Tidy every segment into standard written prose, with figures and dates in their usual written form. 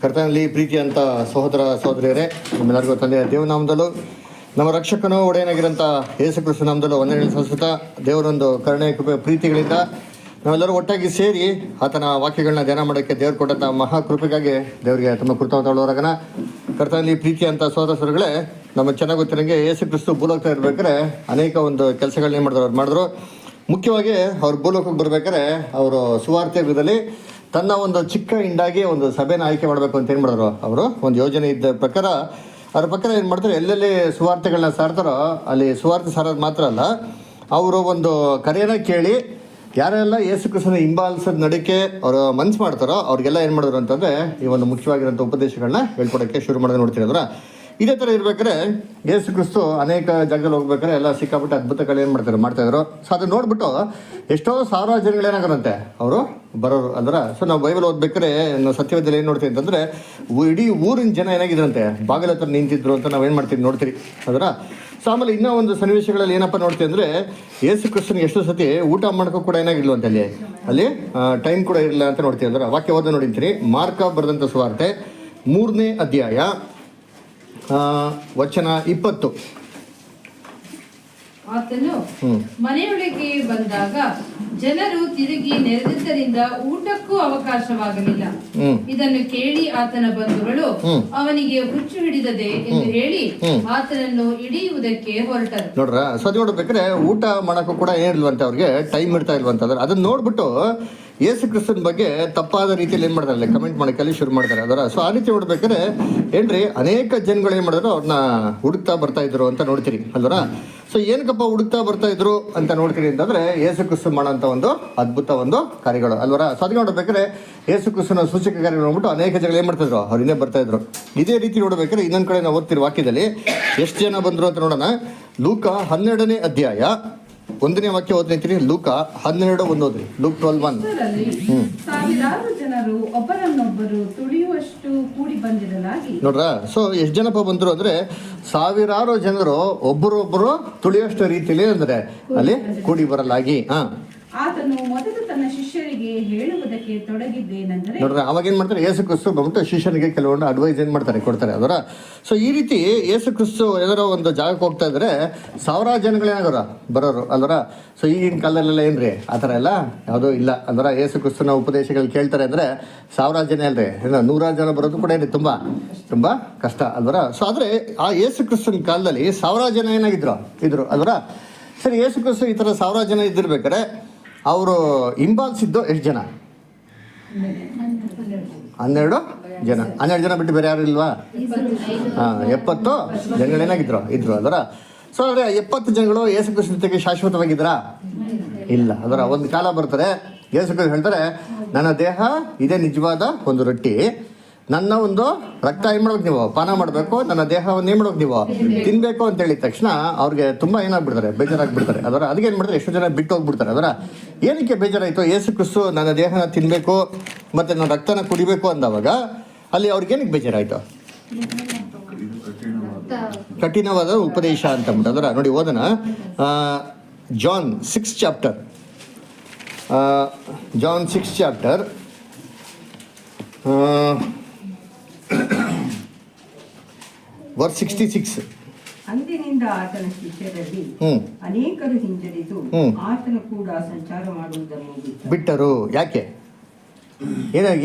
ಕರ್ತನಲ್ಲಿ ಪ್ರೀತಿಯಂತ ಸಹೋದರ ಸಹೋದರಿಯರೇ, ನಿಮ್ಮೆಲ್ಲರಿಗೂ ತಂದೆಯ ದೇವನಾಮದಲ್ಲೂ ನಮ್ಮ ರಕ್ಷಕನೂ ಒಡೆಯನಾಗಿರೋಂಥ ಯೇಸು ಕ್ರಿಸ್ತ ನಾಮದಲ್ಲೂ ವಂದನೆಗಳನ್ನು ಸಲ್ಲಿಸುತ್ತಾ, ದೇವರೊಂದು ಕರುಣೆ ಕೃಪೆ ಪ್ರೀತಿಗಳಿಂದ ನಾವೆಲ್ಲರೂ ಒಟ್ಟಾಗಿ ಸೇರಿ ಆತನ ವಾಕ್ಯಗಳನ್ನ ಧ್ಯಾನ ಮಾಡೋಕ್ಕೆ ದೇವರು ಕೊಟ್ಟಂಥ ಮಹಾಕೃಪೆಗಾಗಿ ದೇವರಿಗೆ ತುಂಬ ಕೃತಜ್ಞರಾಗೋಣ. ಕರ್ತನಲ್ಲಿ ಪ್ರೀತಿಯಂತ ಸಹೋದರ ಸಹೋದರಿಗಳೇ, ನಮ್ಮ ಚೆನ್ನಾಗಿ ಗೊತ್ತಿರೋಂಗೆ ಯೇಸು ಕ್ರಿಸ್ತು ಭೂಲೋಕದಲ್ಲಿ ಇರ್ಬೇಕಾದ್ರೆ ಅನೇಕ ಒಂದು ಕೆಲಸಗಳನ್ನ ಮಾಡಿದ್ರು. ಮುಖ್ಯವಾಗಿ ಅವ್ರು ಭೂಲೋಕಕ್ಕೆ ಬರ್ಬೇಕಾದ್ರೆ ಅವರು ಸುವಾರ್ತೆ ಯುಗದಲ್ಲಿ ತನ್ನ ಒಂದು ಚಿಕ್ಕ ಹಿಂಡಾಗಿ ಒಂದು ಸಭೆನ ಆಯ್ಕೆ ಮಾಡಬೇಕು ಅಂತ ಏನು ಮಾಡಿದ್ರು, ಅವರು ಒಂದು ಯೋಜನೆ ಇದ್ದ ಪ್ರಕಾರ ಅದ್ರ ಪ್ರಕಾರ ಏನು ಮಾಡ್ತಾರೆ, ಎಲ್ಲೆಲ್ಲಿ ಸುವಾರ್ತೆಗಳನ್ನ ಸಾರ್ತಾರೋ ಅಲ್ಲಿ ಸುವಾರ್ತೆ ಸಾರೋದು ಮಾತ್ರ ಅಲ್ಲ, ಅವರು ಒಂದು ಕರೆಯನ್ನು ಕೇಳಿ ಯಾರೆಲ್ಲ ಯೇಸು ಕ್ರಿಸ್ತನ ಹಿಂಬಾಲಿಸೋದು ನಡಿಕೆ ಅವರು ಮನ್ಸು ಮಾಡ್ತಾರೋ ಅವ್ರಿಗೆಲ್ಲ ಏನು ಮಾಡಿದ್ರು ಅಂತಂದರೆ ಈ ಒಂದು ಮುಖ್ಯವಾಗಿರೋಂಥ ಉಪದೇಶಗಳನ್ನ ಹೇಳ್ಕೊಡೋಕ್ಕೆ ಶುರು ಮಾಡೋದು ನೋಡ್ತಿರೋದ್ರ. ಇದೇ ಥರ ಇರ್ಬೇಕಾದ್ರೆ ಯೇಸು ಕ್ರಿಸ್ತು ಅನೇಕ ಜಾಗದಲ್ಲಿ ಹೋಗ್ಬೇಕಾದ್ರೆ ಎಲ್ಲ ಸಿಕ್ಕಾಪಟ್ಟೆ ಅದ್ಭುತಗಳು ಏನು ಮಾಡ್ತಾಯಿದ್ರು. ಸೊ ಅದನ್ನ ನೋಡ್ಬಿಟ್ಟು ಎಷ್ಟೋ ಸಾವಿರಾರು ಜನಗಳೇನಾಗರಂತೆ ಅವರು ಬರೋರು ಅಂದ್ರೆ. ಸೊ ನಾವು ಬೈಬಲ್ ಓದ್ಬೇಕಾದ್ರೆ ನಾವು ಸತ್ಯವೇದದಲ್ಲಿ ಏನು ನೋಡ್ತೀವಿ ಅಂತಂದರೆ, ಇಡೀ ಊರಿನ ಜನ ಏನಾಗಿದ್ರಂತೆ ಬಾಗಿಲ ಹತ್ರ ನಿಂತಿದ್ರು ಅಂತ ನಾವೇನು ಮಾಡ್ತೀವಿ ನೋಡ್ತೀರಿ ಅದರ. ಸೊ ಆಮೇಲೆ ಇನ್ನೂ ಒಂದು ಸನ್ನಿವೇಶಗಳಲ್ಲಿ ಏನಪ್ಪ ನೋಡ್ತೀವಿ ಅಂದರೆ, ಯೇಸು ಕ್ರಿಸ್ತನಿಗೆ ಎಷ್ಟು ಸತಿ ಊಟ ಮಾಡ್ಕೋ ಕೂಡ ಏನಾಗಿರ್ಲು ಅಂತ ಅಲ್ಲಿ ಟೈಮ್ ಕೂಡ ಇರಲಿಲ್ಲ ಅಂತ ನೋಡ್ತೀವಿ ಅಂದ್ರೆ. ವಾಕ್ಯ ಓದ ನೋಡಿರ್ತೀರಿ, ಮಾರ್ಕ ಬರೆದಂಥ ಸುವಾರ್ತೆ 3ನೇ ಅಧ್ಯಾಯ ವಚನ 20. ಆತನು ಮನೆಯೊಳಗೆ ಬಂದಾಗ ಜನರು ತಿರುಗಿ ನೆರೆದಿದ್ದರಿಂದ ಊಟಕ್ಕೂ ಅವಕಾಶವಾಗಲಿಲ್ಲ. ಇದನ್ನು ಕೇಳಿ ಆತನ ಬಂಧುಗಳು ಅವನಿಗೆ ಹುಚ್ಚು ಹಿಡಿದದೆ ಎಂದು ಹೇಳಿ ಆತನನ್ನು ಹಿಡಿಯುವುದಕ್ಕೆ ಹೊರಟರು. ನೋಡ್ರ, ಸೊ ನೋಡ್ಬೇಕಾದ್ರೆ ಊಟ ಮಾಡಕ್ಕೂ ಕೂಡ ಏನಿಲ್ವಂತೆ, ಅವ್ರಿಗೆ ಟೈಮ್ ಇರ್ತಾ ಇಲ್ವಂತಂದ್ರೆ ಅದನ್ನ ನೋಡ್ಬಿಟ್ಟು ಯೇಸು ಕ್ರಿಸ್ತನ ಬಗ್ಗೆ ತಪ್ಪಾದ ರೀತಿಯಲ್ಲಿ ಏನು ಮಾಡ್ತಾರೆ, ಕಮೆಂಟ್ ಮಾಡೋಕ್ಕೆಲ್ಲ ಶುರು ಮಾಡ್ತಾರೆ ಅದರ. ಸೊ ಆ ರೀತಿ ನೋಡ್ಬೇಕಾದ್ರೆ ಏನ್ರಿ, ಅನೇಕ ಜನಗಳು ಏನು ಮಾಡಿದ್ರು, ಅವ್ರನ್ನ ಹುಡುಕ್ತಾ ಬರ್ತಾ ಇದ್ರು ಅಂತ ನೋಡ್ತೀರಿ ಅಲ್ವರ. ಸೊ ಏನಕ್ಕಪ್ಪ ಹುಡುಕ್ತಾ ಬರ್ತಾ ಇದ್ರು ಅಂತ ನೋಡ್ತೀರಿ ಅಂತಂದ್ರೆ, ಯೇಸು ಕ್ರಿಸ್ತ ಮಾಡೋಂಥ ಒಂದು ಅದ್ಭುತ ಒಂದು ಕಾರ್ಯಗಳು ಅಲ್ವರ. ಸೊ ಅದಕ್ಕೆ ನೋಡ್ಬೇಕಾದ್ರೆ ಯೇಸು ಕ್ರಿಸ್ತನ ಸೂಚಕ ಕಾರ್ಯಗಳು ನೋಡ್ಬಿಟ್ಟು ಅನೇಕ ಜನಗಳು ಏನು ಮಾಡ್ತಿದ್ರು, ಅವ್ರು ಇನ್ನೇ ಬರ್ತಾ ಇದ್ರು. ಇದೇ ರೀತಿ ನೋಡ್ಬೇಕಾದ್ರೆ ಇನ್ನೊಂದು ಕಡೆ ನಾವು ಓದ್ತಿರೋ ವಾಕ್ಯದಲ್ಲಿ ಎಷ್ಟು ಜನ ಬಂದರು ಅಂತ ನೋಡೋಣ. ಲೂಕ 12ನೇ ಅಧ್ಯಾಯ 1ನೇ ವಾಕ್ಯ ಓದ್ತೀನಿ. ಲೂಕ 12:1 ಓದ್ರಿ. ಲೂಕ್ 12:1. ಸಾವಿರಾರು ಜನರು ಒಬ್ಬರನ್ನೊಬ್ಬರು ತುಳಿಯುವಷ್ಟು ಕೂಡಿ ಬಂದಿರಲಾಗಿ. ನೋಡ್ರ, ಸೊ ಎಷ್ಟು ಜನಪ್ಪ ಬಂದರು ಅಂದ್ರೆ, ಸಾವಿರಾರು ಜನರು ಒಬ್ಬರೊಬ್ಬರು ತುಳಿಯೋಷ್ಟು ರೀತಿಯಲ್ಲಿ ಅಂದ್ರೆ ಅಲ್ಲಿ ಕೂಡಿ ಬರಲಾಗಿ. ಆತನು ಮೊದಲು ತನ್ನ ಶಿಷ್ಯರಿಗೆ ಹೇಳುವುದಕ್ಕೆ ತೊಡಗಿದ್ದೇನೆಂದರೆ, ನೋಡ್ರೆ ಅವಾಗ ಏನು ಮಾಡ್ತಾರೆ, ಯೇಸು ಕ್ರಿಸ್ತು ಬಂದ್ಬಿಟ್ಟು ಶಿಷ್ಯನಿಗೆ ಕೆಲವೊಂದು ಅಡ್ವೈಸ್ ಏನು ಮಾಡ್ತಾರೆ, ಕೊಡ್ತಾರೆ ಅದರ. ಸೊ ಈ ರೀತಿ ಯೇಸು ಕ್ರಿಸ್ತು ಎಲ್ಲರೋ ಒಂದು ಜಾಗಕ್ಕೆ ಹೋಗ್ತಾ ಇದ್ರೆ ಸಾವಿರಾರು ಜನಗಳೇನಾಗೋರ ಬರೋರು ಅಲ್ವರ. ಸೊ ಈಗಿನ ಕಾಲದಲ್ಲೆಲ್ಲ ಏನ್ರಿ ಆ ಥರ ಎಲ್ಲ ಯಾವುದೂ ಇಲ್ಲ ಅಲ್ವರ. ಯೇಸು ಕ್ರಿಸ್ತನ ಉಪದೇಶಗಳು ಕೇಳ್ತಾರೆ ಅಂದರೆ ಸಾವಿರಾರು ಜನ ಅಲ್ರಿ, 100 ಜನ ಬರೋದು ಕೂಡ ಏನ್ರಿ ತುಂಬ ತುಂಬ ಕಷ್ಟ ಅಲ್ವರ. ಸೊ ಆದರೆ ಆ ಯೇಸು ಕ್ರಿಸ್ತನ ಕಾಲದಲ್ಲಿ ಸಾವಿರಾರು ಜನ ಏನಾಗಿದ್ರು ಇದ್ರು ಅಲ್ವರ. ಸರಿ, ಯೇಸು ಕ್ರಿಸ್ತು ಈ ಥರ ಸಾವಿರಾರು ಜನ ಇದ್ದಿರ್ಬೇಕಾರೆ ಅವರು ಹಿಂಬಾಲಿಸಿದ್ದು ಎಷ್ಟು ಜನ? 12 ಜನ. 12 ಜನ ಬಿಟ್ಟು ಬೇರೆ ಯಾರು ಇಲ್ವಾ? 70 ಜನಗಳೇನಾಗಿದ್ರು ಇದ್ರು ಅದರ. ಸೊ ಆದರೆ 70 ಜನಗಳು ಯೇಸು ಕ್ರಿಸ್ತನ ಜೊತೆಗೆ ಶಾಶ್ವತವಾಗಿದ್ರಾ? ಇಲ್ಲ ಅದರ. ಒಂದು ಕಾಲ ಬರ್ತಾರೆ, ಯೇಸು ಕ್ರಿಸ್ತ ಹೇಳ್ತಾರೆ, ನನ್ನ ದೇಹ ಇದೇ ನಿಜವಾದ ಒಂದು ರೊಟ್ಟಿ, ನನ್ನ ಒಂದು ರಕ್ತ ಏನು ಮಾಡ್ಬೇಕು ನೀವು ಪಾನ ಮಾಡಬೇಕು, ನನ್ನ ದೇಹವನ್ನು ಏನು ಮಾಡ್ಬೇಕು ನೀವು ತಿನ್ನಬೇಕು ಅಂತ ಹೇಳಿದ ತಕ್ಷಣ ಅವ್ರಿಗೆ ತುಂಬ ಏನಾಗ್ಬಿಡ್ತಾರೆ, ಬೇಜಾರಾಗ್ಬಿಡ್ತಾರೆ ಅದರ. ಅದಕ್ಕೆ ಏನು ಮಾಡ್ತಾರೆ, ಎಷ್ಟು ಜನ ಬಿಟ್ಟು ಹೋಗ್ಬಿಡ್ತಾರೆ ಅದರ. ಏನಕ್ಕೆ ಬೇಜಾರಾಯಿತು? ಯೇಸು ಕ್ರಿಸ್ತು ನನ್ನ ದೇಹನ ತಿನ್ನಬೇಕು ಮತ್ತು ನನ್ನ ರಕ್ತನ ಕುಡಿಬೇಕು ಅಂದವಾಗ ಅಲ್ಲಿ ಅವ್ರಿಗೇನಕ್ಕೆ ಬೇಜಾರಾಯಿತು? ಕಠಿಣವಾದ ಉಪದೇಶ ಅಂತಂದ್ಬಿಟ್ಟು ಅದರ. ನೋಡಿ ಓದೋಣ, John 6 chapter, John 6 chapter verse 66. ಅಂದಿನಿಂದ ಆತನ ಶಿಷ್ಯರಲ್ಲಿ ಅನೇಕರು ಹಿಂಜರಿದು ಆತನು ಕೂಡ ಸಂಚಾರ ಮಾಡುವುದನ್ನು ಬಿಟ್ಟರು. ಯಾಕೆ?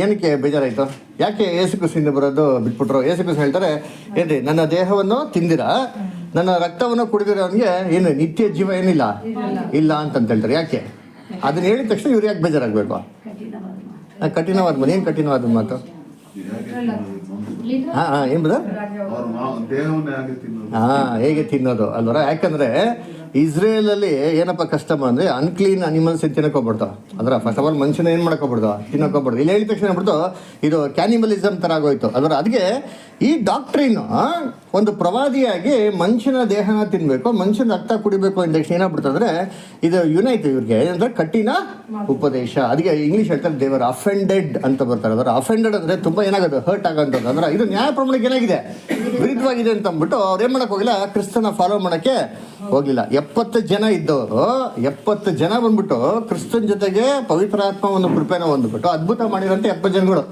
ಏನಕ್ಕೆ ಬೇಜಾರಾಯಿತು? ಯಾಕೆ ಯೇಸು ಕ್ರಿಸ್ತನಿಂದ ಬರೋದು ಬಿಟ್ಬಿಟ್ರು? ಯೇಸು ಕ್ರಿಸ್ತ ಹೇಳ್ತಾರೆ ಏನ್ರಿ, ನನ್ನ ದೇಹವನ್ನು ತಿಂದಿರ, ನನ್ನ ರಕ್ತವನ್ನು ಕುಡಿದಿರ ಅವನಿಗೆ ಏನು ನಿತ್ಯ ಜೀವ ಏನಿಲ್ಲ ಇಲ್ಲ ಅಂತಂತ ಹೇಳ್ತಾರೆ. ಯಾಕೆ? ಅದನ್ನ ಹೇಳಿದ ತಕ್ಷಣ ಇವ್ರು ಯಾಕೆ ಬೇಜಾರಾಗಬೇಕು? ಕಠಿಣವಾದ ಮನೆ. ಏನು ಕಠಿಣವಾದ ಮಾತು? ಏನು ಬದ ಹೇಗೆ ತಿನ್ನೋದು ಅಲ್ವರ. ಯಾಕಂದ್ರೆ ಇಸ್ರೇಲಲ್ಲಿ ಏನಪ್ಪ ಕಷ್ಟ ಅಂದರೆ ಅನ್ಕ್ಲೀನ್ ಅನಿಮಲ್ಸ್ ತಿನ್ನಕೋಗ್ಬಿಡ್ತು ಅದರ. ಫಸ್ಟ್ ಆಫ್ ಆಲ್ ಮನುಷ್ಯನ ಏನು ಮಾಡ್ಕೋಗ್ಬಿಡ್ದು, ತಿನ್ನಕೋಗ್ಬಿಡ್ದು. ಇಲ್ಲಿ ಹೇಳಿದ ತಕ್ಷಣ ಏನ್ಬಿಡ್ತು, ಇದು ಕ್ಯಾನಿಮಲಿಸಮ್ ಥರ ಆಗೋಯ್ತು ಅದರ. ಅದಕ್ಕೆ ಈ ಡಾಕ್ಟ್ರಿನು ಒಂದು ಪ್ರವಾದಿಯಾಗಿ ಮನುಷ್ಯನ ದೇಹನ ತಿನ್ನಬೇಕು, ಮನುಷ್ಯನ ರಕ್ತ ಕುಡಿಬೇಕು ಅಂದ ತಕ್ಷಣ ಏನಾಗ್ಬಿಡ್ತಂದ್ರೆ ಇದು ಯುನೈಟ್ ಇವ್ರಿಗೆ ಏನಂದ್ರೆ ಕಠಿಣ ಉಪದೇಶ. ಅದಕ್ಕೆ ಇಂಗ್ಲೀಷ್ ಹೇಳ್ತಾರೆ ದೇವರ್ ಅಫೆಂಡೆಡ್ ಅಂತ ಬರ್ತಾರೆ ಅದರ. ಅಫೆಂಡೆಡ್ ಅಂದರೆ ತುಂಬ ಏನಾಗೋದು, ಹರ್ಟ್ ಆಗೋಂಥದ್ದು ಅಂದ್ರೆ. ಇದು ನ್ಯಾಯ ಪ್ರಮಾಣಕ್ಕೆ ಏನಾಗಿದೆ, ವಿರುದ್ಧವಾಗಿದೆ ಅಂತ ಅಂದ್ಬಿಟ್ಟು ಅವ್ರು ಏನು ಮಾಡೋಕ್ಕೆ ಹೋಗಿಲ್ಲ, ಕ್ರಿಸ್ತನ ಫಾಲೋ ಮಾಡೋಕ್ಕೆ ಹೋಗಿಲ್ಲ. 70 ಜನ ಇದ್ದವರು 70 ಜನ ಬಂದ್ಬಿಟ್ಟು ಕ್ರಿಸ್ತನ ಜೊತೆಗೆ ಪವಿತ್ರಾತ್ಮ ಒಂದು ಕೃಪೆನ ಹೊಂದ್ಬಿಟ್ಟು ಅದ್ಭುತ ಮಾಡಿರೋಂಥ 70 ಜನಗಳು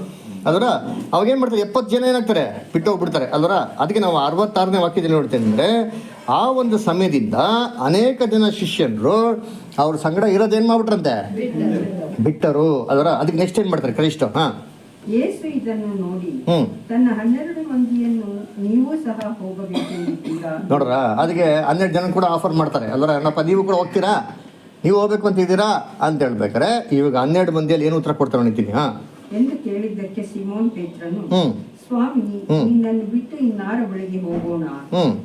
ಅದರ ಅವಾಗ ಏನು ಮಾಡ್ತಾರೆ, 70 ಜನ ಏನಾಗ್ತಾರೆ ಬಿಟ್ಟು ಹೋಗ್ಬಿಡ್ತಾರೆ ಅಲ್ವರ. ಅದಕ್ಕೆ ನಾವು 66ನೇ ವಾಕ್ಯದಲ್ಲಿ ನೋಡ್ತೇವೆ ಅಂದರೆ ಆ ಒಂದು ಸಮಯದಿಂದ ಅನೇಕ ಜನ ಶಿಷ್ಯರು ಅವ್ರ ಸಂಗಡ ಇರೋದೇನು ಮಾಡ್ಬಿಟ್ರಂತೆ, ಬಿಟ್ಟರು ಅದರ. ಅದಕ್ಕೆ ನೆಕ್ಸ್ಟ್ ಏನು ಮಾಡ್ತಾರೆ ಕ್ರೈಸ್ತ? ಯೇಸು ಇದನ್ನು ನೋಡಿ ತನ್ನ 12 ಮಂದಿಯನ್ನು ನೀವು ಸಹ ಹೋಗಬೇಕೆಂದಿದ್ದೀರಾ. ನೋಡ್ರ, ಅದಕ್ಕೆ 12 ಜನ ಕೂಡ ಆಫರ್ ಮಾಡ್ತಾರೆ ಅಲ್ವರ. ಏನಪ್ಪ ನೀವು ಕೂಡ ಹೋಗ್ತೀರಾ, ನೀವು ಹೋಗ್ಬೇಕು ಅಂತಿದ್ದೀರಾ ಅಂತ ಹೇಳ್ಬೇಕಾರೆ ಇವಾಗ 12 ಮಂದಿಯಲ್ಲಿ ಏನು ಉತ್ತರ ಕೊಡ್ತಾರೆ ನಿಂತೀನಿ ಎಂದು ಕೇಳಿದ್ದಕ್ಕೆ ಸಿಮೋನ್ ಪೇತ್ರನು, ಸ್ವಾಮಿ, ನಿನ್ನನ್ನು ಬಿಟ್ಟು ಇನ್ನಾರ ಬಳಿಗೆ ಹೋಗೋಣ?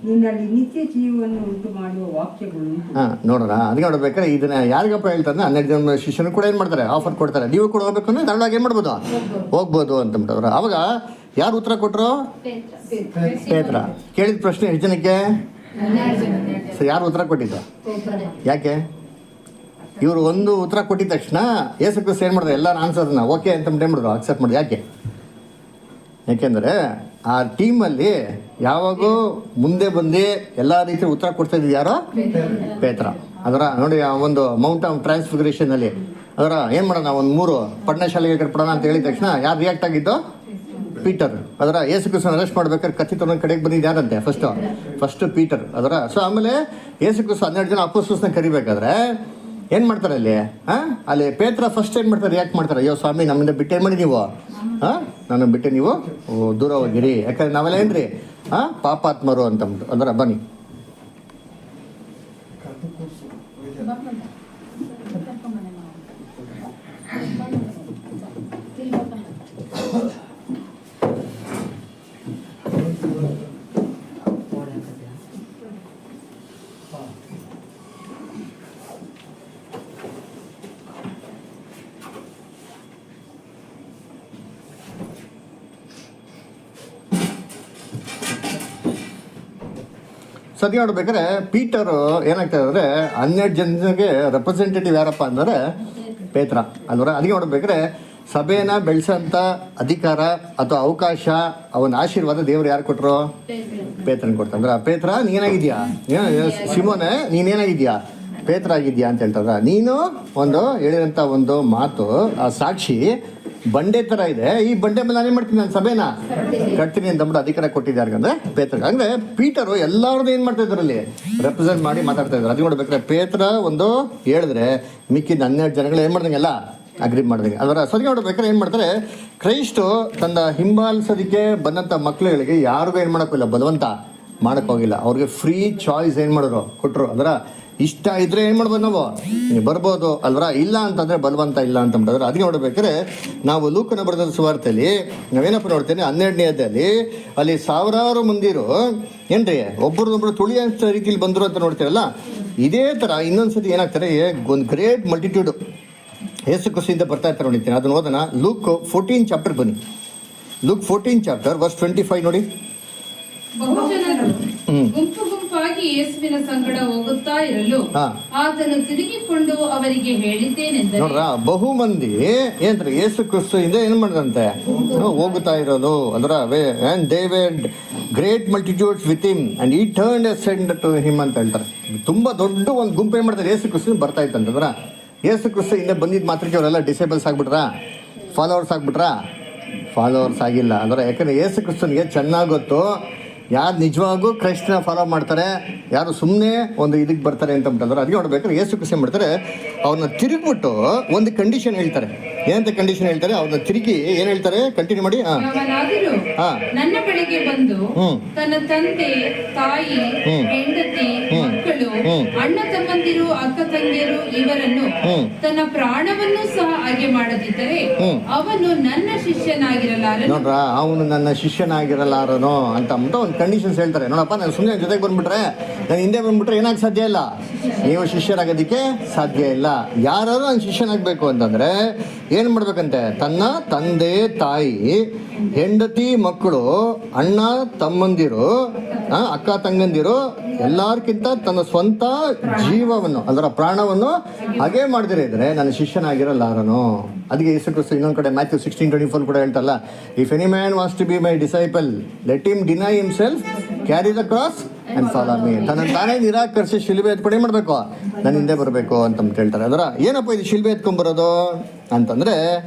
ನಿನ್ನಲ್ಲಿ ನಿತ್ಯ ಜೀವವನ್ನು ಉಂಟು ಮಾಡುವ ವಾಕ್ಯಗಳು. ನೋಡ್ರ, ಅದಕ್ಕೆ ನೋಡ್ಬೇಕಾದ್ರೆ ಇದನ್ನ ಯಾರಿಗಪ್ಪ ಹೇಳ್ತಾರೆ, 12 ಜನ ಶಿಷ್ಯನು ಕೂಡ ಏನು ಮಾಡ್ತಾರೆ, ಆಫರ್ ಕೊಡ್ತಾರೆ. ನೀವು ಕೂಡ ಹೋಗ್ಬೇಕು ಅಂದ್ರೆ ಧಾರಾಳವಾಗಿ ಏನು ಮಾಡ್ಬೋದು, ಹೋಗ್ಬೋದು ಅಂತಂಬಿಟ್ಟವ್ರ. ಅವಾಗ ಯಾರು ಉತ್ತರ ಕೊಟ್ಟರು? ಪೇತ್ರ. ಕೇಳಿದ ಪ್ರಶ್ನೆ ಎಷ್ಟು ಜನಕ್ಕೆ? ಯಾರು ಉತ್ತರ ಕೊಟ್ಟಿದ್ದ? ಯಾಕೆ ಇವರು ಒಂದು ಉತ್ತರ ಕೊಟ್ಟಿದ ತಕ್ಷಣ ಯೇಸು ಕ್ರಿಸ್ತ ಏನು ಮಾಡಿದ್ರು, ಎಲ್ಲರ ಆನ್ಸರ್ನ ಓಕೆ ಅಂತ ಏನು ಮಾಡಿದ್ರು, ಅಕ್ಸೆಪ್ಟ್ ಮಾಡಿದ್ರು. ಯಾಕೆ? ಯಾಕೆಂದರೆ ಆ ಟೀಮಲ್ಲಿ ಯಾವಾಗೂ ಮುಂದೆ ಬಂದು ಎಲ್ಲ ರೀತಿ ಉತ್ತರ ಕೊಡ್ತಾ ಇದ್ದು ಯಾರೋ? ಪೇತ್ರ. ಅದರ ನೋಡಿ, ಆ ಒಂದು ಮೌಂಟ್ ಆಫ್ ಟ್ರಾನ್ಸ್ಫಿಗರೇಷನಲ್ಲಿ ಅದರ ಏನು ಮಾಡೋಣ, ಒಂದು 3 ಪಟ್ಟಣಶಾಲೆಗೆ ಕಟ್ಬಿಡೋಣ ಅಂತ ಹೇಳಿದ ತಕ್ಷಣ ಯಾರು ರಿಯಾಕ್ಟ್ ಆಗಿದ್ದು? ಪೀಟರ್. ಅದರ ಯೇಸು ಕ್ರಿಸ್ತನ ಅರೆಸ್ಟ್ ಮಾಡ್ಬೇಕಾದ್ರೆ ಕತ್ತಿತನ ಕಡೆಗೆ ಬಂದಿದ್ದು ಯಾರಂತೆ? First Peter. ಅದರ ಸೊ ಆಮೇಲೆ ಯೇಸು ಕ್ರಿಸ್ತ 12 ಜನ ಅಪೊಸ್ತಲರನ್ನ ಕರಿಬೇಕಾದ್ರೆ ಏನು ಮಾಡ್ತಾರೆ ಅಲ್ಲಿ ಪೇತ್ರ ಫಸ್ಟ್ ಏನು ಮಾಡ್ತಾರೆ, ರಿಯಾಕ್ಟ್ ಮಾಡ್ತಾರೆ, ಅಯ್ಯೋ ಸ್ವಾಮಿ ನಮ್ಮಿಂದ ಬಿಟ್ಟೇನು ಮಾಡಿ ನೀವು, ನನ್ನ ಬಿಟ್ಟೆ ನೀವು ದೂರ ಹೋಗಿರಿ, ಯಾಕಂದ್ರೆ ನಾವೆಲ್ಲ ಏನ್ರಿ ಪಾಪಾತ್ಮರು ಅಂತಂದ್ಬಿಟ್ಟು. ಅದರ ಬನ್ನಿ ಸದ್ಯ ನೋಡ್ಬೇಕಾದ್ರೆ ಪೀಟರ್ ಏನಾಗ್ತದೆ ಅಂದರೆ 12 ಜನಕ್ಕೆ ರೆಪ್ರೆಸೆಂಟೇಟಿವ್ ಯಾರಪ್ಪ ಅಂದರೆ ಪೇತ್ರ ಅಲ್ವರ. ಅದಕ್ಕೆ ನೋಡ್ಬೇಕಾದ್ರೆ ಸಭೆನ ಬೆಳೆಸೋಂಥ ಅಧಿಕಾರ ಅಥವಾ ಅವಕಾಶ, ಅವನ ಆಶೀರ್ವಾದ ದೇವ್ರು ಯಾರು ಕೊಟ್ಟರು? ಪೇತ್ರನ ಕೊಡ್ತಾರೆ. ಅಂದ್ರೆ ಪೇತ್ರ ನೀನಾಗಿದ್ಯಾ, ಸಿಮೋನೆ ನೀನೇನಾಗಿದ್ಯಾ, ಪೇತ್ರ ಆಗಿದ್ಯಾ ಅಂತ ಹೇಳ್ತಾರ. ನೀನು ಒಂದು ಹೇಳಿರೋಂಥ ಒಂದು ಮಾತು, ಆ ಸಾಕ್ಷಿ ಬಂಡೆ ಥರ ಇದೆ, ಈ ಬಂಡೆ ಮೇಲೆ ನಾನೇನು ಮಾಡ್ತೀನಿ, ನಾನು ಸಭೆನ ಕಟ್ತೀನಿ ಅಂತಂದ್ಬಿಟ್ಟು ಅಧಿಕಾರ ಕೊಟ್ಟಿದ್ದಾರೆ ಅಂದರೆ ಪೇತ್ರ. ಅಂದರೆ ಪೀಟರು ಎಲ್ಲರದ್ದು ಏನು ಮಾಡ್ತಾ ಇದ್ರು, ಅಲ್ಲಿ ರೆಪ್ರೆಸೆಂಟ್ ಮಾಡಿ ಮಾತಾಡ್ತಾ ಇದ್ರು. ಅದು ನೋಡ್ಬೇಕಾದ್ರೆ ಪೇತ್ರ ಒಂದು ಹೇಳಿದ್ರೆ ಮಿಕ್ಕಿದ 12 ಜನಗಳು ಏನು ಮಾಡ್ದಂಗೆಲ್ಲ ಅಗ್ರಿ ಮಾಡ್ದಂಗೆ. ಅದರ ಸದ್ಯ ನೋಡ್ಬೇಕಾದ್ರೆ ಏನು ಮಾಡ್ತಾರೆ, ಕ್ರೈಸ್ತು ತನ್ನ ಹಿಂಬಾಲಿಸೋದಕ್ಕೆ ಬಂದಂಥ ಮಕ್ಕಳುಗಳಿಗೆ ಯಾರಿಗೂ ಏನು ಮಾಡೋಕ್ಕಿಲ್ಲ, ಬಲವಂತ ಮಾಡೋಕ್ಕೋಗಿಲ್ಲ. ಅವ್ರಿಗೆ ಫ್ರೀ ಚಾಯ್ಸ್ ಏನು ಮಾಡಿದ್ರು, ಕೊಟ್ಟರು. ಅದರ ಇಷ್ಟ ಇದ್ರೆ ಏನು ಮಾಡ್ಬೋದು, ನಾವು ನೀವು ಬರ್ಬೋದು ಅಲ್ವರ, ಇಲ್ಲ ಅಂತಂದರೆ ಬಲವಂತ ಇಲ್ಲ ಅಂತಂದ್ರೆ. ಅದಕ್ಕೆ ನೋಡ್ಬೇಕಾದ್ರೆ ನಾವು ಲೂಕನ ಬರೆದ ಸುವಾರ್ತೆಯಲ್ಲಿ ನಾವೇನಪ್ಪ ನೋಡ್ತೇನೆ, 12ನೇ ಅಧ್ಯಾಯದಲ್ಲಿ ಅಲ್ಲಿ ಸಾವಿರಾರು ಮಂದಿರು ಏನ್ರಿ ಒಬ್ಬರನ್ನೊಬ್ಬರು ತುಳಿಯೋ ರೀತಿಯಲ್ಲಿ ಬಂದರು ಅಂತ ನೋಡ್ತೀರಲ್ಲ. ಇದೇ ಥರ ಇನ್ನೊಂದ್ಸತಿ ಏನಾಗ್ತಾರೆ, ಒಂದು ಗ್ರೇಟ್ ಮಲ್ಟಿಟ್ಯೂಡ್ ಯೇಸು ಕ್ರಿಸ್ತನಿಂದ ಬರ್ತಾ ಇರ್ತಾರೆ ನೋಡಿರ್ತೀನಿ. ಅದನ್ನು ಓದೋಣ. ಲೂಕ್ 14 ಚಾಪ್ಟರ್ ಬನ್ನಿ. ಲೂಕ್ 14 ಚಾಪ್ಟರ್ ವರ್ಸ್ 25 ನೋಡಿ. ಬಹುಜನರು ಗುಂಪು ಗುಂಪಾಗಿ ಯೇಸುವಿನ ಸಂಗಡ ಹೋಗುತ್ತಾ ಇರಲು ಆತನು ತಿರುಗಿಕೊಂಡು ಅವರಿಗೆ ಹೇಳಿದ್ದೇನೆಂದರೆ, ನೋಡ್ರ, ಬಹು ಮಂದಿ ಏನ್ರಿ ಯೇಸು ಕ್ರಿಸ್ತನಿಂದ ಏನು ಮಾಡಿದಂತೆ ಹೋಗುತ್ತಾ ಇರೋದು. ಅದರ they were great multitudes with him and he turned ascend to him ಅಂತ ಹೇಳ್ತಾರೆ. ತುಂಬಾ ದೊಡ್ಡ ಒಂದು ಗುಂಪು ಏನು ಮಾಡ್ತಾರೆ, ಯೇಸು ಕ್ರಿಸ್ತನ್ ಬರ್ತಾ ಇತ್ತಂತಂದ್ರ. ಯೇಸು ಕ್ರಿಸ್ತ ಹಿಂದೆ ಬಂದಿದ್ದ ಮಾತ್ರಕ್ಕೆ ಅವರೆಲ್ಲ ಡಿಸೇಬಲ್ಸ್ ಆಗ್ಬಿಟ್ರಾ, ಫಾಲೋವರ್ಸ್ ಆಗ್ಬಿಟ್ರಾ? ಫಾಲೋವರ್ಸ್ ಆಗಿಲ್ಲ. ಅಂದ್ರೆ ಯಾಕಂದರೆ ಯೇಸು ಕ್ರಿಸ್ತನಿಗೆ ಚೆನ್ನಾಗಿ ಗೊತ್ತು ಯಾರು ನಿಜವಾಗೂ ಕ್ರೈಸ್ತನ ಫಾಲೋ ಮಾಡ್ತಾರೆ, ಯಾರು ಸುಮ್ಮನೆ ಒಂದು ಇದಕ್ಕೆ ಬರ್ತಾರೆ ಅಂತ ಬಿಟ್ಟಂದ್ರೆ. ಅದಕ್ಕೆ ನೋಡ್ಬೇಕಾದ್ರೆ ಯೇಸು ಕ್ರಿಸ್ತ ಮಾಡ್ತಾರೆ, ಅವ್ರನ್ನ ತಿರುಗಿಬಿಟ್ಟು ಒಂದು ಕಂಡೀಷನ್ ಹೇಳ್ತಾರೆ. ಏನಂತ ಕಂಡೀಷನ್ ಹೇಳ್ತಾರೆ, ಅವ್ರನ್ನ ತಿರುಗಿ ಏನು ಹೇಳ್ತಾರೆ, ಕಂಟಿನ್ಯೂ ಮಾಡಿ. ನನ್ನ ಬಳಿಗೆ ಬಂದು ತನ್ನ ತಂದೆ, ತಾಯಿ, ಹೆಂಡತಿ, ಮಕ್ಕಳು, ಅಣ್ಣ ತಮ್ಮಂದಿರು, ಅಕ್ಕ ತಂಗಿಯರು ಇವರನ್ನು ತನ್ನ ಪ್ರಾಣವನ್ನು ಸಹ ಹಾಗೆ ಮಾಡದಿದ್ದರೆ ಅವನು ನನ್ನ ಶಿಷ್ಯನಾಗಿರಲಾರನು. ನೋಡ್ರ, ಅವನು ನನ್ನ ಶಿಷ್ಯನಾಗಿರಲಾರನು ಅಂತ ಅಂದ್ಬಿಟ್ಟು ಒಂದು ಕಂಡೀಷನ್ಸ್ ಹೇಳ್ತಾರೆ. ನೋಡಪ್ಪ, ನಾನು ಸುಮ್ಮನೆ ಜೊತೆಗೆ ಬಂದ್ಬಿಟ್ರೆ, ನಾನು ಹಿಂದೆ ಬಂದ್ಬಿಟ್ರೆ ಏನಾಗ ಸಾಧ್ಯ ಇಲ್ಲ, ನೀವು ಶಿಷ್ಯರಾಗೋದಕ್ಕೆ ಸಾಧ್ಯ ಇಲ್ಲ. ಯಾರಾದ್ರೂ ನಾನು ಶಿಷ್ಯನಾಗಬೇಕು ಅಂತಂದ್ರೆ ಏನು ಮಾಡ್ಬೇಕಂತೆ, ತನ್ನ ತಂದೆ, ತಾಯಿ, ಹೆಂಡತಿ, ಮಕ್ಕಳು, ಅಣ್ಣ ತಮ್ಮಂದಿರು, ಅಕ್ಕ ತಂಗಂದಿರು ಎಲ್ಲಾರ್ಕಿಂತ ತನ್ನ ಸ್ವಂತ ಜೀವವನ್ನು, ಅದರ ಪ್ರಾಣವನ್ನು ಹಾಗೆ ಮಾಡದಿರ ಇದ್ರೆ ನನ್ನ ಶಿಷ್ಯನಾಗಿರಲಾರನು. ಅದಕ್ಕೆ ಯೇಸು ಕ್ರಿಸ್ತ ಇನ್ನೊಂದು ಕಡೆ ಮ್ಯಾಥ್ಯೂ 16:24 ಕೂಡ ಹೇಳ್ತಲ್ಲ, if any man wants to be my disciple let him deny himself, carry the cross and follow me. ತನ್ನನ್ನು ತಾನೇ ನಿರಾಕರಿಸಿ ಶಿಲ್ಬೆ ಎತ್ಕೊಂಡು ಏನು ಮಾಡಬೇಕು, ನನ್ನ ಹಿಂದೆ ಬರಬೇಕು ಅಂತ ಹೇಳ್ತಾರೆ. ಅದರ ಏನಪ್ಪ ಇದು ಶಿಲ್ಬೆ ಎತ್ಕೊಂಡ್ಬರೋದು ಅಂತಂದರೆ,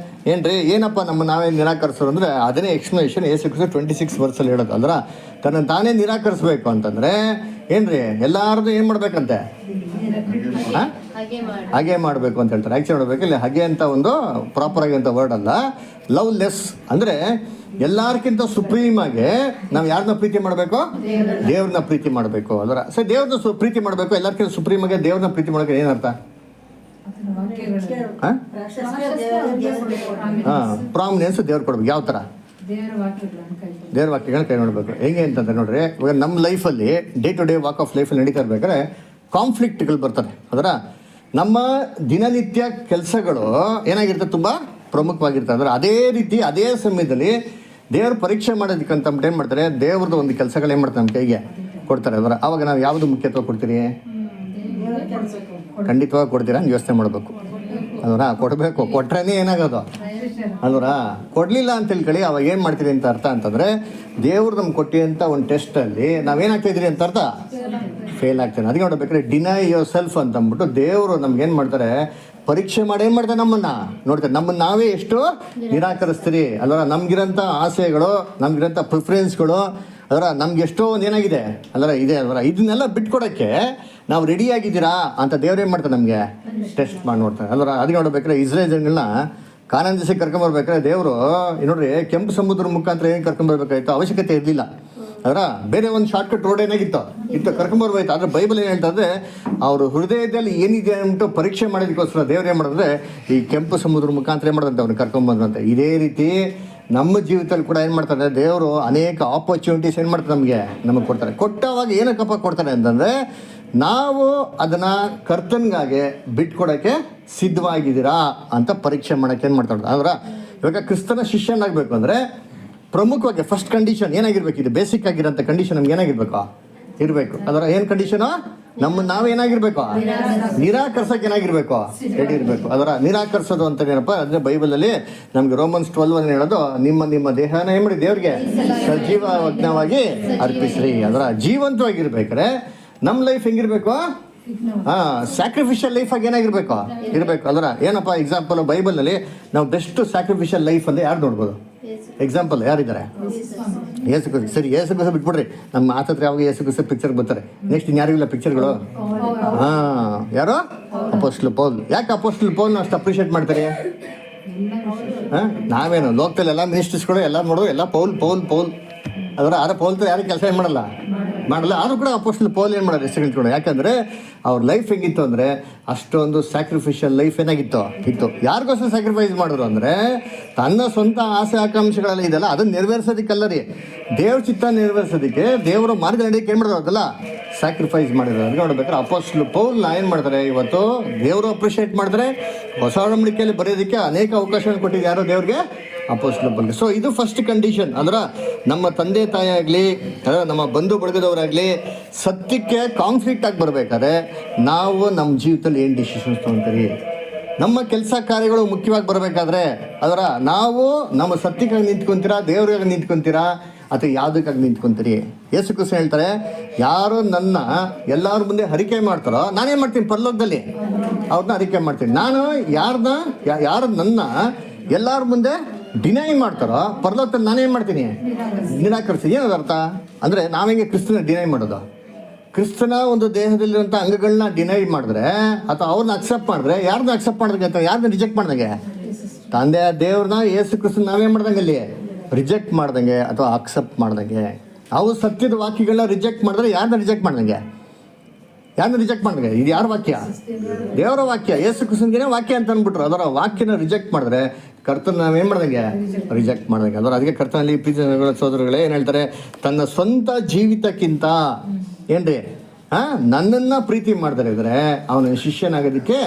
ಏನ್ರಿ ಏನಪ್ಪ ನಮ್ಮ ನಾವೇ ನಿರಾಕರಿಸೋರು ಅಂದರೆ ಅದನ್ನೇ ಎಕ್ಸ್ಪ್ಲನೇಷನ್ ಯೇಸು ಕ್ರಿಸ್ತ 26 ವರ್ಷಲ್ಲಿ ಹೇಳೋದು. ಅಂದ್ರೆ ತನ್ನ ತಾನೇ ನಿರಾಕರಿಸ್ಬೇಕು ಅಂತಂದರೆ ಏನ್ರಿ ಎಲ್ಲಾರ್ದು ಏನು ಮಾಡ್ಬೇಕಂತೆ, ಹಾಗೆ ಮಾಡಬೇಕು ಅಂತ ಹೇಳ್ತಾರೆ. ಆ್ಯಕ್ಚುಲಿ ನೋಡ್ಬೇಕು ಇಲ್ಲಿ ಹಾಗೆ ಅಂತ ಒಂದು ಪ್ರಾಪರ್ ಆಗಿ ಅಂತ ವರ್ಡ್ ಅಲ್ಲ, ಲವ್ ಲೆಸ್ ಅಂದರೆ ಎಲ್ಲಾರ್ಕಿಂತ ಸುಪ್ರೀಮ್ ಆಗಿ ನಾವು ಯಾರನ್ನ ಪ್ರೀತಿ ಮಾಡಬೇಕು, ದೇವ್ರನ್ನ ಪ್ರೀತಿ ಮಾಡಬೇಕು. ಅದರ ಸರಿ ದೇವ್ರನ್ನ ಪ್ರೀತಿ ಮಾಡಬೇಕು, ಎಲ್ಲರಿಗಿಂತ ಸುಪ್ರೀಮ್ ಆಗಿ ದೇವ್ರನ್ನ ಪ್ರೀತಿ ಮಾಡೋಕೆ ಏನರ್ಥ? ಪ್ರಾಮಿನೆನ್ಸ್ ದೇವ್ರು ಕೊಡ್ಬೇಕು. ಯಾವ ಥರ? ದೇವ್ರ ವಾಕ್ಯಗಳನ್ನ ಕೈ ನೋಡಬೇಕು. ಹೆಂಗೆ ಅಂತಂದ್ರೆ ನೋಡ್ರಿ, ಇವಾಗ ನಮ್ಮ ಲೈಫಲ್ಲಿ day to day walk of ಲೈಫಲ್ಲಿ ನಡೀತಾ ಇರ್ಬೇಕಾದ್ರೆ ಕಾನ್ಫ್ಲಿಕ್ಟ್ಗಳು ಬರ್ತದೆ. ಅದರ ನಮ್ಮ ದಿನನಿತ್ಯ ಕೆಲಸಗಳು ಏನಾಗಿರ್ತದೆ, ತುಂಬ ಪ್ರಮುಖವಾಗಿರ್ತದೆ. ಅಂದರೆ ಅದೇ ರೀತಿ ಅದೇ ಸಮಯದಲ್ಲಿ ದೇವ್ರ ಪರೀಕ್ಷೆ ಮಾಡೋದಕ್ಕಂತ ಏನು ಮಾಡ್ತಾರೆ, ದೇವ್ರದ್ದು ಒಂದು ಕೆಲಸಗಳು ಏನು ಮಾಡ್ತಾರೆ ನಮ್ಮ ಕೈಗೆ ಕೊಡ್ತಾರೆ. ಅದರ ಆವಾಗ ನಾವು ಯಾವುದು ಮುಖ್ಯತ್ವ ಕೊಡ್ತೀರಿ? ಖಂಡಿತವಾಗಿ ಕೊಡ್ತೀರಾ? ಯೋಚನೆ ಮಾಡಬೇಕು. ಅದರ ಕೊಡಬೇಕು, ಕೊಟ್ರೇನೆ ಏನಾಗೋದು ಅಲ್ವರ. ಕೊಡಲಿಲ್ಲ ಅಂತ ತಿಳ್ಕೊಳ್ಳಿ, ಅವಾಗ ಏನು ಮಾಡ್ತೀರಿ ಅಂತ ಅರ್ಥ ಅಂತಂದರೆ ದೇವ್ರು ನಮ್ಗೆ ಕೊಟ್ಟಿರೋಂಥ ಒಂದು ಟೆಸ್ಟಲ್ಲಿ ನಾವೇನಾಗ್ತಾಯಿದ್ರಿ ಅಂತ ಅರ್ಥ, ಫೇಲ್ ಆಗ್ತೇನೆ. ಅದಕ್ಕೆ ನೋಡ್ಬೇಕಾದ್ರೆ ಡಿನೈ ಯುವರ್ ಸೆಲ್ಫ್ ಅಂತ ಅಂದ್ಬಿಟ್ಟು ದೇವರು ನಮ್ಗೆ ಏನು ಮಾಡ್ತಾರೆ, ಪರೀಕ್ಷೆ ಮಾಡಿ ಏನು ಮಾಡ್ತಾರೆ, ನಮ್ಮನ್ನು ನೋಡ್ತಾರೆ. ನಮ್ಮನ್ನು ನಾವೇ ಎಷ್ಟು ನಿರಾಕರಿಸ್ತೀರಿ ಅಲ್ವರ. ನಮಗಿರೋಂಥ ಆಸೆಗಳು, ನಮಗಿರೋಂಥ ಪ್ರಿಫರೆನ್ಸ್ಗಳು ಅದರ ನಮ್ಗೆ ಎಷ್ಟೋ ಒಂದು ಏನಾಗಿದೆ ಅಲ್ವರ ಇದೆ ಅಲ್ವರ. ಇದನ್ನೆಲ್ಲ ಬಿಟ್ಕೊಡೋಕ್ಕೆ ನಾವು ರೆಡಿ ಆಗಿದ್ದೀರಾ ಅಂತ ದೇವ್ರು ಏನು ಮಾಡ್ತಾರೆ, ನಮಗೆ ಟೆಸ್ಟ್ ಮಾಡಿ ನೋಡ್ತಾರೆ ಅಲ್ವರ. ಅದಕ್ಕೆ ನೋಡ್ಬೇಕಾದ್ರೆ ಇಸ್ರೇಲ್ ಜನಗಳನ್ನ ಕಾನಾನ್ ದೇಶಕ್ಕೆ ಕರ್ಕೊಂಬರ್ಬೇಕಾದ್ರೆ ದೇವರು ನೋಡ್ರಿ ಕೆಂಪು ಸಮುದ್ರ ಮುಖಾಂತರ ಏನು ಕರ್ಕೊಂಬರ್ಬೇಕಾಯ್ತು, ಅವಶ್ಯಕತೆ ಇರಲಿಲ್ಲ. ಅದರ ಬೇರೆ ಒಂದು ಶಾರ್ಟ್ಕಟ್ ರೋಡ್ ಏನಾಗಿತ್ತು ಕರ್ಕೊಂಬರ್ಬೋಯ್ತು. ಆದರೆ ಬೈಬಲ್ ಏನು ಹೇಳ್ತಂದ್ರೆ ಅವರು ಹೃದಯದಲ್ಲಿ ಏನಿದೆ ಅಂದ್ಬಿಟ್ಟು ಪರೀಕ್ಷೆ ಮಾಡೋದಕ್ಕೋಸ್ಕರ ದೇವ್ರು ಏನು ಮಾಡಿದ್ರೆ ಈ ಕೆಂಪು ಸಮುದ್ರ ಮುಖಾಂತರ ಏನು ಮಾಡೋದಂತೆ, ಅವ್ರನ್ನ ಕರ್ಕೊಂಬಂದ್ರಂತೆ. ಇದೇ ರೀತಿ ನಮ್ಮ ಜೀವಿತದಲ್ಲಿ ಕೂಡ ಏನು ಮಾಡ್ತಾರೆ, ದೇವರು ಅನೇಕ ಆಪರ್ಚುನಿಟೀಸ್ ಏನು ಮಾಡ್ತಾರೆ, ನಮಗೆ ಕೊಡ್ತಾರೆ. ಕೊಟ್ಟವಾಗ ಏನಕ್ಕಪ್ಪ ಕೊಡ್ತಾರೆ ಅಂತಂದರೆ ನಾವು ಅದನ್ನು ಕರ್ತನ್ಗಾಗೆ ಬಿಟ್ಕೊಡೋಕ್ಕೆ ಸಿದ್ಧವಾಗಿದ್ದೀರಾ ಅಂತ ಪರೀಕ್ಷೆ ಮಾಡೋಕ್ಕೆ ಏನು ಮಾಡ್ತಾರೆ. ಅಂದ್ರೆ ಇವಾಗ ಕ್ರಿಸ್ತನ ಶಿಷ್ಯನಾಗಬೇಕು ಅಂದರೆ ಪ್ರಮುಖವಾಗಿ ಫಸ್ಟ್ ಕಂಡೀಷನ್ ಏನಾಗಿರ್ಬೇಕು, ಇದು ಬೇಸಿಕ್ ಆಗಿರೋಂಥ ಕಂಡೀಷನ್ ನಮ್ಗೆ ಏನಾಗಿರ್ಬೇಕು ಇರಬೇಕು. ಅದರ ಏನು ಕಂಡೀಷನು, ನಾವೇನಾಗಿರ್ಬೇಕು, ನಿರಾಕರ್ಸಕ್ಕೆ ಏನಾಗಿರ್ಬೇಕು, ರೆಡಿ ಇರಬೇಕು. ಅದರ ನಿರಾಕರಿಸೋದು ಅಂತ ಏನಪ್ಪ ಅಂದರೆ ಬೈಬಲಲ್ಲಿ ನಮಗೆ ರೋಮನ್ಸ್ 12 ಹೇಳೋದು, ನಿಮ್ಮ ದೇಹನ ಏನು ಮಾಡಿ ದೇವ್ರಿಗೆ ಸಜೀವ ಯಜ್ಞವಾಗಿ ಅರ್ಪಿಸ್ರಿ. ಅದರ ಜೀವಂತವಾಗಿರ್ಬೇಕಾದ್ರೆ ನಮ್ಮ ಲೈಫ್ ಹೆಂಗಿರ್ಬೇಕು, ಸ್ಯಾಕ್ರಿಫಿಷಿಯಲ್ ಲೈಫ್ ಆಗಿ ಏನಾಗಿರ್ಬೇಕು ಇರಬೇಕು. ಅದರ ಏನಪ್ಪ ಎಕ್ಸಾಂಪಲ್ ಬೈಬಲ್ನಲ್ಲಿ ನಾವು ಬೆಸ್ಟ್ ಸ್ಯಾಕ್ರಿಫಿಷಿಯಲ್ ಲೈಫ್ ಅಂದರೆ ಯಾರು ನೋಡ್ಬೋದು? ಎಕ್ಸಾಂಪಲ್ ಯಾರಿದ್ದಾರೆ? ಯೇಸು ಕ್ರಿಸ್ತ. ಸರಿ, ಯೇಸು ಕ್ರಿಸ್ತ ಬಿಟ್ಬಿಡ್ರಿ, ನಮ್ಮ ಆತತ್ರ ಯಾವಾಗ ಯೇಸು ಕ್ರಿಸ್ತ ಪಿಕ್ಚರ್ ಬರ್ತಾರೆ. ನೆಕ್ಸ್ಟ್ ಇನ್ಯಾರಿಗಿಲ್ಲ ಪಿಕ್ಚರ್ಗಳು. ಯಾರು? Apostle Paul. ಯಾಕೆ ಅಪೋಸ್ಟಲ್ ಪೌಲ್ನ ಅಷ್ಟು ಅಪ್ರಿಷಿಯೇಟ್ ಮಾಡ್ತಾರೆ? ನಾವೇನು ಲೋಕದಲ್ಲಿ ಎಲ್ಲ ಮಿನಿಸ್ಟರ್ಸ್ಗಳು ಎಲ್ಲ ನೋಡೋದು ಎಲ್ಲ ಪೌಲ್ ಅದರ ಪೌಲ್ ತರ ಯಾರು ಕೆಲಸ ಏನು ಮಾಡಲ್ಲ. ಆದರೂ ಕೂಡ ಅಪೋಸ್ಟಲ್ ಪೌಲ್ ಏನು ಮಾಡೋದು ಹೆಸರು ಹೇಳ್ಕೊಂಡು. ಯಾಕಂದರೆ ಅವ್ರ ಲೈಫ್ ಹೆಂಗಿತ್ತು ಅಂದರೆ ಅಷ್ಟೊಂದು ಸ್ಯಾಕ್ರಿಫಿಷಿಯಲ್ ಲೈಫ್ ಇತ್ತು. ಯಾರಿಗೋಸ್ಕರ ಸ್ಯಾಕ್ರಿಫೈಸ್ ಮಾಡಿದ್ರು ಅಂದರೆ ತನ್ನ ಸ್ವಂತ ಆಸೆ ಆಕಾಂಕ್ಷೆಗಳೆಲ್ಲ ಇದೆಲ್ಲ ಅದನ್ನು ನೆರವೇರಿಸೋದಕ್ಕಲ್ಲ ರೀ, ದೇವ್ರ ಚಿತ್ತ ನೆರವೇರಿಸೋದಕ್ಕೆ ದೇವರ ಮಾರ್ಗ ನಡೆಯೋಕ್ಕೆ ಏನು ಮಾಡಿದ್ರು ಅದಲ್ಲ ಸ್ಯಾಕ್ರಿಫೈಸ್ ಮಾಡಿದ್ರು. ಅದಕ್ಕೆ ನೋಡ್ಬೇಕಾದ್ರೆ ಅಪೋಸ್ಟಲ್ ಪೌಲ್ನ ಏನು ಮಾಡ್ತಾರೆ ಇವತ್ತು ದೇವರು ಅಪ್ರಿಷಿಯೇಟ್ ಮಾಡಿದ್ರೆ. ಹೊಸ ಒಡಂಬಡಿಕೆಯಲ್ಲಿ ಬರೆಯೋದಕ್ಕೆ ಅನೇಕ ಅವಕಾಶಗಳನ್ನು ಕೊಟ್ಟಿದ್ದು ಯಾರೋ ದೇವ್ರಿಗೆ, ಅಪೋಸ್ಟಲ್ ಪೌಲ್. ಸೊ ಇದು ಫಸ್ಟ್ ಕಂಡೀಷನ್. ಅಂದ್ರೆ ನಮ್ಮ ತಂದೆ ತಾಯಿ ಆಗಲಿ ನಮ್ಮ ಬಂಧು ಬಳಗದವರಾಗಲಿ ಸತ್ಯಕ್ಕೆ ಕಾನ್ಫ್ಲಿಕ್ಟ್ ಆಗಿ ಬರಬೇಕಾದ್ರೆ ನಾವು ನಮ್ಮ ಜೀವಿತದಲ್ಲಿ ಏನು ಡಿಸಿಷನ್ಸ್ ತೊಗೊತೀರಿ, ನಮ್ಮ ಕೆಲಸ ಕಾರ್ಯಗಳು ಮುಖ್ಯವಾಗಿ ಬರಬೇಕಾದ್ರೆ ಅದರ ನಾವು ನಮ್ಮ ಸತ್ಯಕ್ಕಾಗಿ ನಿಂತ್ಕೊತೀರಾ, ದೇವ್ರಿಗೆ ನಿಂತ್ಕೊತೀರಾ ಅಥವಾ ಯಾವುದಕ್ಕಾಗಿ ನಿಂತ್ಕೊತೀರಿ? ಯೇಸು ಕ್ರಿಸ್ತ ಹೇಳ್ತಾರೆ, ಯಾರು ನನ್ನ ಎಲ್ಲರ ಮುಂದೆ ಹರಿಕೆ ಮಾಡ್ತಾರೋ ನಾನೇನು ಮಾಡ್ತೀನಿ, ಪರಲೋಕದಲ್ಲಿ ಅವ್ರನ್ನ ಹರಿಕೆ ಮಾಡ್ತೀನಿ. ನಾನು ಯಾರು ನನ್ನ ಎಲ್ಲರ ಮುಂದೆ ಡಿನೈ ಮಾಡ್ತಾರೋ ಪರಲೋಕದಲ್ಲಿ ನಾನೇನು ಮಾಡ್ತೀನಿ, ನಿರಾಕರಿಸ್ತೀನಿ. ಏನದು ಅರ್ಥ ಅಂದರೆ ನಾವೇಗೆ ಕ್ರಿಸ್ತನ ಡಿನೈ ಮಾಡೋದು? ಕ್ರಿಸ್ತನ ಒಂದು ದೇಹದಲ್ಲಿರುವಂಥ ಅಂಗಗಳನ್ನ ಡಿನೈ ಮಾಡಿದ್ರೆ ಅಥವಾ ಅವ್ರನ್ನ ಅಕ್ಸೆಪ್ಟ್ ಮಾಡಿದ್ರೆ, ಯಾರನ್ನ ಅಕ್ಸೆಪ್ಟ್ ಮಾಡಿದಂಗೆ ಅಥವಾ ಯಾರನ್ನ ರಿಜೆಕ್ಟ್ ಮಾಡ್ದಂಗೆ? ತಂದೆ ದೇವ್ರನ್ನ ಯೇಸು ಕ್ರಿಸ್ತನ ನಾವೇನು ಮಾಡ್ದಂಗೆ ಅಲ್ಲಿ ರಿಜೆಕ್ಟ್ ಮಾಡ್ದಂಗೆ ಅಥವಾ ಅಕ್ಸೆಪ್ಟ್ ಮಾಡ್ದಂಗೆ. ಅವು ಸತ್ಯದ ವಾಕ್ಯಗಳನ್ನ ರಿಜೆಕ್ಟ್ ಮಾಡಿದ್ರೆ ಯಾರನ್ನ ರಿಜೆಕ್ಟ್ ಮಾಡ್ದಂಗೆ? ಇದು ಯಾರ ವಾಕ್ಯ? ದೇವರ ವಾಕ್ಯ. ಯೇಸು ಕ್ರಿಸ್ತನಿಗೆ ವಾಕ್ಯ ಅಂತ ಅಂದ್ಬಿಟ್ರು. ಅದರ ವಾಕ್ಯನ ರಿಜೆಕ್ಟ್ ಮಾಡಿದ್ರೆ ಕರ್ತನ ನಾವೇನು ಮಾಡ್ದಂಗೆ ರಿಜೆಕ್ಟ್ ಮಾಡ್ದಂಗೆ. ಅದರ ಅದಕ್ಕೆ ಕರ್ತನಲ್ಲಿ ಪ್ರೀತಿ ಸೋದರಗಳೇ ಏನು ಹೇಳ್ತಾರೆ, ತನ್ನ ಸ್ವಂತ ಜೀವಿತಕ್ಕಿಂತ ಏನ್ರಿ ನನ್ನನ್ನು ಪ್ರೀತಿ ಮಾಡ್ತಾರೆ ಇದ್ರೆ ಅವನ ಶಿಷ್ಯನಾಗೋದಕ್ಕೆ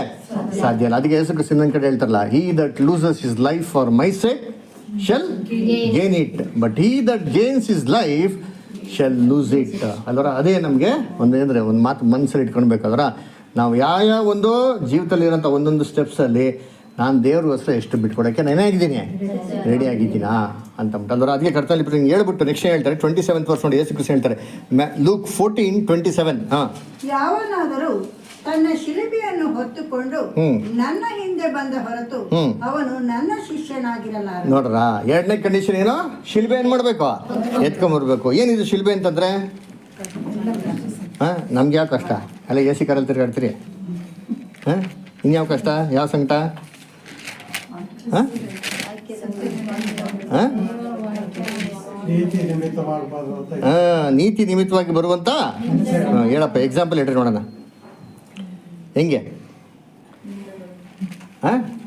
ಸಾಧ್ಯ ಇಲ್ಲ. ಅದಕ್ಕೆ ಯೇಸು ಕ್ರಿಸ್ತ ಇನ್ನೊಂದು ಕಡೆ ಹೇಳ್ತಾರಲ್ಲ, ಹಿ that loses his life for my sake shell gain it, but he that gains his life shell lose it. ಅಲ್ವರ ಅದೇ ನಮಗೆ ಒಂದು ಮಾತು ಮನಸ್ಸಲ್ಲಿ ಇಟ್ಕೊಳ್ಬೇಕಾದ್ರೆ ನಾವು ಯಾವ ಒಂದು ಜೀವಿತದಲ್ಲಿರೋಂಥ ಒಂದೊಂದು ಸ್ಟೆಪ್ಸಲ್ಲಿ ನಾನು ದೇವ್ರಿಗೋಸ್ಕರ ಎಷ್ಟು ಬಿಟ್ಕೊಡೋಕ್ಕೆ ನಾನೇನಾಗಿದ್ದೀನಿ, ರೆಡಿ ಆಗಿದ್ದೀನಾ ಅಂತಂದ್ಬಿಟ್ಟು. ಅದಕ್ಕೆ ಕರ್ತನಲ್ಲಿ ಹಿಂಗೆ ಹೇಳ್ಬಿಟ್ಟು ನೆಕ್ಸ್ಟ್ ಹೇಳ್ತಾರೆ 27th ವರ್ಷ ನೋಡಿ ಯೇಸು ಕ್ರಿಸ್ತ ಹೇಳ್ತಾರೆ, ಲೂಕ್ 14:27. ಯಾವನಾದರೂ ತನ್ನ ಶಿಲುಬೆಯನ್ನು ಹೊತ್ತುಕೊಂಡು ನನ್ನ ಹಿಂದೆ ಬಂದ ಹೊರತು ಅವನು ನನ್ನ ಶಿಷ್ಯನಾಗಿರಲಾರ. ನೋಡ್ರ, ಎರಡನೇ ಕಂಡೀಷನ್ ಏನು? ಶಿಲ್ಬೆ ಏನ್ ಮಾಡ್ಬೇಕು? ಎತ್ಕೊಂಡ್ಬರ್ಬೇಕು. ಏನಿದು ಶಿಲ್ಬೆ ಅಂತಂದ್ರೆ? ನಮ್ಗೆ ಯಾವ ಕಷ್ಟ? ಅಲ್ಲ ಎ ಸಿ ಕಾರಲ್ಲಿ ತಿರ್ಗಾಡ್ತೀರಿ. ಇನ್ಯಾವ ಕಷ್ಟ? ಯಾವ ಸಂಕಟ? ನೀತಿ ನಿಮಿತ್ತವಾಗಿ ಬರುವಂತ ಹೇಳಪ್ಪ, ಎಕ್ಸಾಂಪಲ್ ಹೇಳ್ರಿ ನೋಡೋಣ. ಹೆಂಗೆ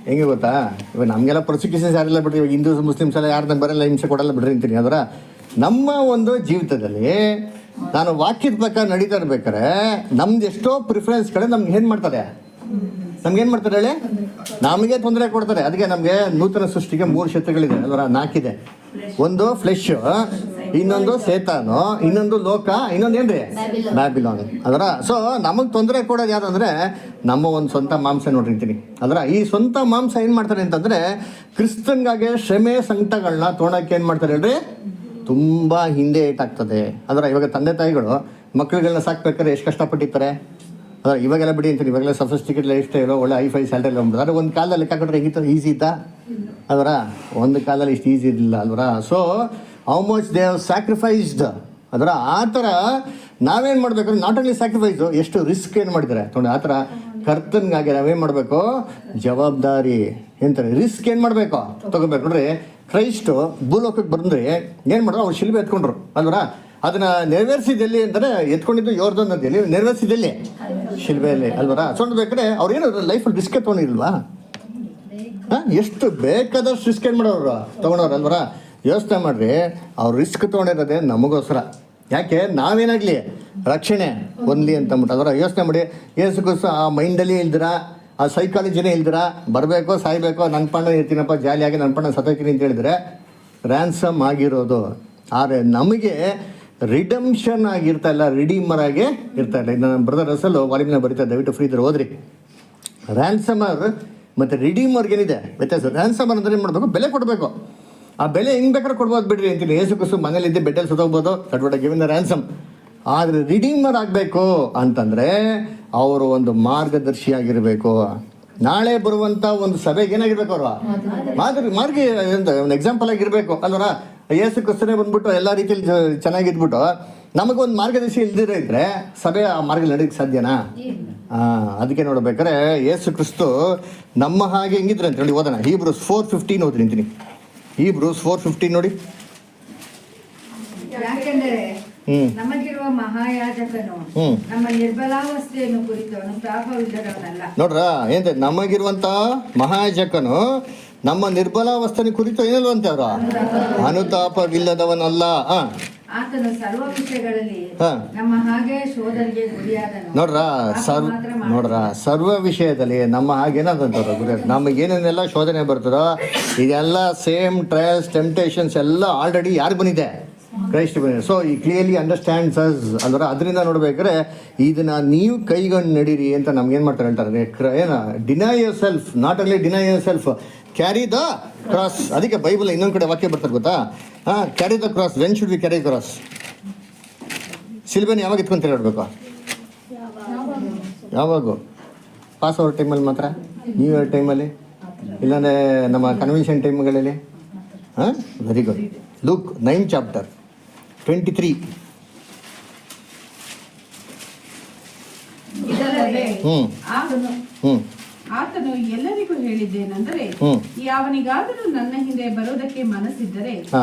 ಹೆಂಗೆ ಗೊತ್ತಾ? ಇವಾಗ ನಮಗೆಲ್ಲ ಪ್ರಾಸಿಕ್ಯೂಷನ್ಸ್ ಯಾರೆಲ್ಲ ಬಿಡ್ರಿ, ಇವಾಗ ಹಿಂದೂಸ್ ಮುಸ್ಲಿಮ್ಸ್ ಎಲ್ಲ ಯಾರು ನಂಗೆ ಬರಲ್ಲ, ಹಿಂಸೆ ಕೊಡಲ್ಲ ಬಿಡ್ರಿ ಅಂತೀನಿ. ಅದರ ನಮ್ಮ ಒಂದು ಜೀವಿತದಲ್ಲಿ ನಾನು ವಾಕ್ಯದ ಪ್ರಕಾರ ನಡೀತಾ ಇರ್ಬೇಕಾರೆ ನಮ್ದು ಎಷ್ಟೋ ಪ್ರಿಫರೆನ್ಸ್ ಕಡೆ ನಮ್ಗೆ ಏನು ಮಾಡ್ತಾರೆ? ನಮ್ಗೇನು ಮಾಡ್ತಾರೆ ಹೇಳಿ? ನಮಗೆ ತೊಂದರೆ ಕೊಡ್ತಾರೆ. ಅದಕ್ಕೆ ನಮಗೆ ನೂತನ ಸೃಷ್ಟಿಗೆ 3 ಶತ್ರುಗಳಿದೆ ಅಲ್ವರ? 4 ಇದೆ. ಒಂದು ಫ್ಲೆಶ್, ಇನ್ನೊಂದು ಸೇತಾನು, ಇನ್ನೊಂದು ಲೋಕ, ಇನ್ನೊಂದು ಏನ್ರಿ? ಬ್ಯಾಬಿಲಾನ್. ಅದರ ಸೊ ನಮಗೆ ತೊಂದರೆ ಕೊಡೋದು ಯಾರು ಅಂದರೆ ನಮ್ಮ ಒಂದು ಸ್ವಂತ ಮಾಂಸ ನೋಡಿರ್ತೀನಿ. ಅದರ ಈ ಸ್ವಂತ ಮಾಂಸ ಏನು ಮಾಡ್ತಾರೆ ಅಂತಂದರೆ ಕ್ರಿಸ್ತನ್ಗಾಗೆ ಶ್ರಮೆ ಸಂಕಟಗಳನ್ನ ತೊಗೊಳಕ್ಕೆ ಏನು ಮಾಡ್ತಾರೆ ಹೇಳ್ರಿ? ತುಂಬ ಹಿಂದೆ ಏಟಾಗ್ತದೆ. ಅದರ ಇವಾಗ ತಂದೆ ತಾಯಿಗಳು ಮಕ್ಕಳುಗಳನ್ನ ಸಾಕ್ಬೇಕಾದ್ರೆ ಎಷ್ಟು ಕಷ್ಟಪಟ್ಟಿರ್ತಾರೆ. ಅದರ ಇವಾಗೆಲ್ಲ ಬಿಡಿ ಅಂತೀನಿ, ಇವಾಗೆಲ್ಲ ಸಫಿಸ್ಟಿಕೇಟ್ ಲೈಫ್ ಸ್ಟೈಲು, ಒಳ್ಳೆ ಐ-ಫೈ ಸ್ಯಾಲ್ರಿ ಎಲ್ಲ ಉಂಟು. ಆದರೆ ಒಂದು ಕಾಲದಲ್ಲಿ ಲೆಕ್ಕ ಕೊಟ್ಟರೆ ಹೆಂಗಿತ್ತು? ಈಸಿ ಇತ್ತಾ? ಅದರ ಒಂದು ಕಾಲದಲ್ಲಿ ಇಷ್ಟು ಈಸಿ ಇರಲಿಲ್ಲ ಅಲ್ವರ? So how much they have sacrificed. ಅದರ ಆ ಥರ ನಾವೇನು ಮಾಡಬೇಕು? ನಾಟ್ ಓನ್ಲಿ ಸ್ಯಾಕ್ರಿಫೈಸು, ಎಷ್ಟು ರಿಸ್ಕ್ ಏನು ಮಾಡಿದ್ದಾರೆ ತೊಗೊಂಡು. ಆ ಥರ ಕರ್ತನ್ಗಾಗಿ ನಾವೇನು ಮಾಡಬೇಕು? ಜವಾಬ್ದಾರಿ ಎಂತಾರೆ, ರಿಸ್ಕ್ ಏನು ಮಾಡಬೇಕು? ತೊಗೋಬೇಕು. ನೋಡ್ರಿ, ಕ್ರೈಸ್ಟು ಭೂಲೋಕಕ್ಕೆ ಬಂದರೆ ಏನು ಮಾಡಿದ್ರು? ಅವ್ರು ಶಿಲ್ಬೆ ಎತ್ಕೊಂಡ್ರು ಅಲ್ವರ? ಅದನ್ನು ನೆರವೇರಿಸಿದಲ್ಲಿ ಅಂದರೆ ಎತ್ಕೊಂಡಿದ್ದು ಯೋರ್ದನ್ ನದಿಯಲ್ಲಿ, ನೆರವೇರಿಸಿದಲ್ಲಿ ಶಿಲ್ಬೆಯಲ್ಲಿ ಅಲ್ವರ? ಬೇಕಾದ್ರೆ ಅವ್ರು ಏನು ಲೈಫಲ್ಲಿ ರಿಸ್ಕ್ ತೊಗೊಂಡಿಲ್ವಾ? ಎಷ್ಟು ಬೇಕಾದಷ್ಟು ರಿಸ್ಕ್ ಏನು ಮಾಡೋರು ತೊಗೊಂಡವ್ರು ಅಲ್ವರ? ಯೋಚನೆ ಮಾಡಿರಿ, ಅವ್ರು ರಿಸ್ಕ್ ತೊಗೊಂಡಿರೋದೇ ನಮಗೋಸ್ಕರ. ಯಾಕೆ? ನಾವೇನಾಗಲಿ ರಕ್ಷಣೆ ಹೊಂದಲಿ ಅಂತಂದ್ಬಿಟ್ಟು. ಅದರ ಯೋಚನೆ ಮಾಡಿ, ಏಸುಗೋಸ್ಕರ ಆ ಮೈಂಡಲ್ಲಿ ಇಲ್ದಿರ, ಆ ಸೈಕಾಲಜಿನೇ ಇಲ್ದಿರ, ಬರಬೇಕು ಸಾಯ್ಬೇಕು, ನನ್ನ ಪಣ್ಣ ಇರ್ತೀನಪ್ಪ ಜಾಲಿಯಾಗಿ, ನನ್ನ ಪಣ್ಣ ಸತ್ತೋಗ್ತೀನಿ ಅಂತ ಹೇಳಿದ್ರೆ ರ್ಯಾನ್ಸಮ್ ಆಗಿರೋದು. ಆದರೆ ನಮಗೆ ರಿಡಮ್ಷನ್ ಆಗಿರ್ತಾ ಇಲ್ಲ, ರಿಡೀಮರ್ ಆಗಿ ಇರ್ತಾ ಇಲ್ಲ. ನನ್ನ ಬ್ರದರ್ ರಸಲು ವಾಲಿಮಿನ ಬರೀತಾರೆ, ದಯವಿಟ್ಟು ಫ್ರೀ ಇದ್ರೆ ಓದ್ರಿ. ರ್ಯಾನ್ಸಮರ್ ಮತ್ತು ರಿಡೀಮರ್ಗೆ ಏನಿದೆ ವ್ಯತ್ಯಾಸ? ರ್ಯಾನ್ಸಮರ್ ಅಂದರೆ ಏನು ಮಾಡಬೇಕು? ಬೆಲೆ ಕೊಡಬೇಕು. ಆ ಬೆಲೆ ಹೆಂಗೆ ಬೇಕಾದ್ರೆ ಕೊಡ್ಬೋದು ಬಿಡ್ರಿ ಅಂತೀನಿ. ಏಸು ಕುಸು ಮನೇಲಿದ್ದೆ ಬೆಡ್ಡಲ್ಲಿ ಸುತ್ತೋಗ್ಬೋದು, ಕಟ್ಬಿಟ್ಟ ಗಿವಿನ ರ್ಯಾನ್ಸಮ್. ಆದರೆ ರಿಡೀಮರ್ ಆಗಬೇಕು ಅಂತಂದರೆ ಅವರು ಒಂದು ಮಾರ್ಗದರ್ಶಿಯಾಗಿರಬೇಕು. ನಾಳೆ ಬರುವಂಥ ಒಂದು ಸಭೆಗೆ ಏನಾಗಿರ್ಬೇಕು? ಅವರು ಮಾರ್ಗ ಒಂದು ಎಕ್ಸಾಂಪಲ್ ಆಗಿರಬೇಕು ಅಲ್ವರ? ಏಸು ಕ್ರಿಸ್ತನೇ ಬಂದ್ಬಿಟ್ಟು ಎಲ್ಲ ರೀತಿಯಲ್ಲಿ ಚೆನ್ನಾಗಿದ್ಬಿಟ್ಟು ನಮಗೊಂದು ಮಾರ್ಗದರ್ಶಿ ಇಲ್ದಿರ ಇದ್ದರೆ ಸಭೆ ಆ ಮಾರ್ಗ ನಡೆಯೋಕ್ಕೆ ಸಾಧ್ಯನಾ? ಅದಕ್ಕೆ ನೋಡ್ಬೇಕಾದ್ರೆ ಏಸು ಕ್ರಿಸ್ತು ನಮ್ಮ ಹಾಗೆ ಹೆಂಗಿದ್ರೆ ಅಂತ ಹೇಳಿ ಓದೋಣ. ಹೀಬ್ರೂಸ್ 4:15 ಓದಿ ನಿಂತೀನಿ. ಹೀಬ್ರೂಸ್ 4:15 ನೋಡಿ. ಯಾಕೆಂದರೆ ನಮಗಿರುವ ಮಹಾಯಾಜಕನು ನಮ್ಮ ನಿರ್ಬಲಾವಸ್ಥೆಯನ್ನು ಕುರಿತು ಅನುತಾಪವಿಲ್ಲದವನಲ್ಲ. ನೋಡ್ರ, ಏನ್ ನಮಗಿರುವಂತ ಮಹಾಯಾಜಕನು ನಮ್ಮ ನಿರ್ಬಲಾವಸ್ಥೆನ ಕುರಿತು ಏನಲ್ವಂತೆ? ಅವರು ಅನುತಾಪವಿಲ್ಲದವನಲ್ಲ. ಆತನು ಸರ್ವ ವಿಷಯಗಳಲ್ಲಿ ನಮ್ಮ ಹಾಗೆ ಶೋಧನೆಗೆ ಗುರಿಯಾದನು. ನೋಡ್ರ ಸರ್ವ ವಿಷಯದಲ್ಲಿ ನಮ್ಮ ಹಾಗೇನಾದಂಥವ್ರು ಗುರಿ. ನಮಗೇನೇನೆಲ್ಲ ಶೋಧನೆ ಬರ್ತದೋ ಇದೆಲ್ಲ ಸೇಮ್ ಟ್ರಯಲ್ಸ್ ಟೆಂಪ್ಟೇಷನ್ಸ್ ಎಲ್ಲ ಆಲ್ರೆಡಿ ಯಾರು ಬಂದಿದೆ? ಕ್ರೈಸ್ಟ್ ಬಂದಿದೆ. ಸೊ ಈ ಕ್ಲಿಯರ್ಲಿ ಅಂಡರ್ಸ್ಟ್ಯಾಂಡ್ಸ್ ಅಸ್ ಅಲ್ವರ? ಅದರಿಂದ ನೋಡ್ಬೇಕಾದ್ರೆ ಇದನ್ನ ನೀವು ಕೈಗೊಂಡು ನಡೀರಿ ಅಂತ ನಮ್ಗೇನು ಮಾಡ್ತಾರೆ ಹೇಳ್ತಾರೆ? ಏನು? Deny yourself, not only deny yourself, carry the cross. ಅದಕ್ಕೆ ಬೈಬಲ್ ಇನ್ನೊಂದು ಕಡೆ ವಾಕ್ಯ ಬರ್ತಾರೆ ಗೊತ್ತಾ? Carry the cross. When should we carry cross? ಸಿಲ್ಬೆನ ಯಾವಾಗ ಇಟ್ಕೊಂತ ಹೇಳ್ಬೇಕು? ಯಾವಾಗೂ? ಪಾಸ್ ಓವರ್ ಟೈಮಲ್ಲಿ ಮಾತ್ರ, ನ್ಯೂ ಇಯರ್ ಟೈಮಲ್ಲಿ, ಇಲ್ಲಾಂದರೆ ನಮ್ಮ ಕನ್ವೆನ್ಷನ್ ಟೈಮ್ಗಳಲ್ಲಿ. Very good. ಲೂಕ್ 9:23. ಆತನು ಎಲ್ಲರಿಗೂ ಹೇಳಿದ್ದೇನೆಂದರೆ, ಯಾವನಿಗಾದರೂ ನನ್ನ ಹಿಂದೆ ಬರೋದಕ್ಕೆ ಮನಸ್ಸಿದ್ದರೆ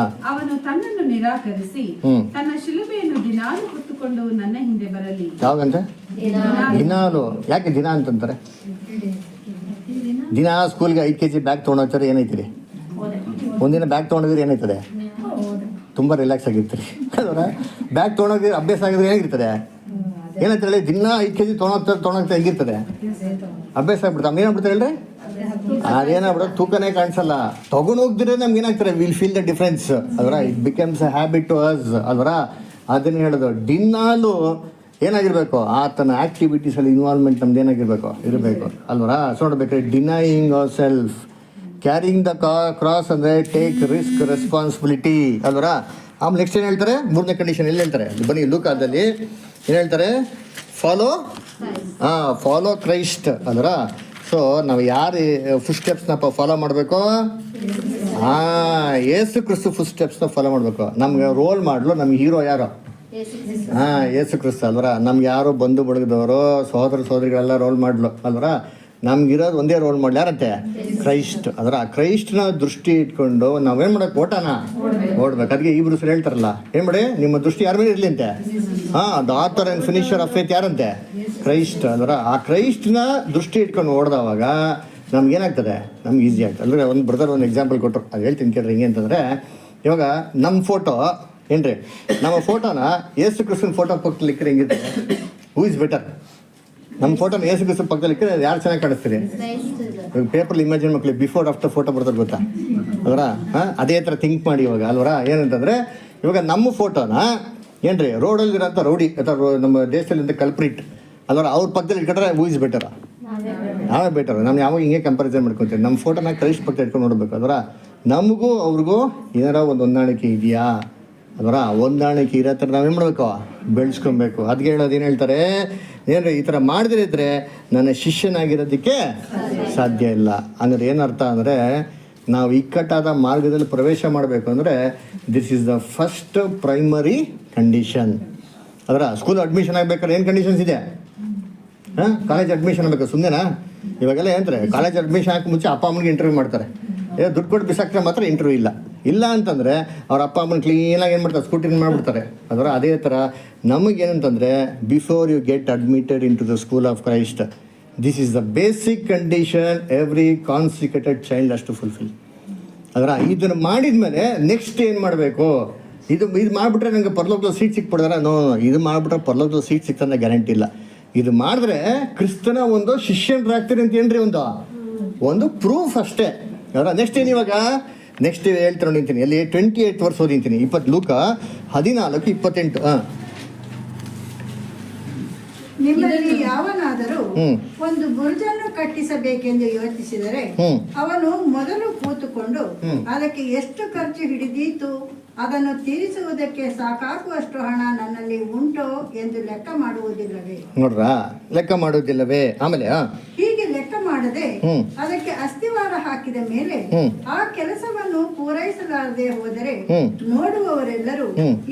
ಅವನು ತನ್ನನ್ನು ನಿರಾಕರಿಸಿ ತನ್ನ ಶಿಲುಬೆಯನ್ನು ದಿನಾಲು ಹೊತ್ತುಕೊಂಡು ನನ್ನ ಹಿಂದೆ ಬರಲಿ. ಯಾವಾಗಂದ್ರೆ ದಿನಾಲು. ಯಾಕೆ ದಿನ ಅಂತಂತಾರೆ? ದಿನ ಸ್ಕೂಲ್ಗೆ 5 kg ಬ್ಯಾಗ್ ತೊಗೊಂಡೋಗ್ತಾರೆ, ಏನೈತಿರಿ? ಒಂದಿನ ಬ್ಯಾಗ್ ತೊಗೊಂಡಿದ್ರೆ ಏನಾಯ್ತದೆ? ತುಂಬ ರಿಲ್ಯಾಕ್ಸ್ ಆಗಿರ್ತೀರಿ ಅದರ. ಬ್ಯಾಗ್ ತೊಗೊಂಡೋಗಿ ಅಭ್ಯಾಸ ಆಗಿದ್ರೆ ಏನಾಗಿರ್ತದೆ? ಏನಂತ ಹೇಳಿ ದಿನ 5 kg ತೊಗೊಂಡೋಗ್ತಾ ಹೆಂಗಿರ್ತದೆ? ಅಭ್ಯಾಸ ಆಗ್ಬಿಡ್ತಾ. ಏನಾಗ್ಬಿಡ್ತಾರೆ ಹೇಳ್ರಿ? ಅದೇನಾಗ್ಬಿಡೋ ತೂಕನೇ ಕಾಣಿಸಲ್ಲ. ತಗೊಂಡು ಹೋಗ್ದಿದ್ರೆ ನಮ್ಗೆ ಏನಾಗ್ತಾರೆ? ವಿಲ್ ಫೀಲ್ ದ ಡಿಫ್ರೆನ್ಸ್ ಅದರ. It becomes a habit to us ಅದರ. ಅದನ್ನ ಹೇಳೋದು ದಿನಾಲು ಏನಾಗಿರ್ಬೇಕು? ಆತನ ಆಕ್ಟಿವಿಟೀಸಲ್ಲಿ ಇನ್ವಾಲ್ವ್ಮೆಂಟ್ ನಮ್ದು ಏನಾಗಿರ್ಬೇಕು? ಇರಬೇಕು ಅಲ್ವರ? ಸೊ ನೋಡ್ಬೇಕಾದ್ರೆ denying our self, caring the cross ಅಂದರೆ ಟೇಕ್ ರಿಸ್ಕ್ ರೆಸ್ಪಾನ್ಸಿಬಿಲಿಟಿ ಅಲ್ವರ? ಆಮೇಲೆ ನೆಕ್ಸ್ಟ್ ಏನು ಹೇಳ್ತಾರೆ? 3ನೇ ಕಂಡೀಷನ್ ಎಲ್ಲಿ ಹೇಳ್ತಾರೆ? ಬನ್ನಿ ಲೂಕಾದಲ್ಲಿ ಏನು ಹೇಳ್ತಾರೆ? ಫಾಲೋ ಫಾಲೋ ಕ್ರೈಸ್ಟ್ ಅದರ. ಸೊ ನಾವು ಯಾರು ಫುಡ್ ಸ್ಟೆಪ್ಸ್ನ ಫಾಲೋ ಮಾಡಬೇಕು? ಯೇಸು ಕ್ರಿಸ್ತು ಫುಡ್ ಸ್ಟೆಪ್ಸ್ನ ಫಾಲೋ ಮಾಡಬೇಕು. ನಮ್ಗೆ ರೋಲ್ ಮಾಡಲು ನಮ್ಗೆ ಹೀರೋ ಯಾರು? ಯೇಸು ಕ್ರಿಸ್ತು ಅಲ್ವರ. ನಮ್ಗೆ ಯಾರು ಬಂಧು ಬಳಗದವರು ಸಹೋದರ ಸಹೋದರಿಗಳೆಲ್ಲ ರೋಲ್ ಮಾಡಲು ಅಲ್ವರ. ನಮ್ಗಿರೋದು ಒಂದೇ ರೋಲ್ ಮಾಡಲಿ, ಯಾರಂತೆ? ಕ್ರೈಸ್ಟ್ ಅದರ. ಕ್ರೈಸ್ಟ್ನ ದೃಷ್ಟಿ ಇಟ್ಕೊಂಡು ನಾವೇನು ಮಾಡೋಕೆ? ಓಟನ ಓಡ್ಬೇಕು. ಅದಕ್ಕೆ ಇಬ್ರು ಹೇಳ್ತಾರಲ್ಲ, ಏನು ಮಾಡಿ ನಿಮ್ಮ ದೃಷ್ಟಿ ಯಾರ ಮೇಲೆ ಇರಲಿ ಅಂತೆ? The author and finisher of faith ಯಾರಂತೆ? ಕ್ರೈಸ್ಟ್ ಅದರ. ಆ ಕ್ರೈಸ್ಟ್ನ ದೃಷ್ಟಿ ಇಟ್ಕೊಂಡು ಓಡಿದವಾಗ ನಮ್ಗೇನಾಗ್ತದೆ? ನಮ್ಗೆ ಈಸಿ ಆಗ್ತದೆ. ಅಂದರೆ ಒಂದು ಬ್ರದರ್ ಒಂದು ಎಕ್ಸಾಂಪಲ್ ಕೊಟ್ಟರು, ಅದು ಹೇಳ್ತೀನಿ ಕೇಳ್ರಿ. ಹಿಂಗೆ ಅಂತಂದರೆ, ಇವಾಗ ನಮ್ಮ ಫೋಟೋ ಏನ್ರಿ, ನಮ್ಮ ಫೋಟೋನ ಯೇಸು ಕ್ರಿಸ್ತನ ಫೋಟೋ ಪಕ್ಕದಲ್ಲಿ ಇಕ್ಕರೆ ಹೆಂಗಿರ್ತದೆ? Who is better? ನಮ್ಮ ಫೋಟೋನ ಯೇಸು ಕ್ರಿಸ್ತ ಪಕ್ಕದಲ್ಲಿ ಇಕ್ಕರೆ ಯಾರು ಚೆನ್ನಾಗಿ ಕಾಣಿಸ್ತೀರಿ? ಪೇಪರ್ಲಿ ಇಮ್ಯಾಜಿನ್ ಮಕ್ಕಳು ಬಿಫೋರ್ ಆಫ್ಟರ್ ಫೋಟೋ ಬರ್ತಾರೆ ಗೊತ್ತಾ ಅದರ. ಅದೇ ಥರ ಥಿಂಕ್ ಮಾಡಿ ಇವಾಗ ಅಲ್ವರ. ಏನಂತಂದರೆ ಇವಾಗ ನಮ್ಮ ಫೋಟೋನ ಏನ್ರಿ ರೋಡಲ್ಲಿರೋಂಥ ರೌಡಿ ಅಥವಾ ನಮ್ಮ ದೇಶದಲ್ಲಿಂದ ಕಲ್ಪ್ರಿಟ್ ಅಲ್ವರ, ಅವ್ರ ಪಕ್ಕದಲ್ಲಿ ಇಟ್ಕೊಂಡ್ರೆ ಹೂ ಇಸ್ ಬೆಟರ? ನಾವೇ ಬೆಟರ್. ನಾವು ಯಾವಾಗ ಹಿಂಗೆ ಕಂಪ್ಯಾರಿಸನ್ ಮಾಡ್ಕೊತೀವಿ. ನಮ್ಮ ಫೋಟೋನ ಕ್ರೈಸ್ಟ್ ಪಕ್ಕ ಇಟ್ಕೊಂಡು ನೋಡ್ಬೇಕು ಅದರ. ನಮಗೂ ಅವ್ರಿಗೂ ಏನಾರ ಒಂದು ಹೊಂದಾಣಿಕೆ ಇದೆಯಾ ಅದರ? ಹೊಂದಾಣಿಕೆ ಇರೋ ಥರ ನಾವೇನು ಮಾಡಬೇಕು? ಬೆಳೆಸ್ಕೊಬೇಕು. ಅದಕ್ಕೆ ಹೇಳೋದು ಏನು ಹೇಳ್ತಾರೆ? ಏನ್ರಿ ಈ ಥರ ಮಾಡದಿರಿದ್ರೆ ನನ್ನ ಶಿಷ್ಯನಾಗಿರೋದಕ್ಕೆ ಸಾಧ್ಯ ಇಲ್ಲ. ಅಂದರೆ ಏನರ್ಥ ಅಂದರೆ, ನಾವು ಇಕ್ಕಟ್ಟಾದ ಮಾರ್ಗದಲ್ಲಿ ಪ್ರವೇಶ ಮಾಡಬೇಕು ಅಂದರೆ this is the first primary condition ಅದರ. ಸ್ಕೂಲ್ ಅಡ್ಮಿಷನ್ ಆಗಬೇಕಾದ್ರೆ ಏನು ಕಂಡೀಷನ್ಸ್ ಇದೆ? ಕಾಲೇಜ್ ಅಡ್ಮಿಷನ್ ಆಗಬೇಕು. ಸುಮ್ಮನೆನಾ? ಇವಾಗೆಲ್ಲ ಏನಂತಾರೆ, ಕಾಲೇಜ್ ಅಡ್ಮಿಷನ್ ಹಾಕಿ ಮುಂಚೆ ಅಪ್ಪ ಅಮ್ಮನಿಗೆ ಇಂಟರ್ವ್ಯೂ ಮಾಡ್ತಾರೆ. ದುಡ್ಡು ಕೊಟ್ಟು ಬಿಸಾಕ್ರೆ ಮಾತ್ರ ಇಂಟರ್ವ್ಯೂ ಇಲ್ಲ. ಇಲ್ಲ ಅಂತಂದರೆ ಅವ್ರ ಅಪ್ಪ ಅಮ್ಮನ ಕ್ಲೀನಾಗಿ ಏನು ಮಾಡ್ತಾರೆ? ಸ್ಕೂಟಿನ ಮಾಡಿಬಿಡ್ತಾರೆ ಅದರ. ಅದೇ ಥರ ನಮಗೇನಂತಂದರೆ, before you get admitted into the school of Christ, this is the basic condition every consecrated child ಅಷ್ಟು ಫುಲ್ಫಿಲ್ ಅದರ. ಇದನ್ನು ಮಾಡಿದ ಮೇಲೆ ನೆಕ್ಸ್ಟ್ ಏನು ಮಾಡಬೇಕು? ಇದು ಮಾಡಿಬಿಟ್ರೆ ನನಗೆ ಪರಲೋಕದಲ್ಲಿ ಸೀಟ್ ಸಿಕ್ಬಿಡ್ದಾರ? ನೋ, ಇದು ಮಾಡಿಬಿಟ್ರೆ ಪರಲೋಕದಲ್ಲಿ ಸೀಟ್ ಸಿಗ್ತಾನೆ ಗ್ಯಾರಂಟಿ ಇಲ್ಲ. ಇದು ಮಾಡಿದ್ರೆ ಕ್ರಿಸ್ತನ ಒಂದು ಶಿಷ್ಯರಾಗ್ತೀರಿ ಅಂತ ಏನ್ರಿ ಒಂದು ಪ್ರೂಫ್ ಅಷ್ಟೇ ಅವರ. ನೆಕ್ಸ್ಟ್ ಏನು ಇವಾಗ? ನೆಕ್ಸ್ಟ್ ಹೇಳ್ತಾರೆ ನಿಂತೀನಿ. ಎಲ್ಲಿ 28 ವರ್ಷ ಓದಿಂತೀನಿ. ಲೂಕ 14:28. ನಿಮ್ಮಲ್ಲಿ ಯಾವನಾದರೂ ಒಂದು ಬುರುಜನ್ನು ಕಟ್ಟಿಸಬೇಕೆಂದು ಯೋಚಿಸಿದರೆ ಅವನು ಮೊದಲು ಕೂತುಕೊಂಡು ಅದಕ್ಕೆ ಎಷ್ಟು ಖರ್ಚು ಹಿಡಿದೀತು, ಅದನ್ನು ತೀರಿಸುವುದಕ್ಕೆ ಸಾಕಾಗುವಷ್ಟು ಹಣ ನನ್ನಲ್ಲಿ ಉಂಟೋ ಎಂದು ಲೆಕ್ಕ ಮಾಡುವುದಿಲ್ಲವೇ? ನೋಡ್ರಾ, ಲೆಕ್ಕ ಮಾಡುವುದಿಲ್ಲವೇ? ಆಮೇಲೆ ಹೀಗೆ ಲೆಕ್ಕ ಮಾಡದೆ ಅದಕ್ಕೆ ಅಸ್ತಿವಾರ ಹಾಕಿದ ಮೇಲೆ ಆ ಕೆಲಸವನ್ನು ಪೂರೈಸಲಾರದೆ ಹೋದರೆ ನೋಡುವವರೆಲ್ಲರೂ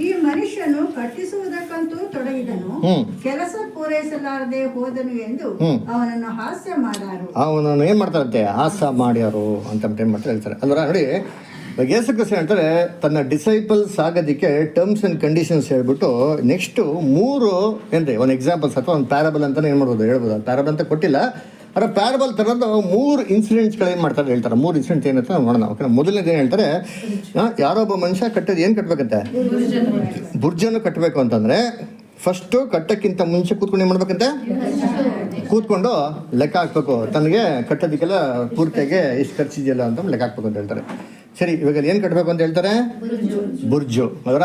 ಈ ಮನುಷ್ಯನು ಕಟ್ಟಿಸುವುದಕ್ಕಂತೂ ತೊಡಗಿದನು, ಕೆಲಸ ಪೂರೈಸಲಾರದೆ ಹೋದನು ಎಂದು ಅವನನ್ನು ಹಾಸ್ಯ ಮಾಡಾರು. ಅವನನ್ನು ಏನ್ ಮಾಡ್ತಾರಂತೆ? ಹಾಸ್ಯ ಮಾಡ್ಯಾರು ಅಂತ ಏನ್ ಮಾಡ್ತಾರೆ ಹೇಳ್ತಾರೆ ಅಲ್ವರ. ನೋಡಿ, ಯೇಸು ಕ್ರಿಸ್ತ ಹೇಳ್ತಾರೆ ತನ್ನ ಡಿಸೈಪಲ್ಸ್ ಆಗೋದಕ್ಕೆ ಟರ್ಮ್ಸ್ ಆ್ಯಂಡ್ ಕಂಡೀಷನ್ಸ್ ಹೇಳ್ಬಿಟ್ಟು ನೆಕ್ಸ್ಟು 3 ಏನ್ರಿ ಒಂದು ಎಕ್ಸಾಂಪಲ್ಸ್ ಅಥವಾ ಒಂದು ಪ್ಯಾರಬಲ್ ಅಂತಲೇ ಏನು ಮಾಡ್ಬೋದು ಹೇಳ್ಬೋದು. ಪ್ಯಾರಬಲ್ ಅಂತ ಕೊಟ್ಟಿಲ್ಲ, ಅದರ ಪ್ಯಾರಬಲ್ ಥರದ 3 ಇನ್ಸಿಡೆಂಟ್ಸ್ಗಳು ಏನು ಮಾಡ್ತಾರೆ ಹೇಳ್ತಾರೆ. 3 ಇನ್ಸಿಡೆಂಟ್ ಏನಂತ ನೋಡೋಣ. ಓಕೆ, ಮೊದಲನೇದು ಏನು ಹೇಳ್ತಾರೆ? ಯಾರೊಬ್ಬ ಮನುಷ್ಯ ಕಟ್ಟೋದು ಏನು ಕಟ್ಟಬೇಕಂತೆ? ಬುರ್ಜನ್ನು ಕಟ್ಟಬೇಕು ಅಂತಂದರೆ ಫಸ್ಟು ಕಟ್ಟಕ್ಕಿಂತ ಮುಂಚೆ ಕೂತ್ಕೊಂಡು ಏನು ಮಾಡ್ಬೇಕಂತೆ? ಕೂತ್ಕೊಂಡು ಲೆಕ್ಕ ಹಾಕ್ಬೇಕು. ತನಗೆ ಕಟ್ಟೋದಕ್ಕೆಲ್ಲ ಪೂರ್ತಿಯಾಗಿ ಎಷ್ಟು ಖರ್ಚಿದೆಯಲ್ಲ ಅಂತ ಲೆಕ್ಕ ಹಾಕ್ಬೇಕು ಅಂತ ಹೇಳ್ತಾರೆ. ಸರಿ, ಇವಾಗ ಏನು ಕಟ್ಟಬೇಕು ಅಂತ ಹೇಳ್ತಾರೆ? ಬುರ್ಜು ಅದರ.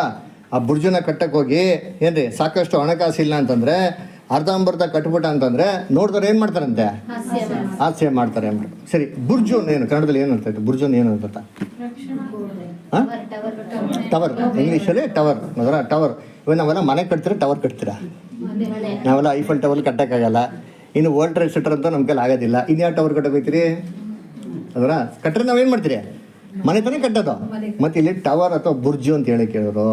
ಆ ಬುರ್ಜುನ ಕಟ್ಟಕ್ಕೆ ಹೋಗಿ ಏನ್ರಿ ಸಾಕಷ್ಟು ಹಣಕಾಸು ಇಲ್ಲ ಅಂತಂದರೆ ಅರ್ಧಂಬರ್ಧ ಕಟ್ಬಿಟ್ಟ ಅಂತಂದರೆ ನೋಡಿದ್ರೆ ಏನು ಮಾಡ್ತಾರಂತೆ? ಹಾಸ್ಯ ಮಾಡ್ತಾರೆ ಅಂದ್ಬಿಟ್ಟು. ಸರಿ, ಬುರ್ಜು ಏನು ಕನ್ನಡದಲ್ಲಿ ಏನು ಅಂತ? ಬುರ್ಜುನ್ ಏನು ಅಂತ? ಟವರ್, ಇಂಗ್ಲೀಷಲ್ಲಿ ಟವರ್ ಅದರ. ಟವರ್. ಇವಾಗ ನಾವೆಲ್ಲ ಮನೆ ಕಟ್ತೀರಾ, ಟವರ್ ಕಟ್ತೀರಾ? ನಾವೆಲ್ಲ ಐಫಲ್ ಟವರ್ ಕಟ್ಟೋಕ್ಕಾಗಲ್ಲ. ಇನ್ನು ವರ್ಲ್ಡ್ ಟ್ರೇಡ್ ಸೆಂಟರ್ ಅಂತ ನಮ್ಮ ಕೈಲಿ ಆಗೋದಿಲ್ಲ. ಇನ್ಯಾವ ಟವರ್ ಕಟ್ಟಬೇಕ್ರಿ ಅದರ? ಕಟ್ಟರೆ ನಾವೇನು ಮಾಡ್ತೀರಿ? ಮನೆ ತಾನೇ ಕಟ್ಟೋದು. ಮತ್ತು ಇಲ್ಲಿ ಟವರ್ ಅಥವಾ ಬುರ್ಜು ಅಂತ ಹೇಳಿ ಕೇಳಿದ್ರು.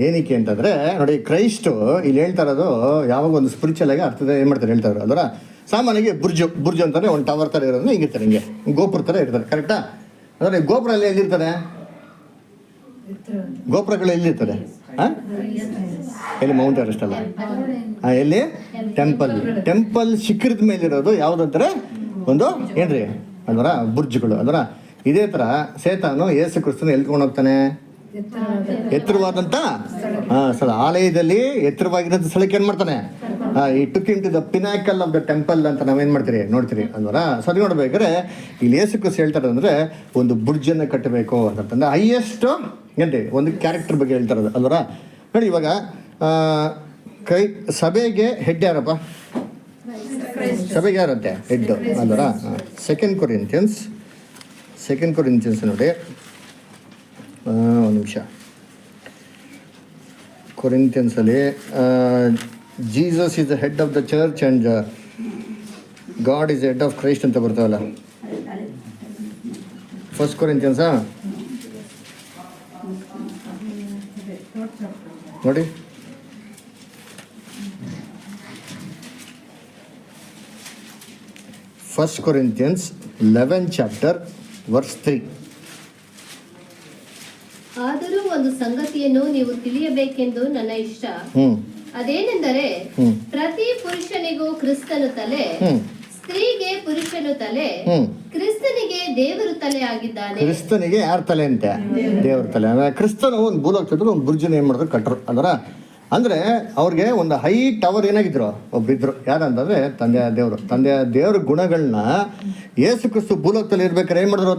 ಏನಕ್ಕೆ ಅಂತಂದರೆ ನೋಡಿ, ಕ್ರೈಸ್ಟು ಇಲ್ಲಿ ಹೇಳ್ತಾ ಇರೋದು ಯಾವಾಗ ಒಂದು ಸ್ಪಿರಿಚುವಲ್ ಆಗಿ ಅರ್ಥದ ಏನು ಮಾಡ್ತಾರೆ ಹೇಳ್ತಾ ಇದ್ರು ಅದರ. ಸಾಮಾನ್ಯವಾಗಿ ಬುರ್ಜು ಅಂತಾರೆ ಒಂದು ಟವರ್ ಥರ ಇರೋದು ಹಿಂಗಿರ್ತಾರೆ, ಹಿಂಗೆ ಗೋಪುರ ಥರ ಇರ್ತಾರೆ. ಕರೆಕ್ಟಾ? ಅಂದರೆ ಗೋಪುರ ಎಲ್ಲ ಎಲ್ಲಿರ್ತಾರೆ? ಗೋಪುರಗಳು ಎಲ್ಲಿರ್ತಾರೆ? ಎಲ್ಲಿ? ಮೌಂಟ್ ಎವರೆಸ್ಟ್ ಅಲ್ಲ, ಎಲ್ಲಿ? ಟೆಂಪಲ್ ಶಿಖರದ ಮೇಲಿರೋದು ಯಾವುದಂತಾರೆ? ಒಂದು ಏನ್ರಿ ಅದರ ಬುರ್ಜುಗಳು ಅದರ. ಇದೇ ಥರ ಸೇತಾನು ಯೇಸು ಕ್ರಿಸ್ತನ ಎಲ್ಕೊಂಡು ಹೋಗ್ತಾನೆ? ಎತ್ತರವಾದಂಥ ಸ್ಥಳ, ಆಲಯದಲ್ಲಿ ಎತ್ತರವಾಗಿರೋಂಥ ಸ್ಥಳಕ್ಕೆ ಏನು ಮಾಡ್ತಾನೆ? ಈ took into the pinnacle of the temple ಅಂತ ನಾವೇನು ಮಾಡ್ತೀರಿ ನೋಡ್ತೀರಿ ಅಲ್ವರ. ಸರಿ, ನೋಡ್ಬೇಕಾದ್ರೆ ಇಲ್ಲಿ ಯೇಸು ಕ್ರಿಸ್ತ ಹೇಳ್ತಾರೆ ಅಂದರೆ ಒಂದು ಬುರ್ಜನ್ನು ಕಟ್ಟಬೇಕು ಅಂತಂದ್ರೆ ಹೈಯೆಸ್ಟ್ ಏನ್ರಿ ಒಂದು ಕ್ಯಾರೆಕ್ಟರ್ ಬಗ್ಗೆ ಹೇಳ್ತಾರದು ಅಲ್ವರ. ನೋಡಿ, ಇವಾಗ ಸಭೆಗೆ ಹೆಡ್ ಯಾರಪ್ಪ? ಸಭೆಗೆ ಯಾರಂತೆ ಹೆಡ್ ಅಲ್ವರ? ಸೆಕೆಂಡ್ ಕೊರಿಂಥಿಯನ್ಸ್ ನೋಡಿ, ಒಂದು ನಿಮಿಷ. ಕೊರಿಂಥಿಯನ್ಸಲ್ಲಿ Jesus is the head of the church and God is the head of Christ ಅಂತ ಬರ್ತಾವಲ್ಲ. 1 ಕೊರಿಂಥಿಯನ್ಸಾ ನೋಡಿ, First Corinthians 11 chapter verse 3. ಆದರೂ ಒಂದು ಸಂಗತಿಯನ್ನು ನೀವು ತಿಳಿಯಬೇಕೆಂದು ನನ್ನ ಇಷ್ಟ. ಅದೇನೆಂದರೆ ಪ್ರತಿ ಪುರುಷನಿಗೂ ಕ್ರಿಸ್ತನು ತಲೆ, ಸ್ತ್ರೀಗೆ ಪುರುಷನು ತಲೆ, ಕ್ರಿಸ್ತನಿಗೆ ದೇವರು ತಲೆ ಆಗಿದ್ದಾನೆ. ಕ್ರಿಸ್ತನಿಗೆ ಯಾರ ತಲೆ ಅಂತೆ? ದೇವ್ರ ತಲೆ. ಕ್ರಿಸ್ತನು ಒಂದು ಭೂಲೋಕದ ಒಂದು ಬುರ್ಜನ ಏನ್ ಮಾಡಿದ್ರು, ಕಟ್ರು. ಅಂದ್ರೆ ಅವ್ರಿಗೆ ಒಂದು ಹೈ ಟವರ್ ಏನಾಗಿದ್ರು, ಒಬ್ರಿದ್ರು. ಯಾರಂತಂದ್ರೆ ತಂದೆಯ ದೇವ್ರ ಗುಣಗಳನ್ನ ಯೇಸು ಕ್ರಿಸ್ತು ಭೂಲೋಕದಲ್ಲಿ ಇರ್ಬೇಕಾದ್ರೆ ಏನ್ ಮಾಡಿದ್ರು,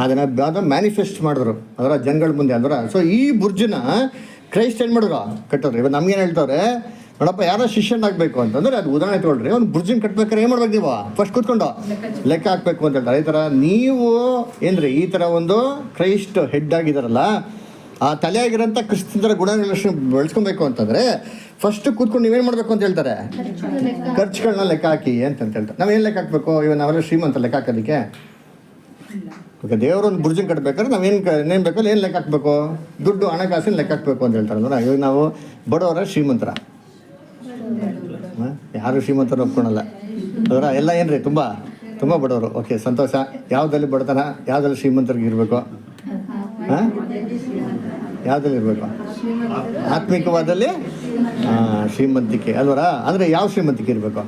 ಅದನ್ನ ಮ್ಯಾನಿಫೆಸ್ಟ್ ಮಾಡಿದ್ರು ಅದರ ಜನಗಳ ಮುಂದೆ. ಸೊ ಈ ಬುರ್ಜನ ಕ್ರೈಸ್ಟ್ ಏನ್ ಮಾಡಿದ್ರು, ಕಟ್ಟೋರು. ಇವಾಗ ನಮ್ಗೇನು ಹೇಳ್ತವ್ರೆ, ನೋಡಪ್ಪ ಯಾರೋ ಶಿಷ್ಯನಾಗಬೇಕು ಅಂತಂದ್ರೆ ಅದು ಉದಾಹರಣೆ ತೊಗೊಳ್ರಿ. ಒಂದು ಬುರ್ಜನ್ ಕಟ್ಬೇಕಾದ್ರೆ ಏನು ಮಾಡ್ಬೇಕು, ನೀವು ಫಸ್ಟ್ ಕೂತ್ಕೊಂಡು ಲೆಕ್ಕ ಹಾಕ್ಬೇಕು ಅಂತ ಹೇಳ್ತಾರೆ. ಈ ಥರ ನೀವು ಏನ್ರಿ ಈ ಥರ ಒಂದು ಕ್ರೈಸ್ಟ್ ಹೆಡ್ ಆಗಿದಾರಲ್ಲ, ಆ ತಲೆಯಾಗಿರೋಂಥ ಕ್ರಿಸ್ತನ ಗುಣಗಳನ್ನ ಬೆಳೆಸ್ಕೊಬೇಕು ಅಂತಂದರೆ ಫಸ್ಟ್ ಕೂತ್ಕೊಂಡು ನೀವೇನು ಮಾಡಬೇಕು ಅಂತ ಹೇಳ್ತಾರೆ, ಖರ್ಚುಗಳನ್ನ ಲೆಕ್ಕ ಹಾಕಿ ಅಂತ ಹೇಳ್ತಾರೆ. ನಾವೇನು ಲೆಕ್ಕ ಹಾಕಬೇಕು? ಇವಾಗ ನಾವೆಲ್ಲ ಶ್ರೀಮಂತ ಲೆಕ್ಕ ಹಾಕೋದಕ್ಕೆ. ಓಕೆ, ದೇವರೊಂದು ಬುರ್ಜನ್ ಕಟ್ಬೇಕಾದ್ರೆ ನಾವೇನು ಬೇಕಲ್ಲ ಏನು ಲೆಕ್ಕ ಹಾಕಬೇಕು? ದುಡ್ಡು ಹಣಕಾಸಿನ ಲೆಕ್ಕ ಹಾಕಬೇಕು ಅಂತ ಹೇಳ್ತಾರೆ. ಅಂದ್ರೆ ಇವಾಗ ನಾವು ಬಡವರ ಶ್ರೀಮಂತರ, ಯಾರು ಶ್ರೀಮಂತರು ಒಪ್ಕೊಳಲ್ಲ ಎಲ್ಲ ಏನ್ರಿ ತುಂಬ ತುಂಬ ಬಡವರು. ಓಕೆ, ಸಂತೋಷ. ಯಾವುದಲ್ಲಿ ಬಡತನ, ಯಾವುದಲ್ಲಿ ಶ್ರೀಮಂತರಿಗೆ ಇರಬೇಕು? ಹಾಂ, ಯಾವುದಲ್ಲಿ ಇರಬೇಕು? ಆತ್ಮಿಕವಾದಲ್ಲಿ ಶ್ರೀಮಂತಿಕೆ ಅಲ್ವರ. ಅಂದರೆ ಯಾವ ಶ್ರೀಮಂತಿಕೆ ಇರಬೇಕು?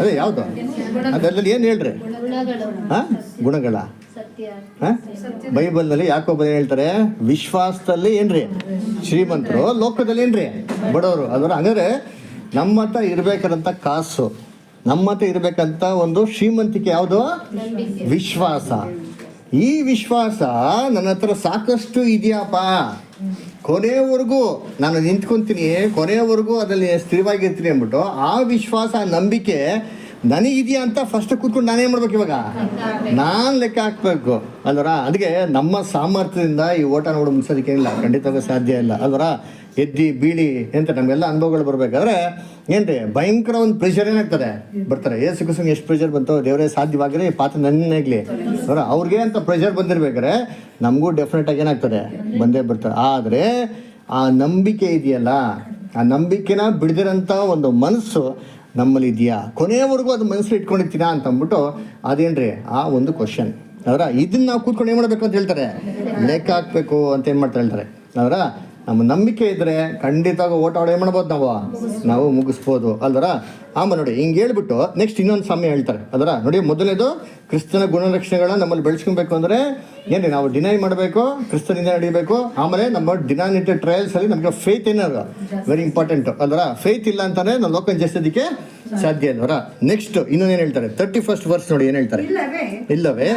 ಅದೇ ಯಾವುದು? ಅದರಲ್ಲಿ ಏನು ಹೇಳ್ರಿ? ಹಾಂ, ಗುಣಗಳ. ಹಾಂ, ಬೈಬಲ್ನಲ್ಲಿ ಯಾಕೋಬ ಹೇಳ್ತಾರೆ, ವಿಶ್ವಾಸದಲ್ಲಿ ಏನ್ರಿ ಶ್ರೀಮಂತರು, ಲೋಕದಲ್ಲಿ ಏನ್ರಿ ಬಡವರು. ಅದರ ಹಂಗಾರೆ ನಮ್ಮ ಹತ್ರ ಇರಬೇಕಾದಂಥ ಕಾಸು, ನಮ್ಮ ಹತ್ರ ಇರಬೇಕಂತ ಒಂದು ಶ್ರೀಮಂತಿಕೆ ಯಾವುದು? ವಿಶ್ವಾಸ. ಈ ವಿಶ್ವಾಸ ನನ್ನ ಹತ್ರ ಸಾಕಷ್ಟು ಇದೆಯಪ್ಪ, ಕೊನೆಯವರೆಗೂ ನಾನು ನಿಂತ್ಕೊತೀನಿ, ಕೊನೆಯವರೆಗೂ ಅದರಲ್ಲಿ ಸ್ಥಿರವಾಗಿರ್ತೀನಿ ಅಂದ್ಬಿಟ್ಟು ಆ ವಿಶ್ವಾಸ, ನಂಬಿಕೆ ನನಗಿದೆಯಾ ಅಂತ ಫಸ್ಟ್ ಕೂತ್ಕೊಂಡು ನಾನೇನು ಮಾಡ್ಬೇಕು? ಇವಾಗ ನಾನು ಲೆಕ್ಕ ಹಾಕ್ಬೇಕು ಅಲ್ವರ. ಅದಕ್ಕೆ ನಮ್ಮ ಸಾಮರ್ಥ್ಯದಿಂದ ಈ ಓಟ ನೋಡಿ ಮುಗಿಸೋದಕ್ಕೆ ಏನಿಲ್ಲ, ಖಂಡಿತವಾಗಿ ಸಾಧ್ಯ ಇಲ್ಲ ಅಲ್ವರ. ಎದ್ದಿ ಬೀಳಿ ಅಂತ ನಮಗೆಲ್ಲ ಅನುಭವಗಳು ಬರಬೇಕಾದ್ರೆ ಏನ್ರಿ ಭಯಂಕರ ಒಂದು ಪ್ರೆಷರ್ ಏನಾಗ್ತದೆ, ಬರ್ತಾರೆ. ಏಸು ಕ್ರಿಸ್ತನಿಗೆ ಎಷ್ಟು ಪ್ರೆಷರ್ ಬಂತು, ದೇವರೇ ಸಾಧ್ಯವಾಗಿರಿ ಪಾತ್ರ ನನ್ನಾಗಲಿ ಅವರ ಅವ್ರಿಗೆ ಅಂತ ಪ್ರೆಷರ್ ಬಂದಿರ್ಬೇಕಾದ್ರೆ ನಮಗೂ ಡೆಫಿನೆಟಾಗಿ ಏನಾಗ್ತದೆ, ಬಂದೇ ಬರ್ತಾರೆ. ಆದರೆ ಆ ನಂಬಿಕೆ ಇದೆಯಲ್ಲ, ಆ ನಂಬಿಕೆನ ಬಿಡದಿರೋಂಥ ಒಂದು ಮನಸ್ಸು ನಮ್ಮಲ್ಲಿ ಇದೆಯಾ, ಕೊನೆಯವರೆಗೂ ಅದು ಮನಸ್ಸಲ್ಲಿ ಇಟ್ಕೊಂಡಿರ್ತೀರಾ ಅಂತ ಅಂದ್ಬಿಟ್ಟು ಅದೇನ್ರಿ ಆ ಒಂದು ಕ್ವಶನ್ ಅವರ. ಇದನ್ನ ನಾವು ಕೂತ್ಕೊಂಡು ಏನು ಮಾಡಬೇಕು ಅಂತ ಹೇಳ್ತಾರೆ, ಲೆಕ್ಕ ಹಾಕಬೇಕು ಅಂತ ಏನು ಮಾಡ್ತಾರೆ ಹೇಳ್ತಾರೆ ಅವರ. ನಮ್ಮ ನಂಬಿಕೆ ಇದ್ದರೆ ಖಂಡಿತವಾಗಿ ಓಟ ಏನು ಮಾಡ್ಬೋದು, ನಾವು ಮುಗಿಸ್ಬೋದು ಅಲ್ವರ. ಆಮೇಲೆ ನೋಡಿ ಹಿಂಗೆ ಹೇಳ್ಬಿಟ್ಟು ನೆಕ್ಸ್ಟ್ ಇನ್ನೊಂದು ಸಮಯ ಹೇಳ್ತಾರೆ ಅದರ. ನೋಡಿ, ಮೊದಲನೇದು ಕ್ರಿಸ್ತನ ಗುಣಲಕ್ಷಣಗಳನ್ನ ನಮ್ಮಲ್ಲಿ ಬೆಳೆಸ್ಕೊಬೇಕು ಅಂದರೆ ಏನ್ರಿ, ನಾವು ಡಿನೈ ಮಾಡಬೇಕು, ಕ್ರಿಸ್ತನಿಂದ ನಡೀಬೇಕು. ಆಮೇಲೆ ನಮ್ಮ ಡಿನಾಮಿನೇಟೆಡ್ ಟ್ರಯಲ್ಸಲ್ಲಿ ನಮಗೆ ಫೇತ್ ಏನಾದ್ರು ವೆರಿ ಇಂಪಾರ್ಟೆಂಟ್ ಅಲ್ವರ. ಫೇತ್ ಇಲ್ಲ ಅಂತಾನೆ ನಾವು ಲೋಕನ ಜಯಿಸೋದಕ್ಕೆ ಸಾಧ್ಯ ಅಲ್ವರ. ನೆಕ್ಸ್ಟ್ ಇನ್ನೊಂದೇನು ಹೇಳ್ತಾರೆ, 31st verse ನೋಡಿ ಏನು ಹೇಳ್ತಾರೆ. ಇಲ್ಲವೇ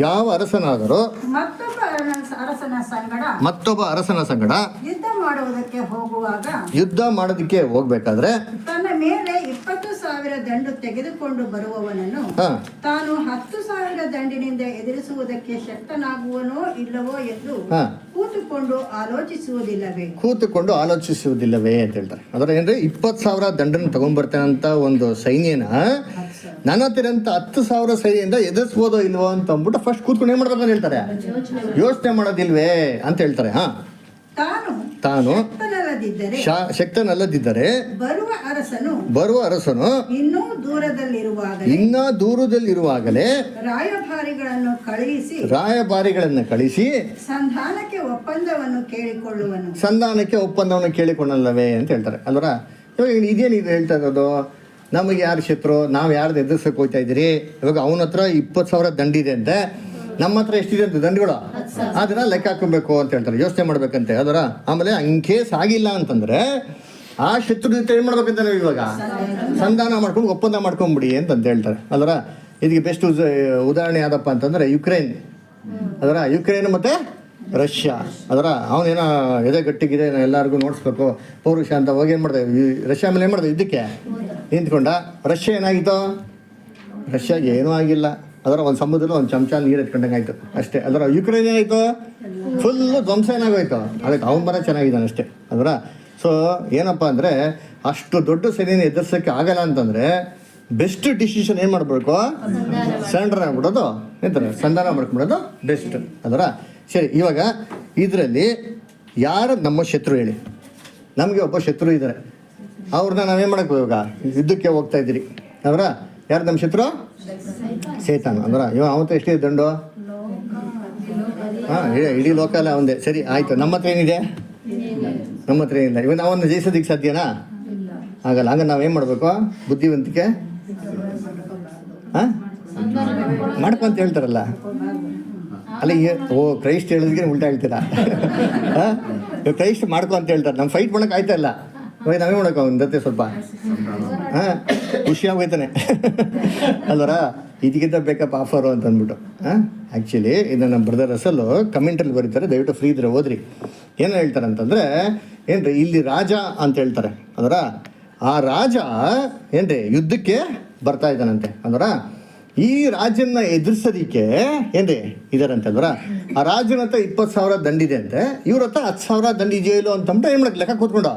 ಯಾವ ಅರಸನಾದರೂ ಮತ್ತೊಬ್ಬ ಅರಸನ ಸಂಗಡ ಯುದ್ಧ ಮಾಡೋದಕ್ಕೆ ಹೋಗ್ಬೇಕಾದ್ರೆ ತನ್ನ ಮೇಲೆ 20,000 ದಂಡು ತೆಗೆದುಕೊಂಡು ಬರುವವನನ್ನು ತಾನು 10,000 ದಂಡಿನಿಂದ ಎದುರಿಸುವುದಕ್ಕೆ ಶಕ್ತನಾಗುವನೋ ಇಲ್ಲವೋ ಎಂದು ಕೂತುಕೊಂಡು ಆಲೋಚಿಸುವುದಿಲ್ಲವೇ ಅಂತ ಹೇಳ್ತಾರೆ. ಅದರ ಏನ್ರಿ 20,000 ದಂಡನ್ನು ತಗೊಂಡ್ಬರ್ತೇನೆ ಅಂತ ಒಂದು ಸೈನ್ಯನ ನನ್ನ ಹತ್ತಿರ 10,000 ಸೈನ್ಯದಿಂದ ಎದುರಿಸ್ಬೋದೋ ಇಲ್ವೋ ಅಂತ ಅಂದ್ಬಿಟ್ಟು ಫಸ್ಟ್ ಕೂತ್ಕೊಂಡು ಏನ್ ಮಾಡ್ಬೇಕಂತ ಹೇಳ್ತಾರೆ, ಯೋಚನೆ ಮಾಡೋದಿಲ್ವೇ ಅಂತ ಹೇಳ್ತಾರೆ. ತಾನು ಶಕ್ತನಲ್ಲದಿದ್ದರೆ ಬರುವ ಅರಸನು ಇನ್ನೂ ದೂರದಲ್ಲಿರುವಾಗಲೇ ರಾಯಭಾರಿಗಳನ್ನು ಕಳಿಸಿ ಸಂಧಾನಕ್ಕೆ ಒಪ್ಪಂದವನ್ನು ಕೇಳಿಕೊಳ್ಳಲ್ಲವೇ ಅಂತ ಹೇಳ್ತಾರೆ. ಅಲ್ವರ, ಇವಾಗ ಇದೇನು ಇದು ಹೇಳ್ತಾ ಇರೋದು, ನಮಗೆ ಯಾರು ಶತ್ರು, ನಾವು ಯಾರ್ದು ಎದುರಿಸಕ್ಕೆ ಹೋಗ್ತಾ ಇದ್ದೀರಿ. ಇವಾಗ ಅವನ ಹತ್ರ 20,000 ದಂಡಿದೆ ಅಂತೆ, ನಮ್ಮ ಹತ್ರ ಎಷ್ಟಿದೆ ಅಂತ ದಂಡುಗಳು, ಅದನ್ನ ಲೆಕ್ಕ ಹಾಕೊಬೇಕು ಅಂತ ಹೇಳ್ತಾರೆ, ಯೋಚನೆ ಮಾಡ್ಬೇಕಂತೆ ಅದರ. ಆಮೇಲೆ ಇನ್ ಕೇಸ್ ಆಗಿಲ್ಲ ಅಂತಂದ್ರೆ ಆ ಶತ್ರು ಜೊತೆ ಏನ್ ಮಾಡ್ಬೇಕಂತ ನಾವು ಇವಾಗ ಸಂಧಾನ ಮಾಡ್ಕೊಂಡು ಒಪ್ಪಂದ ಮಾಡ್ಕೊಂಡ್ಬಿಡಿ ಅಂತ ಹೇಳ್ತಾರೆ ಅದರ. ಇದಕ್ಕೆ ಬೆಸ್ಟ್ ಉದಾಹರಣೆ ಯಾವ್ದಪ್ಪ ಅಂತಂದ್ರೆ ಯುಕ್ರೇನ್ ಅದರ. ಯುಕ್ರೇನ್ ಮತ್ತೆ ರಷ್ಯಾ ಅದರ. ಅವನೇನೋ ಎದೆ ಗಟ್ಟಿಗಿದೆ, ಎಲ್ಲರಿಗೂ ನೋಡಿಸ್ಬೇಕು ಪೌರುಷ ಅಂತ ಹೋಗಿ ಏನು ಮಾಡಿದೆ, ರಷ್ಯಾ ಮೇಲೆ ಏನು ಮಾಡಿದೆ, ಯುದ್ಧಕ್ಕೆ ನಿಂತ್ಕೊಂಡ. ರಷ್ಯಾ ಏನಾಗಿತ್ತು, ರಷ್ಯಾಗೆ ಏನೂ ಆಗಿಲ್ಲ ಅದರ. ಒಂದು ಸಮುದ್ರದಲ್ಲಿ ಒಂದು ಚಮಚ ನೀರು ಎತ್ಕೊಂಡಂಗೆ ಆಯಿತು ಅಷ್ಟೇ ಅದರ. ಯುಕ್ರೇನ್ ಏನಾಯಿತು, ಫುಲ್ಲು ಧ್ವಂಸ ಏನಾಗೋಯ್ತು, ಅದಕ್ಕೆ ಅವನ ಬರ ಚೆನ್ನಾಗಿದ್ದಾನೆ ಅಷ್ಟೇ ಅದರ. ಸೊ ಏನಪ್ಪ ಅಂದರೆ ಅಷ್ಟು ದೊಡ್ಡ ಸೇನೆಯನ್ನು ಎದುರಿಸೋಕ್ಕೆ ಆಗಲ್ಲ ಅಂತಂದರೆ ಬೆಸ್ಟ್ ಡಿಸಿಷನ್ ಏನು ಮಾಡಬೇಕು, ಸರೆಂಡರ್ ಆಗ್ಬಿಡೋದು, ಎಂತಾರೆ ಸಂಧಾನ ಮಾಡ್ಕೊಂಬಿಡೋದು ಬೆಸ್ಟ್ ಅದರ. ಸರಿ, ಇವಾಗ ಇದರಲ್ಲಿ ಯಾರು ನಮ್ಮ ಶತ್ರು ಹೇಳಿ? ನಮಗೆ ಒಬ್ಬ ಶತ್ರು ಇದ್ದಾರೆ, ಅವ್ರನ್ನ ನಾವೇನು ಮಾಡಬೇಕು? ಇವಾಗ ಯುದ್ಧಕ್ಕೆ ಹೋಗ್ತಾ ಇದ್ದೀರಿ ಅವರ. ಯಾರು ನಮ್ಮ ಶತ್ರು? ಸೈತಾನ ಅಂದ್ರ. ಇವಾಗ ಅವತ್ತು ಎಷ್ಟಿದೆ ದಂಡು? ಹಾಂ, ಇಡೀ ಲೋಕಲ್ಲ ಒಂದೇ. ಸರಿ ಆಯಿತು, ನಮ್ಮ ಹತ್ರ ಏನಿದೆ? ನಮ್ಮ ಹತ್ರ ಏನಿಲ್ಲ. ಇವಾಗ ನಾವನ್ನು ಜಯಿಸೋದಕ್ಕೆ ಸಾಧ್ಯನಾ? ಆಗಲ್ಲ. ಹಂಗೆ ನಾವೇನು ಮಾಡಬೇಕು? ಬುದ್ಧಿವಂತಿಕೆ ಹಾಂ ಮಾಡ್ಕೊಂತ ಹೇಳ್ತಾರಲ್ಲ, ಅಲ್ಲ ಕ್ರೈಸ್ಟ್ ಹೇಳಿದ್ಗೆ ಉಲ್ಟಾ ಹೇಳ್ತೀರಾ? ಹಾಂ, ಕ್ರೈಸ್ಟ್ ಮಾಡ್ಕೊ ಅಂತ ಹೇಳ್ತಾರೆ. ನಮ್ಮ ಫೈಟ್ ಮಾಡೋಕೆ ಆಯ್ತಾ ಇಲ್ಲ. ಇವಾಗ ನಾವೇ ಮಾಡೋಕೆ ಅವನ ಜೊತೆ ಸ್ವಲ್ಪ ಹಾಂ ಖುಷಿಯಾಗೋಯ್ತಾನೆ ಅಲ್ವರ, ಇದಕ್ಕಿಂತ ಬೇಕಪ್ಪ ಆಫರು ಅಂತ ಅಂದ್ಬಿಟ್ಟು. ಹಾಂ, ಆ್ಯಕ್ಚುಲಿ ಇದು ನಮ್ಮ ಬ್ರದರ್ ಅಸಲು ಕಮೆಂಟಲ್ಲಿ ಬರೀತಾರೆ, ದಯವಿಟ್ಟು ಫ್ರೀ ಇದ್ರೆ ಓದ್ರಿ. ಏನು ಹೇಳ್ತಾರೆ ಅಂತಂದರೆ, ಏನ್ರಿ ಇಲ್ಲಿ ರಾಜ ಅಂತ ಹೇಳ್ತಾರೆ ಅದರ. ಆ ರಾಜ ಏನ್ರಿ ಯುದ್ಧಕ್ಕೆ ಬರ್ತಾ ಇದ್ದಾನಂತೆ ಅಂದ್ರ. ಈ ರಾಜನ್ನ ಎದುರಿಸೋದಿಕ್ಕೆ ಏನ್ರಿ ಇದಾರಂತೆ ಅಂದ್ರ. ಆ ರಾಜನ ಹತ್ರ 20,000 ದಂಡಿದೆ ಅಂತೆ, ಇವ್ರ ಹತ್ರ 10,000 ದಂಡಿ ಜೈಲು ಅಂತಂದ್ರೆ ಏನು ಮಾಡಕ್ಕೆ ಲೆಕ್ಕ ಕೂತ್ಕೊಂಡು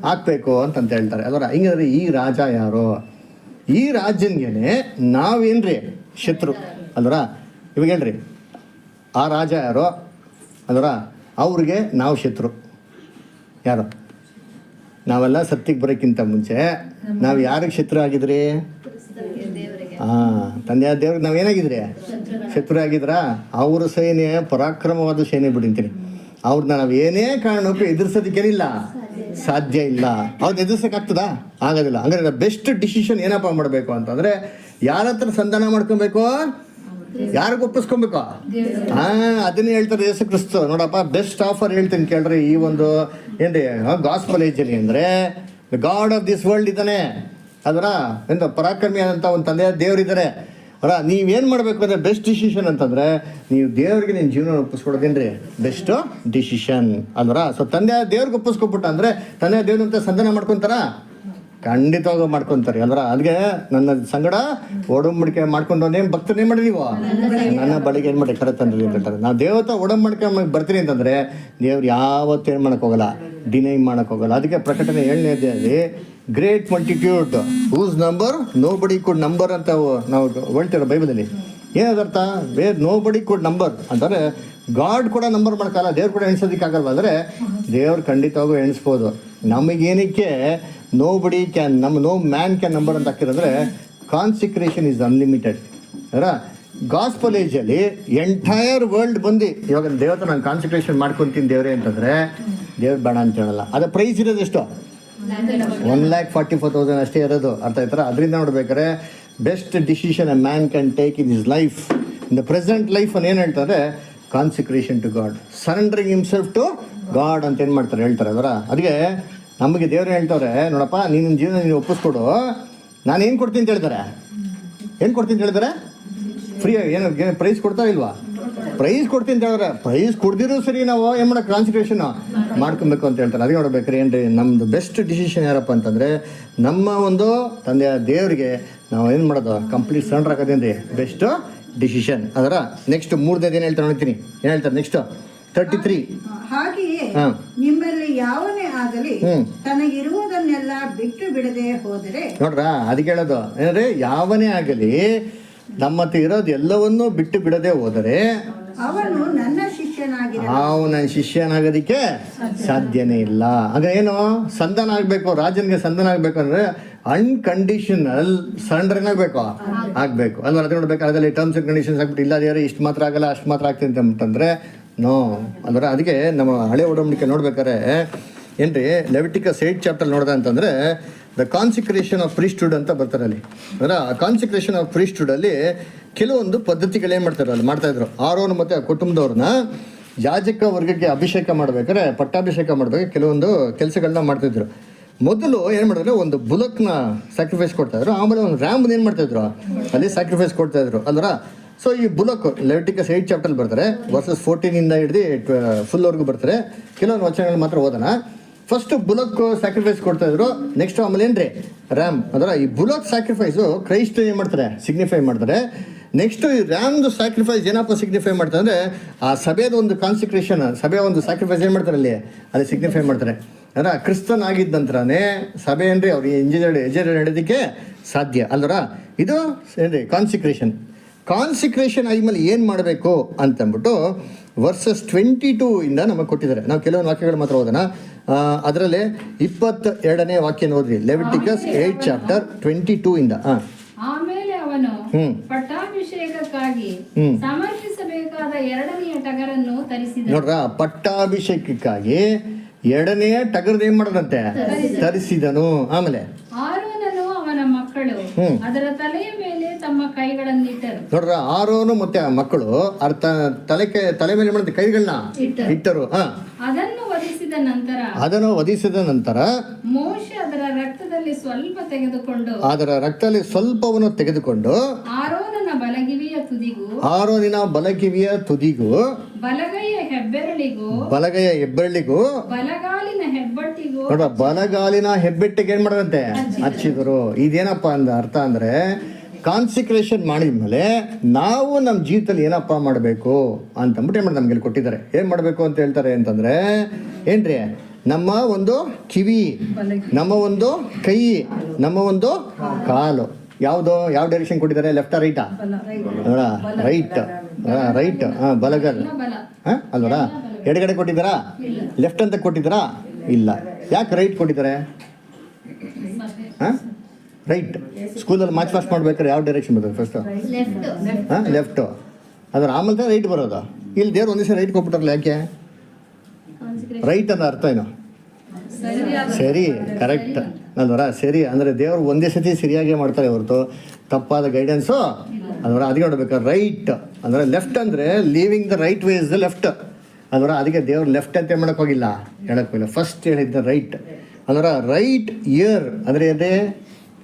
ಹಾಕ್ಬೇಕು ಅಂತಂತ ಹೇಳ್ತಾರೆ ಅದರ. ಹಿಂಗಂದ್ರೆ ಈ ರಾಜ ಯಾರು? ಈ ರಾಜನ್ಗೆ ನಾವೇನ್ರಿ ಶತ್ರು ಅಲ್ವರ. ಇವಾಗ ಹೇಳ್ರಿ, ಆ ರಾಜ ಯಾರು ಅಲ್ವರ, ಅವ್ರಿಗೆ ನಾವು ಶತ್ರು. ಯಾರು? ನಾವೆಲ್ಲ ಸತ್ಯಕ್ಕೆ ಬರೋಕ್ಕಿಂತ ಮುಂಚೆ ನಾವು ಯಾರಿಗೆ ಶತ್ರು ಆಗಿದ್ರಿ? ಹಾಂ, ತಂದೆಯ ದೇವ್ರಿಗೆ ನಾವೇನಾಗಿದ್ರಿ? ಶತ್ರು ಆಗಿದ್ರಾ? ಅವ್ರ ಸೇನೆ ಪರಾಕ್ರಮವಾದ ಸೇನೆ ಬಿಡಿಂತೀನಿ. ಅವ್ರನ್ನ ನಾವು ಏನೇ ಕಾರಣಕ್ಕೂ ಎದುರಿಸೋದಕ್ಕೇನಿಲ್ಲ, ಸಾಧ್ಯ ಇಲ್ಲ. ಅವ್ರನ್ನ ಎದುರಿಸೋಕ್ಕಾಗ್ತದಾ? ಆಗೋದಿಲ್ಲ. ಹಂಗಾರೆ ಬೆಸ್ಟ್ ಡಿಸಿಷನ್ ಏನಪ್ಪ ಮಾಡಬೇಕು ಅಂತಂದರೆ, ಯಾರ ಹತ್ರ ಸಂಧಾನ ಮಾಡ್ಕೊಬೇಕು? ಯಾರಿಗೆ ಒಪ್ಪಿಸ್ಕೊಬೇಕು? ಹಾಂ, ಅದನ್ನೇ ಹೇಳ್ತಾರೆ ಯೇಸು ಕ್ರಿಸ್ತು. ನೋಡಪ್ಪ, ಬೆಸ್ಟ್ ಆಫರ್ ಹೇಳ್ತೀನಿ ಕೇಳ್ರಿ. ಈ ಒಂದು ಏನ್ರಿ ಗಾಸ್ಪಲ್ ಏಜಲ್ಲಿ ಅಂದರೆ ಗಾಡ್ ಆಫ್ ದಿಸ್ ವರ್ಲ್ಡ್ ಇದ್ದಾನೆ ಅದರ. ಎಂತ ಪರಾಕ್ರಮಿ ಆದಂಥ ಒಂದು ತಂದೆಯ ದೇವರಿದ್ದಾರೆ ಅವರ. ನೀವೇನು ಮಾಡಬೇಕು ಅಂದರೆ ಬೆಸ್ಟ್ ಡಿಸಿಷನ್ ಅಂತಂದರೆ, ನೀವು ದೇವರಿಗೆ ನಿಮ್ಮ ಜೀವನ ಒಪ್ಪಿಸ್ಕೊಡೋದೇನ್ರಿ ಬೆಸ್ಟು ಡಿಸಿಷನ್ ಅಲ್ವರ. ಸೊ ತಂದೆಯ ದೇವ್ರಿಗೆ ಒಪ್ಪಿಸ್ಕೊಬಿಟ್ಟ ಅಂದರೆ ತಂದೆಯ ದೇವ್ರಂತ ಸಂಧಾನ ಮಾಡ್ಕೊತಾರ? ಖಂಡಿತವಾಗ ಮಾಡ್ಕೊತಾರೆ ಅಲ್ವರ. ಅಲ್ಲಿಗೆ ನನ್ನ ಸಂಗಡ ಒಡಂಬಡಿಕೆ ಮಾಡ್ಕೊಂಡು ಏನು ಭಕ್ತರು ಏನು ಮಾಡಿ, ನೀವು ನನ್ನ ಬಳಿಗೆ ಏನು ಮಾಡಿ ಕರೆ ತಂದ್ರಿ ಅಂತ ಹೇಳ್ತಾರೆ. ನಾವು ದೇವತ ಒಡಂಬಡಿಕೆ ಬರ್ತೀನಿ ಅಂತಂದರೆ ದೇವ್ರು ಯಾವತ್ತೂ ಏನು ಮಾಡೋಕ್ಕೋಗಲ್ಲ, ಡಿನೈ ಮಾಡೋಕ್ಕೋಗಲ್ಲ. ಅದಕ್ಕೆ ಪ್ರಕಟಣೆ 7ನೇ ಅಧ್ಯಾಯದಲ್ಲಿ great multitude whose number nobody could number ಅಂತ ನಾವು ಹೇಳ್ತೀರ ಬೈಬಲಲ್ಲಿ. ಏನದರ್ಥ? ನೋ ಬಡಿ ಕುಡ್ ನಂಬರ್ ಅಂತಂದರೆ ಗಾಡ್ ಕೂಡ ನಂಬರ್ ಮಾಡೋಕ್ಕಲ್ಲ, ದೇವ್ರು ಕೂಡ ಎಣಿಸೋದಕ್ಕಾಗಲ್ವ ಅಂದರೆ ದೇವ್ರು ಖಂಡಿತವಾಗೂ ಎಣಿಸ್ಬೋದು. ನಮಗೇನಕ್ಕೆ nobody can no man can number ಅಂತ ಹಾಕಿರಂದರೆ ಕಾನ್ಸಿಕ್ರೇಷನ್ ಈಸ್ ಅನ್ಲಿಮಿಟೆಡ್ ಅವರ. ಗಾಸ್ಪಲ್ ಏಜಲ್ಲಿ ಎಂಟೈರ್ ವರ್ಲ್ಡ್ ಬಂದು ಇವಾಗ ದೇವತೆ ನಾನು ಕಾನ್ಸಂಟ್ರೇಷನ್ ಮಾಡ್ಕೊತೀನಿ ದೇವ್ರೆ ಅಂತಂದರೆ ದೇವ್ರು ಬೇಡ ಅಂತ ಹೇಳಲ್ಲ. ಅದು ಪ್ರೈಸ್ ಇರೋದು ಎಷ್ಟು? 1,44,000 ಅಷ್ಟೇ ಇರೋದು. ಅರ್ಥ ಆಯ್ತಾರ? ಅದರಿಂದ ನೋಡ್ಬೇಕಾದ್ರೆ best decision a man can take in his life in the present life ಅನ್ನು ಏನು ಹೇಳ್ತಾರೆ? Consecration to God, surrendering himself to God ಅಂತ ಏನು ಮಾಡ್ತಾರೆ ಹೇಳ್ತಾರೆ ಅದರ. ಅದಕ್ಕೆ ನಮಗೆ ದೇವ್ರು ಹೇಳ್ತವ್ರೆ, ನೋಡಪ್ಪ ನಿನ್ನ ಜೀವನ ನೀನು ಒಪ್ಪಿಸ್ಕೊಡು, ನಾನು ಏನು ಕೊಡ್ತೀನಿ ಅಂತ ಹೇಳ್ತಾರೆ. ಏನು ಕೊಡ್ತೀನಿ ಅಂತ ಹೇಳಿದಾರೆ? ಫ್ರೀಯಾಗಿ ಏನು ಪ್ರೈಸ್ ಕೊಡ್ತಾ ಇಲ್ವಾ? ಪ್ರೈಸ್ ಕೊಡ್ತೀನಿ ಅಂತ ಹೇಳಿದ್ರೆ ಪ್ರೈಸ್ ಕೊಡ್ದಿರೋ ಸರಿ ನಾವು ಏನು ಮಾಡೋಕೆ ಕಾನ್ಸಂಟ್ರೇಷನ್ ಮಾಡ್ಕೊಬೇಕು ಅಂತ ಹೇಳ್ತಾರೆ. ಅದಕ್ಕೆ ನೋಡ್ಬೇಕ್ರಿ ಏನ್ರಿ ನಮ್ಮದು ಬೆಸ್ಟ್ ಡಿಸಿಷನ್ ಯಾರಪ್ಪ ಅಂತಂದರೆ ನಮ್ಮ ಒಂದು ತಂದೆಯ ದೇವರಿಗೆ ನಾವು ಏನು ಮಾಡೋದು ಕಂಪ್ಲೀಟ್ ಸರೆಂಡರ್ ಆಗೋದೇನು ರೀ ಬೆಸ್ಟ್ ಡಿಸಿಷನ್ ಅದರ. ನೆಕ್ಸ್ಟ್ 3ನೇದು ಏನು ಹೇಳ್ತಾರೆ ನೋಡ್ತೀನಿ. ಏನು ಹೇಳ್ತಾರೆ ನೆಕ್ಸ್ಟ್ 33. ಹಾಗೆಯೇ ನಿಮ್ಮಲ್ಲಿ ಯಾವನೇ ಆಗಲಿ ತನಗಿರುವುದನ್ನೆಲ್ಲ ಬಿಟ್ಟು ಬಿಡದೆ ಹೋದರೆ. ನೋಡ್ರ, ಅದಕ್ಕೆ ಹೇಳೋದು ಏನಂದ್ರೆ ಯಾವನೇ ಆಗಲಿ ನಮ್ಮ ಹತ್ರ ಇರೋದು ಎಲ್ಲವನ್ನೂ ಬಿಟ್ಟು ಬಿಡದೆ ಹೋದರೆ ಅವನು ನನ್ನ ಶಿಷ್ಯನಾಗೋದಕ್ಕೆ ಸಾಧ್ಯನೇ ಇಲ್ಲ. ಅಂದ್ರೆ ಏನು? ಸಂಧಾನ ಆಗಬೇಕು. ರಾಜನಿಗೆ ಸಂಧಾನ ಆಗಬೇಕು ಅಂದರೆ ಅನ್ಕಂಡೀಷನಲ್ ಸರೆಂಡರ್ ಏನಾಗಬೇಕು? ಆಗಬೇಕು ಅಲ್ವಾ? ಅದು ನೋಡ್ಬೇಕು. ಅದರಲ್ಲಿ ಟರ್ಮ್ಸ್ ಆ್ಯಂಡ್ ಕಂಡೀಷನ್ಸ್ ಆಗ್ಬಿಟ್ಟು ಇಲ್ಲ ದೇವ್ರೆ ಇಷ್ಟು ಮಾತ್ರ ಆಗಲ್ಲ ಅಷ್ಟು ಮಾತ್ರ ಆಗ್ತೀನಿ ಅಂತಂದರೆ ನೋ ಅಂದ್ರೆ. ಅದಕ್ಕೆ ನಮ್ಮ ಹಳೆ ಒಡಂಬಡಿಕೆ ನೋಡ್ಬೇಕಾದ್ರೆ ಏನ್ರಿ ಲೆವಿಟಿಕಸ್ 8 ಚಾಪ್ಟರ್ ನೋಡ್ದೆ ಅಂತಂದರೆ ದ ಕಾನ್ಸಿಕ್ರೇಷನ್ ಆಫ್ ಪ್ರೀಸ್ಟ್ಹುಡ್ ಅಂತ ಬರ್ತಾರೆ ಅಲ್ಲಿ. ಅಂದ್ರೆ ಆ ಕಾನ್ಸಿಕ್ರೇಷನ್ ಆಫ್ ಪ್ರೀಸ್ಟ್ಹುಡಲ್ಲಿ ಕೆಲವೊಂದು ಪದ್ಧತಿಗಳೇನು ಮಾಡ್ತಾರೆ ಅಲ್ಲಿ ಮಾಡ್ತಾಯಿದ್ರು. ಆರೋನ್ ಮತ್ತು ಕುಟುಂಬದವ್ರನ್ನ ಯಾಜಕ ವರ್ಗಕ್ಕೆ ಅಭಿಷೇಕ ಮಾಡಬೇಕಾದ್ರೆ ಪಟ್ಟಾಭಿಷೇಕ ಮಾಡಬೇಕು ಕೆಲವೊಂದು ಕೆಲಸಗಳನ್ನ ಮಾಡ್ತಾಯಿದ್ರು. ಮೊದಲು ಏನು ಮಾಡಿದ್ರೆ ಒಂದು ಬುಲಕ್ನ ಸ್ಯಾಕ್ರಿಫೈಸ್ ಕೊಡ್ತಾಯಿದ್ರು, ಆಮೇಲೆ ಒಂದು ರ್ಯಾಮ್ನ ಏನು ಮಾಡ್ತಾಯಿದ್ರು ಅಲ್ಲಿ ಸ್ಯಾಕ್ರಿಫೈಸ್ ಕೊಡ್ತಾಯಿದ್ರು ಅಲ್ವರ. ಸೊ ಈ ಬುಲಕ್ ಲೆವಿಟಿಕಸ್ 8 ಚಾಪ್ಟರ್ ಬರ್ತಾರೆ, ವರ್ಸಸ್ 14 ಹಿಡಿದು ಫುಲ್ವರೆಗೂ ಬರ್ತಾರೆ. ಕೆಲವೊಂದು ವಚನಗಳು ಮಾತ್ರ ಓದೋಣ. ಫಸ್ಟ್ ಬುಲಕ್ ಸ್ಯಾಕ್ರಿಫೈಸ್ ಕೊಡ್ತಾಯಿದ್ರು, ನೆಕ್ಸ್ಟ್ ಆಮೇಲೆ ಏನ್ರಿ ರ್ಯಾಮ್. ಅದರ ಈ ಬುಲಕ್ ಸ್ಯಾಕ್ರಿಫೈಸು ಕ್ರೈಸ್ಟ್ ಏನು ಮಾಡ್ತಾರೆ ಸಿಗ್ನಿಫೈ ಮಾಡ್ತಾರೆ. ನೆಕ್ಸ್ಟ್ ಈ ರ್ಯಾಮ್ದು ಸ್ಯಾಕ್ರಿಫೈಸ್ ಏನಪ್ಪ ಸಿಗ್ನಿಫೈ ಮಾಡ್ತಾರೆ ಅಂದರೆ ಆ ಸಭೆಯದ ಒಂದು ಕಾನ್ಸಿಕ್ರೇಷನ್, ಸಭೆಯ ಒಂದು ಸ್ಯಾಕ್ರಿಫೈಸ್ ಏನು ಮಾಡ್ತಾರೆ ಅಲ್ಲಿ ಸಿಗ್ನಿಫೈ ಮಾಡ್ತಾರೆ. ಅಲ್ಲ ಕ್ರಿಸ್ತನ್ ಆಗಿದ್ದ ನಂತರನೇ ಸಭೆ ಏನ್ರಿ ಅವ್ರಿಗೆ ಹೆಜ್ಜೆ ನಡೆಯೋದಕ್ಕೆ ಸಾಧ್ಯ ಅಲ್ವರ. ಇದು ಏನ್ರಿ ಕಾನ್ಸಿಕ್ರೇಷನ್ ಆದ್ಮೇಲೆ ಏನು ಮಾಡಬೇಕು ಅಂತಂದ್ಬಿಟ್ಟು ವರ್ಸಸ್ 22 ಇಂದ ನಮಗೆ ಕೊಟ್ಟಿದ್ದಾರೆ. ನಾವು ಕೆಲವೊಂದು ವಾಕ್ಯಗಳು ಮಾತ್ರ ಓದೋಣ. ಅದರಲ್ಲಿ 22ನೇ ವಾಕ್ಯ ಓದ್ರಿ, ಲೆವಿಟಿಕಸ್ 8 ಚಾಪ್ಟರ್ 22 ಇಂದ. ಆಮೇಲೆ ಅವನು ಪಟ್ಟಾಭಿಷೇಕಕ್ಕಾಗಿ ಸಮರ್ಪಿಸಬೇಕಾದ 2ನೆಯ ಟಗರನ್ನು ತರಿಸಿದ. ನೋಡ್ರ, ಪಟ್ಟಾಭಿಷೇಕಕ್ಕಾಗಿ 2ನೆಯ ಟಗರದ ಏನ್ ಮಾಡೋದಂತೆ ತರಿಸಿದನು. ಆಮೇಲೆ ಆರೋನನು ಅವನ ಮಕ್ಕಳು ಅದರ ತಲೆಯ ಮೇಲೆ ತಮ್ಮ ಕೈಗಳನ್ನಿಟ್ಟರು. ನೋಡ್ರ, ಆರೋನು ಮತ್ತೆ ಆ ಮಕ್ಕಳು ತಲೆ ಮೇಲೆ ಮಾಡಿದ ಕೈಗಳನ್ನ ಇಟ್ಟರು. ಅದನ್ನು ವಧಿಸಿದ ನಂತರ ಮೋಶೆ ಅದರ ರಕ್ತದಲ್ಲಿ ಸ್ವಲ್ಪವನ್ನು ತೆಗೆದುಕೊಂಡು ಆರೋನಿನ ಬಲಗಿವಿಯ ತುದಿಗೂ ಬಲಗೈಯ ಹೆಬ್ಬೆರಳಿಗೂ ನೋಡ್ರ, ಬಲಗಾಲಿನ ಹೆಬ್ಬೆಟ್ಟಿಗೆ ಏನ್ ಮಾಡದಂತೆ ಹಚ್ಚಿದರು. ಇದೇನಪ್ಪ ಅರ್ಥ ಅಂದ್ರೆ ಕಾನ್ಸಿಕ್ರೇಷನ್ ಮಾಡಿದ್ಮೇಲೆ ನಾವು ನಮ್ಮ ಜೀವಿತದಲ್ಲಿ ಏನಪ್ಪ ಮಾಡಬೇಕು ಅಂತಂದ್ಬಿಟ್ಟು ಏನು ಮಾಡಿ ನಮ್ಗೆ ಕೊಟ್ಟಿದ್ದಾರೆ. ಏನು ಮಾಡಬೇಕು ಅಂತ ಹೇಳ್ತಾರೆ ಅಂತಂದರೆ ಏನ್ರಿ, ನಮ್ಮ ಒಂದು ಕಿವಿ, ನಮ್ಮ ಒಂದು ಕೈ, ನಮ್ಮ ಒಂದು ಕಾಲು ಯಾವ ಡೈರೆಕ್ಷನ್ ಕೊಟ್ಟಿದ್ದಾರೆ? ಲೆಫ್ಟಾ ರೈಟಾ? ರೈಟ್. ಬಲಗಲ್ ಅಲ್ವರ. ಎಡಗಡೆ ಕೊಟ್ಟಿದ್ದಾರಾ? ಲೆಫ್ಟ್ ಅಂತ ಕೊಟ್ಟಿದ್ದಾರಾ? ಇಲ್ಲ. ಯಾಕೆ ರೈಟ್ ಕೊಟ್ಟಿದ್ದಾರೆ? ರೈಟ್. ಸ್ಕೂಲಲ್ಲಿ ಮಾರ್ಚ್ ಪಾಸ್ಟ್ ಮಾಡ್ಬೇಕಾದ್ರೆ ಯಾವ ಡೈರೆಕ್ಷನ್ ಬರ್ತದೆ? First left. ಅದ್ರ ಆಮೇಲೆ ರೈಟ್ ಬರೋದು. ಇಲ್ಲಿ ದೇವ್ರು ಒಂದೇ ಸಲ ರೈಟ್ ಕೊಟ್ಬಿಟ್ರಲ್ಲ, ಯಾಕೆ? ರೈಟ್ ಅನ್ನೋ ಅರ್ಥ ಏನು? ಸರಿ, ಕರೆಕ್ಟ್ ಅಲ್ವರ. ಸರಿ ಅಂದರೆ ದೇವರು ಒಂದೇ ಸತಿ ಸರಿಯಾಗಿ ಮಾಡ್ತಾರೆ ಹೊರತು ತಪ್ಪಾದ ಗೈಡೆನ್ಸು ಅಲ್ವರ. ಅದಕ್ಕೆ ನೋಡ್ಬೇಕಾದ್ರೆ ರೈಟ್ ಅಂದರೆ ಲೆಫ್ಟ್ ಅಂದರೆ leaving the right way is the left ಅಲ್ವರ. ಅದಕ್ಕೆ ದೇವ್ರು ಲೆಫ್ಟ್ ಅಂತ ಮಾಡೋಕ್ಕೋಗಿಲ್ಲ, ಹೇಳೋಕ್ಕೋಗಿಲ್ಲ. ಫಸ್ಟ್ ಹೇಳಿದ್ದ ರೈಟ್ ಅಲ್ವರ. ರೈಟ್ ಇಯರ್ ಅಂದರೆ ಅದೇ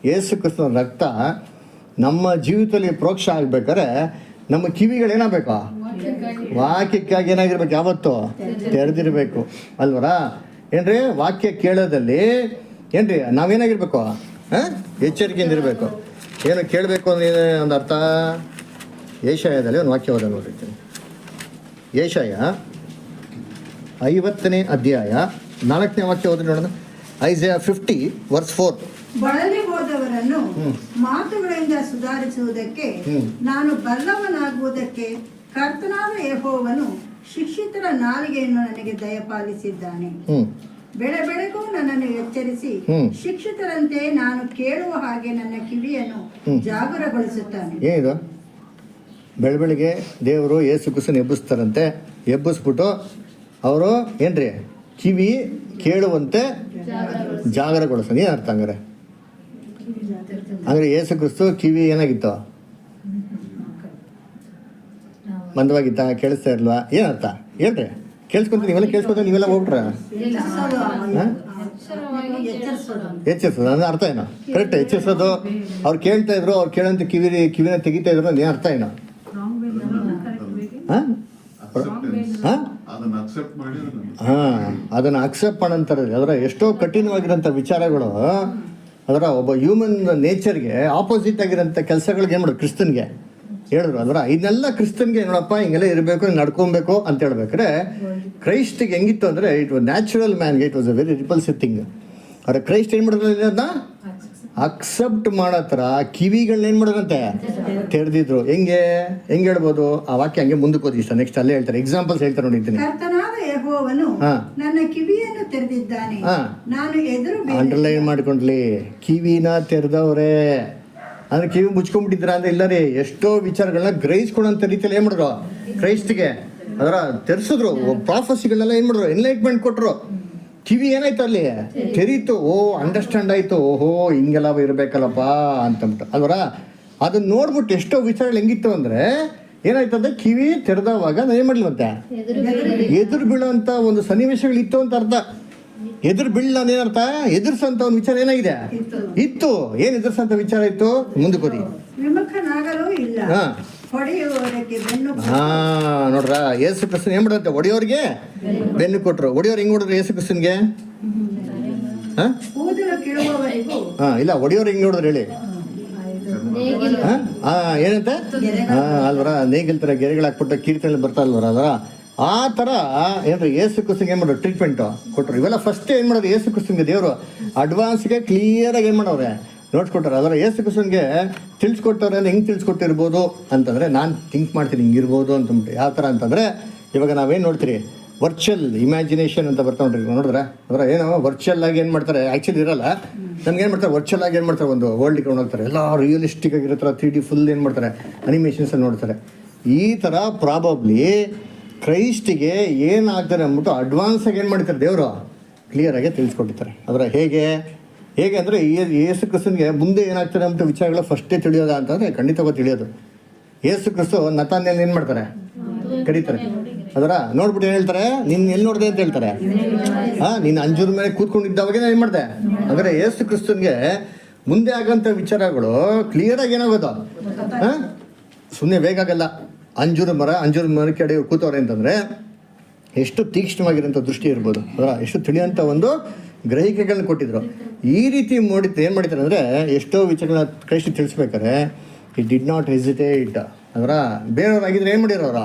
ಯೇಸು ಕ್ರಿಸ್ತನ ರಕ್ತ ನಮ್ಮ ಜೀವಿತದಲ್ಲಿ ಪ್ರೋಕ್ಷ ಆಗ್ಬೇಕಾದ್ರೆ ನಮ್ಮ ಕಿವಿಗಳೇನಾಗಬೇಕು? ವಾಕ್ಯಕ್ಕಾಗಿ ಏನಾಗಿರ್ಬೇಕು? ಯಾವತ್ತು ತೆರೆದಿರಬೇಕು ಅಲ್ವರ. ಏನ್ರಿ, ವಾಕ್ಯ ಕೇಳೋದಲ್ಲಿ ಏನ್ರಿ ನಾವೇನಾಗಿರ್ಬೇಕು? ಎಚ್ಚರಿಕೆಯಿಂದ ಇರಬೇಕು. ಏನು ಕೇಳಬೇಕು ಅಂದ್ರೆ ಒಂದು ಅರ್ಥ. ಏಷಾಯದಲ್ಲಿ ಒಂದು ವಾಕ್ಯ ಓದ ನೋಡಿರ್ತೀನಿ. ಏಷಾಯ 50ನೇ ಅಧ್ಯಾಯ 4ನೇ ವಾಕ್ಯ ಓದಿ ನೋಡೋಣ. ಐಸೈಯಾ 50 verse 4. ಬಳಲಿ ಹೋದವರನ್ನು ಮಾತುಗಳಿಂದ ಸುಧಾರಿಸುವುದಕ್ಕೆ ನಾನು ಬಲ್ಲವನಾಗುವುದಕ್ಕೆ ಕರ್ತನಾದ ಯೆಹೋವನು ಶಿಕ್ಷಿತರ ನಾಲಿಗೆಯನ್ನು ನನಗೆ ದಯಪಾಲಿಸಿದ್ದಾನೆ. ಬೆಳಬೆಳಗೂ ನನ್ನನ್ನು ಎಚ್ಚರಿಸಿ ಶಿಕ್ಷಿತರಂತೆ ನಾನು ಕೇಳುವ ಹಾಗೆ ನನ್ನ ಕಿವಿಯನ್ನು ಜಾಗರಗೊಳಿಸುತ್ತಾನೆ. ಏನಿದು? ಬೆಳಬೆಳಿಗ್ಗೆ ದೇವರು ಯೇಸು ಕ್ರಿಸ್ತನ ಎಬ್ಬಿಸ್ತಾರಂತೆ. ಎಬ್ಬಿಸ್ಬಿಟ್ಟು ಅವರು ಏನ್ರಿ ಕಿವಿ ಕೇಳುವಂತೆ ಜಾಗರಗೊಳಿಸ್ತಾನೆ. ಏನು ಅರ್ಥ ಹಂಗಾರೆ? ಅಂದರೆ ಯೇಸು ಕ್ರಿಸ್ತು ಕಿವಿ ಏನಾಗಿತ್ತು? ಮಂದವಾಗಿತ್ತ? ಕೇಳಿಸ್ತಾ ಇರ್ಲ್ವಾ? ಏನರ್ಥ ಹೇಳ್ರಿ? ಕೇಳಿಸ್ಕೊಂತ ನೀವೆಲ್ಲ ಕೇಳಿಸ್ಕೊಂತ ನೀವೆಲ್ಲ ಹೋಗ್ಬಿಟ್ರ? ಎಚ್ಚರಿಸೋದು ಅಂದ್ರೆ ಅರ್ಥ ಏನು? ಕರೆಕ್ಟ್. ಎಚ್ಚರಿಸೋದು. ಅವ್ರು ಕೇಳ್ತಾ ಇದ್ರು, ಅವ್ರು ಕೇಳಂತ ಕಿವಿನ ತೆಗಿತಾ ಇದ್ರು, ಏನು ಅರ್ಥ ಏನು? ಅದನ್ನ ಅಕ್ಸೆಪ್ಟ್ ಮಾಡಂತಾರೆ. ಅದರ ಎಷ್ಟೋ ಕಠಿಣವಾಗಿರೋಂಥ ವಿಚಾರಗಳು ಅದರ ಒಬ್ಬ ಹ್ಯೂಮನ್ ನೇಚರ್ಗೆ ಆಪೋಸಿಟ್ ಆಗಿರೋಂಥ ಕೆಲಸಗಳಿಗೆ ಏನು ಮಾಡೋದು ಕ್ರಿಸ್ತನ್ಗೆ ಹೇಳಿದ್ರು. ಅದರ ಇದನ್ನೆಲ್ಲ ಕ್ರಿಸ್ತನ್ಗೆ ನೋಡಪ್ಪ ಹಿಂಗೆಲ್ಲ ಇರಬೇಕು, ನಡ್ಕೊಬೇಕು ಅಂತ ಹೇಳ್ಬೇಕಾದ್ರೆ ಕ್ರೈಸ್ಟಿಗೆ ಹೆಂಗಿತ್ತು ಅಂದರೆ ಇಟ್ ವಾಸ್ ನ್ಯಾಚುರಲ್ ಮ್ಯಾನ್ಗೆ it was a very repulsive thing. ಆದರೆ ಕ್ರೈಸ್ಟ್ ಏನು ಮಾಡಿದ್ರೆ ಅದನ್ನ ಅಕ್ಸೆಪ್ಟ್ ಮಾಡೋ ಥರ ಕಿವಿಗಳನ್ನ ಏನು ಮಾಡೋದಂತೆ ತೆರೆದಿದ್ರು. ಹೆಂಗೆ ಹೇಳ್ಬೋದು? ಆ ವಾಕ್ಯ ಹಂಗೆ ಮುಂದಕ್ಕೆ ಓದಿ ಇಷ್ಟ. ನೆಕ್ಸ್ಟ್ ಅಲ್ಲೇ ಹೇಳ್ತಾರೆ, ಎಕ್ಸಾಂಪಲ್ಸ್ ಹೇಳ್ತಾರೆ ನೋಡಿದ್ದೀನಿ. ನನ್ನ ಕಿವಿಯನ್ನು ತೆರೆದಿದ್ದಾನೆ, ನಾನು ಎದುರು ಅಂಡರ್ಲೈನ್ ಮಾಡ್ಕೊಂಡ್ಲಿ. ಕಿವಿನ ತೆರೆದವ್ರೆ ಅಂದ್ರೆ ಕಿವಿ ಮುಚ್ಕೊಂಡ್ಬಿಟ್ಟಿದ್ರ ಅಂದ್ರೆ ಇಲ್ಲ ರೀ. ಎಷ್ಟೋ ವಿಚಾರಗಳನ್ನ ಗ್ರಹಿಸ್ಕೊಳಂತ ರೀತಿಯಲ್ಲಿ ಏನ್ ಮಾಡಿದ್ರು ಕ್ರೈಸ್ಟ್ಗೆ ಅದರ ತೆರೆಸಿದ್ರು. ಪ್ರಾಫಸಿಗಳನ್ನೆಲ್ಲ ಏನ್ ಮಾಡಿದ್ರು? ಎನ್ಲೈಟ್ಮೆಂಟ್ ಕೊಟ್ರು. ಕಿವಿ ಏನಾಯ್ತು ಅಲ್ಲಿ ತೆರೀತು. ಓ ಅಂಡರ್ಸ್ಟ್ಯಾಂಡ್ ಆಯ್ತು. ಓಹೋ ಹಿಂಗೆಲ್ಲ ಇರ್ಬೇಕಲ್ಲಪ್ಪ ಅಂತಂದ್ಬಿಟ್ಟು ಅಲ್ವರ. ಅದನ್ನ ನೋಡ್ಬಿಟ್ಟು ಎಷ್ಟೋ ವಿಚಾರಗಳು ಹೆಂಗಿತ್ತು ಅಂದ್ರೆ ಏನಾಯ್ತಂದ್ರೆ ಕಿವಿ ತೆರೆದವಾಗ ನಾನು ಏನ್ ಮಾಡ್ಲಿವಂತೆ ಎದುರು ಬೀಳೋಂಥ ಒಂದು ಸನ್ನಿವೇಶಗಳಿತ್ತು ಅಂತ ಅರ್ಥ. ಎದುರು ಬೀಳಲ್ಲ ಏನರ್ಥ? ಎದುರ್ಸಂತ ಒಂದು ವಿಚಾರ ಏನಾಗಿದೆ ಇತ್ತು. ಏನ್ ಎದುರ್ಸಂತ ವಿಚಾರ ಇತ್ತು? ಮುಂದಕ್ಕೆ ಹೋದಿ. ನೋಡ್ರ, ಯೇಸು ಕ್ರಿಸ್ತನ್ ಏನ್ ಮಾಡಂತೆ? ಒಡೆಯೋರ್ಗೆ ಬೆನ್ನು ಕೊಟ್ರು. ಒಡೆಯೋರು ಹೆಂಗ್ ನೋಡಿದ್ರು ಯೇಸು ಕ್ರಿಸ್ತನ್ಗೆ? ಇಲ್ಲ, ಒಡೆಯೋರು ಹೆಂಗ್ ನೋಡಿದ್ರು ಹೇಳಿ? ಏನಂತೆ? ಅಲ್ವರ ನೇಗಿಲ್ ತರ ಗೆರೆಗಳು ಹಾಕ್ಬಿಟ್ಟು ಕೀರ್ತನೆ ಬರ್ತಾ ಅಲ್ವರ. ಅದರ ಆ ಥರ ಏನ್ರಿ ಯೇಸು ಕ್ರಿಸ್ತಂಗೆ ಏನು ಮಾಡೋರು ಟ್ರೀಟ್ಮೆಂಟು ಕೊಟ್ಟರು. ಇವೆಲ್ಲ ಫಸ್ಟ್ ಏನು ಮಾಡೋದು, ಯೇಸು ಕ್ರಿಸ್ತಂಗೆ ದೇವರು ಅಡ್ವಾನ್ಸ್ಗೆ ಕ್ಲಿಯರಾಗಿ ಏನು ಮಾಡೋರೆ ನೋಟ್ಸ್ ಕೊಟ್ಟಾರೆ. ಅದರ ಯೇಸು ಕ್ರಿಸ್ತಂಗೆ ತಿಳಿಸ್ಕೊಟ್ಟವ್ರೆ ಅಂದರೆ ಹೆಂಗೆ ತಿಳಿಸ್ಕೊಟ್ಟಿರ್ಬೋದು ಅಂತಂದರೆ, ನಾನು ಥಿಂಕ್ ಮಾಡ್ತೀನಿ ಹಿಂಗಿರ್ಬೋದು ಅಂತಂದ್ಬಿಟ್ಟು. ಯಾವ ಥರ ಅಂತಂದರೆ, ಇವಾಗ ನಾವೇನು ನೋಡ್ತೀರಿ, ವರ್ಚುವಲ್ ಇಮ್ಯಾಜಿನೇಷನ್ ಅಂತ ಬರ್ತಾ ನೋಡಿದ್ರೆ ಅದರ ಏನೋ ವರ್ಚುವಲ್ ಆಗಿ ಏನು ಮಾಡ್ತಾರೆ, ಆ್ಯಕ್ಚುಲಿ ಇರಲ್ಲ. ನಮ್ಗೆ ಏನು ಮಾಡ್ತಾರೆ, ವರ್ಚುವಲ್ ಆಗಿ ಏನು ಮಾಡ್ತಾರೆ, ಒಂದು ವರ್ಲ್ಡ್ ಇಟ್ಕೊಂಡು ಹೋಗ್ತಾರೆ, ಎಲ್ಲ ರಿಯಲಿಸ್ಟಿಕ್ ಆಗಿರೋ ಥರ 3D ಫುಲ್ ಏನು ಮಾಡ್ತಾರೆ, ಅನಿಮೇಷನ್ಸಲ್ಲಿ ನೋಡ್ತಾರೆ. ಈ ಥರ ಪ್ರಾಬಬ್ಲಿ ಕ್ರೈಸ್ಟಿಗೆ ಏನಾಗ್ತಾರೆ ಅಂದ್ಬಿಟ್ಟು ಅಡ್ವಾನ್ಸಾಗಿ ಏನು ಮಾಡ್ತಾರೆ ದೇವರು ಕ್ಲಿಯರಾಗಿ ತಿಳಿಸ್ಕೊಟ್ಟಿರ್ತಾರೆ. ಅದರ ಹೇಗೆ ಅಂದರೆ ಯೇಸು ಕ್ರಿಸ್ತನಿಗೆ ಮುಂದೆ ಏನಾಗ್ತಾರೆ ಅಂದ್ಬಿಟ್ಟು ವಿಚಾರಗಳು ಫಸ್ಟೇ ತಿಳಿಯೋದ ಅಂತಂದರೆ ಖಂಡಿತವಾಗಿ ತಿಳಿಯೋದು. ಯೇಸು ಕ್ರಿಸ್ತು ನತಾನ್ಯಲ್ ಏನು ಮಾಡ್ತಾರೆ, ಕರೀತಾರೆ. ಅದರ ನೋಡ್ಬಿಟ್ಟು ಏನು ಹೇಳ್ತಾರೆ, ನಿನ್ನ ಎಲ್ಲಿ ನೋಡಿದೆ ಅಂತ ಹೇಳ್ತಾರೆ. ನೀನು ಅಂಜೂರ ಮೇಲೆ ಕೂತ್ಕೊಂಡಿದ್ದಾವಾಗ ಏನು ಮಾಡಿದೆ ಅಂದರೆ ಯೇಸು ಕ್ರಿಸ್ತನಿಗೆ ಮುಂದೆ ಆಗೋಂಥ ವಿಚಾರಗಳು ಕ್ಲಿಯರಾಗಿ ಏನಾಗೋದು, ಸುಮ್ಮನೆ ಬೇಗ ಆಗಲ್ಲ. ಅಂಜೂರ ಮರ ಕಡೆ ಕೂತವ್ರೆ ಅಂತಂದರೆ ಎಷ್ಟು ತೀಕ್ಷ್ಣವಾಗಿರೋಂಥ ದೃಷ್ಟಿ ಇರ್ಬೋದು, ಅದರ ಎಷ್ಟು ತಿಳಿಯೋಂಥ ಒಂದು ಗ್ರಹಿಕೆಗಳನ್ನ ಕೊಟ್ಟಿದ್ರು. ಈ ರೀತಿ ಏನು ಮಾಡಿದ್ದಾರೆ ಅಂದರೆ, ಎಷ್ಟೋ ವಿಚಾರಗಳನ್ನ ಕ್ರೈಸ್ಟ್ ತಿಳಿಸ್ಬೇಕಾರೆ ಇಟ್ ಡಿಡ್ ನಾಟ್ ಹೆಸಿಟೇಟ್. ಅದರ ಬೇರೆಯವ್ರಾಗಿದ್ರೆ ಏನು ಮಾಡಿರೋರ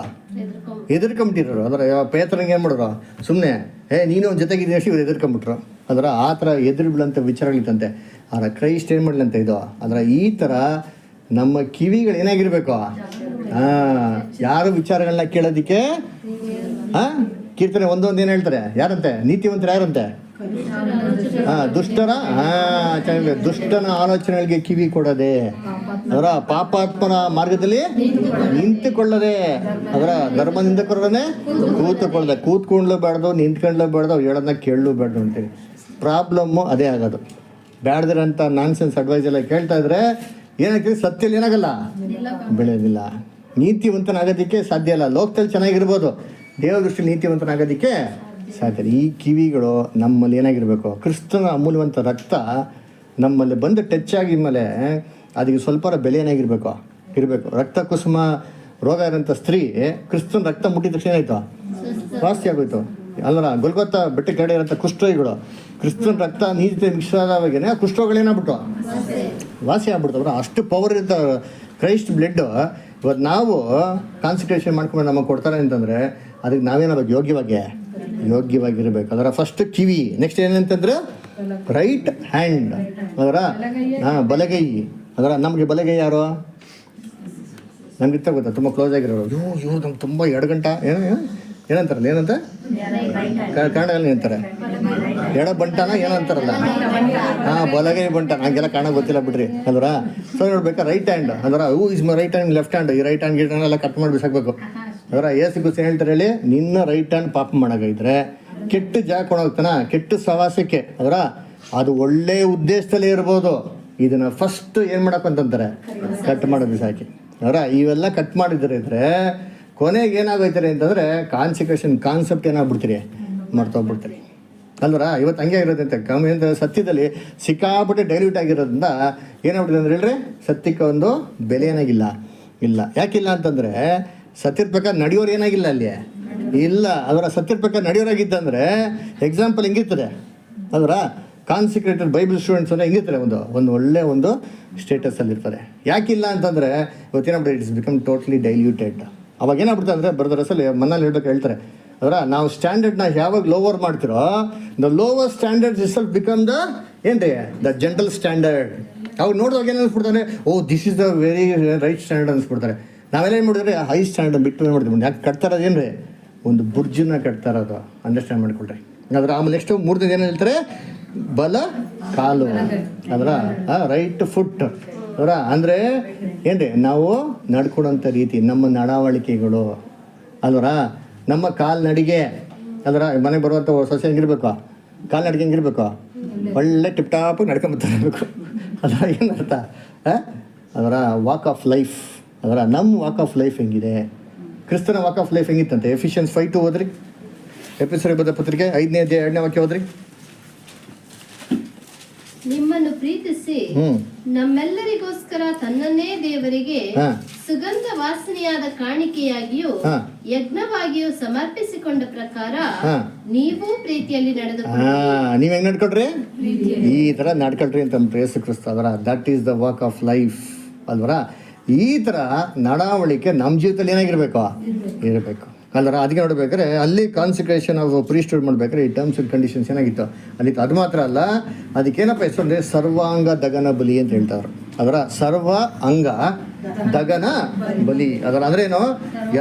ಎದುರ್ಕೊಂಬಿಟ್ಟಿರೋರು. ಅದರ ಪೇತರಂಗೆ ಏನು ಮಾಡೋರು, ಸುಮ್ಮನೆ ನೀನು ಜೊತೆಗಿದ್ದೀವಿ ಅಷ್ಟು ಇವ್ರು ಎದುರ್ಕೊಂಬಿಟ್ರು. ಅದರ ಆ ಥರ ಎದುರು ಬೀಳಂಥ ವಿಚಾರಗಳಿತ್ತಂತೆ. ಅದರ ಕ್ರೈಸ್ಟ್ ಏನು ಮಾಡಲಂತ ಇದು. ಅದರ ಈ ಥರ ನಮ್ಮ ಕಿವಿಗಳು ಏನಾಗಿರ್ಬೇಕು, ಯಾರು ವಿಚಾರಗಳನ್ನ ಕೇಳೋದಕ್ಕೆ ಕೀರ್ತನೆ ಒಂದೊಂದು ಏನು ಹೇಳ್ತಾರೆ, ಯಾರಂತೆ ನೀತಿವಂತರು ಯಾರಂತೆ, ದುಷ್ಟನ ಆಲೋಚನೆಗಳಿಗೆ ಕಿವಿ ಕೊಡದೆ, ಅದರ ಪಾಪಾತ್ಮನ ಮಾರ್ಗದಲ್ಲಿ ನಿಂತುಕೊಳ್ಳದೆ, ಅದರ ಧರ್ಮನಿಂದಕರನ್ನೇ ಕೂತ್ಕೊಳ್ಳಬೇಡ್ದು, ನಿಂತ್ಕೊಳ್ಳಬೇಡ್ದು, ಅವ್ರು ಹೇಳೋದನ್ನ ಕೇಳಲೂಬೇಡ್ದು ಅಂತೇಳಿ. ಪ್ರಾಬ್ಲಮ್ಮು ಅದೇ ಆಗೋದು. ಬ್ಯಾಡ್ದಿರೋಂಥ ನಾನ್ಸೆನ್ಸ್ ಅಡ್ವೈಸ್ ಎಲ್ಲ ಕೇಳ್ತಾ ಇದ್ರೆ ಏನಾಗ್ತದೆ, ಸತ್ಯಲ್ಲಿ ಏನಾಗಲ್ಲ, ಬೆಳೆಯೋದಿಲ್ಲ. ನೀತಿವಂತನಾಗೋದಕ್ಕೆ ಸಾಧ್ಯ ಇಲ್ಲ. ಲೋಕದಲ್ಲಿ ಚೆನ್ನಾಗಿರ್ಬೋದು, ದೇವ ದೃಷ್ಟಿ ನೀತಿವಂತನಾಗೋದಕ್ಕೆ ಸಾಧ್ಯ ಇಲ್ಲ. ಈ ಕಿವಿಗಳು ನಮ್ಮಲ್ಲಿ ಏನಾಗಿರಬೇಕು, ಕ್ರಿಸ್ತನ ಅಮೂಲ್ಯವಂತ ರಕ್ತ ನಮ್ಮಲ್ಲಿ ಬಂದು ಟಚ್ ಆಗಿ ಮೇಲೆ ಅದಕ್ಕೆ ಸ್ವಲ್ಪ ಬೆಲೆ ಏನಾಗಿರ್ಬೇಕು ಇರಬೇಕು. ರಕ್ತ ಕುಸುಮ ರೋಗ ಇರೋಂಥ ಸ್ತ್ರೀ ಕ್ರಿಸ್ತನ ರಕ್ತ ಮುಟ್ಟಿದ ತಕ್ಷಣ ಏನಾಯ್ತು, ವಾಸಿ ಆಗೋಯ್ತು. ಅಲ್ಲರ ಗೊಲ್ಗೊತ್ತ ಬೆಟ್ಟ ಕಡೆ ಇರೋಂಥ ಕುಷ್ಠರೋಗಿಗಳು ಕ್ರಿಸ್ತನ ರಕ್ತ ನೀತಿ ಮಿಕ್ಸ್ ಆದಾಗೇನೆ ಆ ಕುಷ್ಠರೋಗಗಳೇನಾಗ್ಬಿಟ್ಟು ವಾಸಿ ಆಗ್ಬಿಡ್ತವ್ರ. ಅಷ್ಟು ಪವರ್ ಇರ್ತ ಕ್ರೈಸ್ಟ್ ಬ್ಲಡ್. ಇವತ್ತು ನಾವು ಕಾನ್ಸಂಟ್ರೇಷನ್ ಮಾಡ್ಕೊಂಡು ನಮಗೆ ಕೊಡ್ತಾರೆ ಅಂತಂದರೆ ಅದಕ್ಕೆ ನಾವೇನಾಗಬೇಕು, ಯೋಗ್ಯವಾಗಿರಬೇಕು. ಅದರ ಫಸ್ಟ್ ಕಿವಿ, ನೆಕ್ಸ್ಟ್ ಏನಂತಂದ್ರೆ ರೈಟ್ ಹ್ಯಾಂಡ್, ಅದರ ಬಲಗೈ. ಅದರ ನಮಗೆ ಬಲಗೈ ಯಾರು ನಮ್ಗೆ ಗೊತ್ತಾ, ತುಂಬ ಕ್ಲೋಸ್ ಆಗಿರೋರು. ಇವ್ರು ನಮ್ಗೆ ತುಂಬ 2 ಗಂಟೆ ಏನಂತಾರಲ್ಲ, ಏನಂತ ಕನ್ನಡದಲ್ಲಿ ಅಂತಾರೆ, ಎಡ ಬಂಟನ ಏನಂತಾರಲ್ಲ, ಬಲಗೈ ಬಂಟ, ನಂಗೆಲ್ಲ ಕಾಣ ಗೊತ್ತಿಲ್ಲ ಬಿಡ್ರಿ. ಅಲ್ವರ ಸೊ ನೋಡ್ಬೇಕಾ ರೈಟ್ ಹ್ಯಾಂಡ್. ಅದರ is my right hand, left hand, ಈ ರೈಟ್ ಹ್ಯಾಂಡ್ ಗಿಡನೆಲ್ಲ ಕಟ್ ಮಾಡಿ ಬಿಸಾಕಬೇಕು. ಅದರ ಏಸು ಕ್ರಿಸ್ತ ಹೇಳ್ತಾರೆ ಹೇಳಿ, ನಿನ್ನ ರೈಟ್ ಹ್ಯಾಂಡ್ ಪಾಪ ಮಾಡೋಗಿದ್ರೆ ಕೆಟ್ಟ ಜಾಗ ಕೊಡೋಗ್ತಾನ, ಕೆಟ್ಟ ಸವಾಸಕ್ಕೆ. ಅದರ ಅದು ಒಳ್ಳೆ ಉದ್ದೇಶದಲ್ಲೇ ಇರ್ಬೋದು, ಇದನ್ನ ಫಸ್ಟ್ ಏನು ಮಾಡಕ್ಕಂತಾರೆ, ಕಟ್ ಮಾಡೋ ಬಿಸಾಕಿ. ಅವರ ಇವೆಲ್ಲ ಕಟ್ ಮಾಡಿದ್ರೆ ಇದ್ರೆ ಕೊನೆಗೆ ಏನಾಗೋಯ್ತಾರೆ ಅಂತಂದರೆ ಕಾನ್ಸೆಪ್ಟ್ ಏನಾಗ್ಬಿಡ್ತೀರಿ, ಮರ್ತೋಗ್ಬಿಡ್ತೀರಿ. ಅಲ್ವರ ಇವತ್ತು ಹಂಗೆ ಆಗಿರೋದಂತೆ ಅಂತ ಸತ್ಯದಲ್ಲಿ ಸಿಕ್ಕಾಪಟ್ಟೆ ಡೈಲ್ಯೂಟ್ ಆಗಿರೋದ್ರಿಂದ ಏನಾಗ್ಬಿಟ್ಟಿದೆ ಅಂದ್ರೆ ಹೇಳ್ರಿ, ಸತ್ಯಕ್ಕೆ ಒಂದು ಬೆಲೆ ಏನಾಗಿಲ್ಲ. ಯಾಕಿಲ್ಲ ಅಂತಂದರೆ ಸತ್ಯದ ಪ್ರಕಾರ ನಡೆಯೋರು ಏನಾಗಿಲ್ಲ ಅಲ್ಲಿ ಇಲ್ಲ. ಅದರ ಸತ್ಯದ ಪ್ರಕಾರ ನಡೆಯೋರಾಗಿದ್ದಂದರೆ ಎಕ್ಸಾಂಪಲ್ ಹೆಂಗಿರ್ತದೆ, ಅದರ ಕಾನ್ಸಿಕ್ರೇಟೆಡ್ ಬೈಬಲ್ ಸ್ಟೂಡೆಂಟ್ಸ್ ಅಂದರೆ ಹೆಂಗಿರ್ತಾರೆ, ಒಂದು ಒಳ್ಳೆ ಒಂದು ಸ್ಟೇಟಸಲ್ಲಿರ್ತಾರೆ. ಯಾಕಿಲ್ಲ ಅಂತಂದರೆ ಇವತ್ತೇನಾಗ್ಬಿಟ್ಟು ಇಟ್ಸ್ ಬಿಕಮ್ ಟೋಟ್ಲಿ ಡೈಲ್ಯೂಟೆಡ್. ಅವಾಗ ಏನಾಗ್ಬಿಡ್ತಾರೆ ಅಂದರೆ ಬರೆದರಸಲ್ಲಿ ಮನೇಲಿ ಹೇಳ್ತಾರೆ, ಅದರ ನಾವು ಸ್ಟ್ಯಾಂಡರ್ಡ್ನ ಯಾವಾಗ ಲೋವರ್ ಮಾಡ್ತಿರೋ, the lower standard is self become the gentle standard. ಅವಾಗ ನೋಡಿದಾಗ ಏನು ಅನ್ಸ್ಬಿಡ್ತಾರೆ, this is the very right standard ಅನ್ಸ್ಬಿಡ್ತಾರೆ. ನಾವೆಲ್ಲ ಏನು ಮಾಡಿದ್ರೆ ಹೈ ಸ್ಟ್ಯಾಂಡರ್ಡ್ ಬಿಟ್ಟು ಏನು ಮಾಡ್ತೀವಿ, ಯಾಕೆ ಕಟ್ತಾರದು ಏನು ರೀ, ಒಂದು ಬುರ್ಜನ್ನ ಕಟ್ತಾರದು, ಅಂಡರ್ಸ್ಟ್ಯಾಂಡ್ ಮಾಡ್ಕೊಳ್ರಿ. ಅದರ ಆಮೇಲೆ ನೆಕ್ಸ್ಟ್ 3 ದಿನ ಏನು ಹೇಳ್ತಾರೆ, ಬಲ ಕಾಲು, ಅದರ ರೈಟ್ ಫುಟ್. ಅದರ ಅಂದರೆ ಏನ್ರಿ, ನಾವು ನಡ್ಕೊಡೋಂಥ ರೀತಿ, ನಮ್ಮ ನಡವಳಿಕೆಗಳು ಅಲ್ವರ, ನಮ್ಮ ಕಾಲ್ನಡಿಗೆ. ಅದರ ಮನೆಗೆ ಬರುವಂಥ ಸೊಸೆ ಹೆಂಗಿರ್ಬೇಕು, ಕಾಲ್ನಡಿಗೆ ಹೆಂಗಿರ್ಬೇಕು, ಒಳ್ಳೆ ಟಿಪ್ ಟಾಪಾಗಿ ನಡ್ಕೊಂಬರ್ತಿರ್ಬೇಕು. ಅದರ ಏನರ್ಥ, ಅದರ ವಾಕ್ ಆಫ್ ಲೈಫ್. ಅದರ ನಮ್ಮ ವಾಕ್ ಆಫ್ ಲೈಫ್ ಹೆಂಗಿದೆ, ಕ್ರಿಸ್ತನ ವಾಕ್ ಆಫ್ ಲೈಫ್ ಹೆಂಗಿತ್ತಂತೆ. ಎಫಿಷಿಯನ್ಸ್ 5:2 ಓದ್ರಿ, ಎಫೆಸರಿಗೆ ಬರೆದ ಪತ್ರಿಕೆ 5ನೇ ಅಧ್ಯಾಯ 2ನೇ ವಾಕ್ಯ ಓದ್ರಿ. ನಿಮ್ಮನ್ನು ಪ್ರೀತಿಸಿ ನಮ್ಮೆಲ್ಲರಿಗೋಸ್ಕರ ತನ್ನನ್ನೇ ದೇವರಿಗೆ ಸುಗಂಧ ವಾಸನೆಯಾದ ಕಾಣಿಕೆಯಾಗಿಯೂ ಯಜ್ಞವಾಗಿಯೂ ಸಮರ್ಪಿಸಿಕೊಂಡ ಪ್ರಕಾರ ನೀವು ಪ್ರೀತಿಯಲ್ಲಿ ನಡೆದುಕೊಳ್ಳಿ. ನೀವ್ ಹೆಂಗ್ ನಡ್ಕೊಳ್ರಿ, ಈ ತರ ನಡ್ಕೊಳ್ರಿ ಅಂತ ಯೇಸು ಕ್ರಿಸ್ತ. ಅದರ that is the walk of life ಅಲ್ವರ. ಈ ತರ ನಡವಳಿಕೆ ನಮ್ಮ ಜೀವಿತದಲ್ಲಿ ಏನಾಗಿರ್ಬೇಕು, ಇರಬೇಕು. ಅಲ್ಲರ ಅದಕ್ಕೆ ನೋಡ್ಬೇಕಾದ್ರೆ ಅಲ್ಲಿ ಕಾನ್ಸಿಕ್ರೇಷನ್ ಆಫ್ ಪ್ರೀಸ್ಟ್ಹುಡ್ ಮಾಡ್ಬೇಕಾದ್ರೆ ಈ ಟರ್ಮ್ಸ್ ಅಂಡ್ ಕಂಡೀಷನ್ಸ್ ಏನಾಗಿತ್ತು ಅಲ್ಲಿ. ಅದು ಮಾತ್ರ ಅಲ್ಲ, ಅದಕ್ಕೇನಪ್ಪ ಹೆಸರು ಅಂದರೆ ಸರ್ವಾಂಗ ದಗನ ಬಲಿ ಅಂತ ಹೇಳ್ತಾರೆ. ಅದರ ಸರ್ವ ಅಂಗ ದಗನ ಬಲಿ ಅದರ ಅಂದ್ರೆ ಏನು,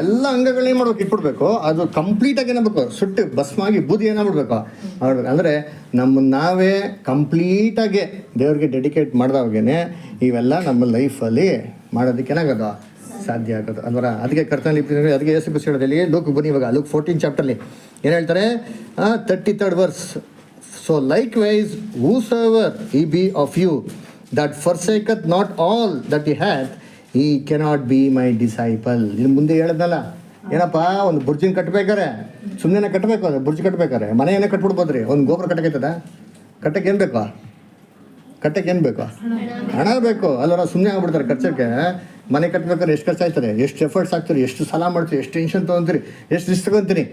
ಎಲ್ಲ ಅಂಗಗಳನ್ನೇ ಮಾಡ್ಬೇಕು, ಇಟ್ಬಿಡ್ಬೇಕು. ಅದು ಕಂಪ್ಲೀಟಾಗಿ ಏನಾಗಬೇಕು, ಸುಟ್ಟು ಭಸ್ಮಾಗಿ ಬೂದಿ ಏನಾಗ್ಬಿಡ್ಬೇಕು ಮಾಡ್ಬೇಕು. ಅಂದರೆ ನಮ್ಮನ್ನು ನಾವೇ ಕಂಪ್ಲೀಟಾಗಿ ದೇವ್ರಿಗೆ ಡೆಡಿಕೇಟ್ ಮಾಡಿದವಾಗೇ ಇವೆಲ್ಲ ನಮ್ಮ ಲೈಫಲ್ಲಿ ಮಾಡೋದಕ್ಕೆ ಏನಾಗೋದು ಸಾಧ್ಯ ಆಗೋದು ಅಲ್ವರ. ಅದಕ್ಕೆ ಕರ್ತನಲ್ಲಿ ಅದಕ್ಕೆ ಯೇಸು ಕ್ರಿಸ್ತ ಹೇಳೋದಲ್ಲಿ ಲೂಕ್ ಬನ್ನಿ ಇವಾಗ ಲೂಕ್ 14 ಚಾಪ್ಟರ್ಲಿ ಏನು ಹೇಳ್ತಾರೆ, 33rd verse. So likewise whosoever he be of you that forsaketh not all that he hath he cannot be my disciple. ಇನ್ನು ಮುಂದೆ ಹೇಳಿದ್ನಲ್ಲ ಏನಪ್ಪ, ಒಂದು ಬುರ್ಜಿನ ಕಟ್ಟಬೇಕಾರೆ ಸುಮ್ಮನೆ ಕಟ್ಟಬೇಕು, ಅದು ಬುರ್ಜ್ ಕಟ್ಟಬೇಕಾರೆ ಮನೆ ಏನೇ ಕಟ್ಬಿಡ್ಬೋದ್ರಿ. ಒಂದು ಗೋಪುರ ಕಟ್ಟಕೈತದ, ಕಟ್ಟಕ್ಕೆ ಏನು ಬೇಕು, ಕಟ್ಟಕ್ಕೆ ಏನು ಬೇಕು, ಹಣ ಬೇಕು ಅಲ್ಲರ. ಸುಮ್ಮನೆ ಆಗ್ಬಿಡ್ತಾರೆ ಖರ್ಚಕ್ಕೆ. ಮನೆ ಕಟ್ಬೇಕಾದ್ರೆ ಎಷ್ಟು ಖರ್ಚು ಆಯ್ತದೆ, ಎಷ್ಟು ಎಫರ್ಟ್ಸ್ ಆಗ್ತೀರಿ, ಎಷ್ಟು ಸಾಲ ಮಾಡ್ತೀರಿ, ಎಷ್ಟು ಟೆನ್ಷನ್ ತೊಗೊತೀರಿ, ಎಷ್ಟು ರಿಸ್ಕ್ ತೊಗೊತೀರಿ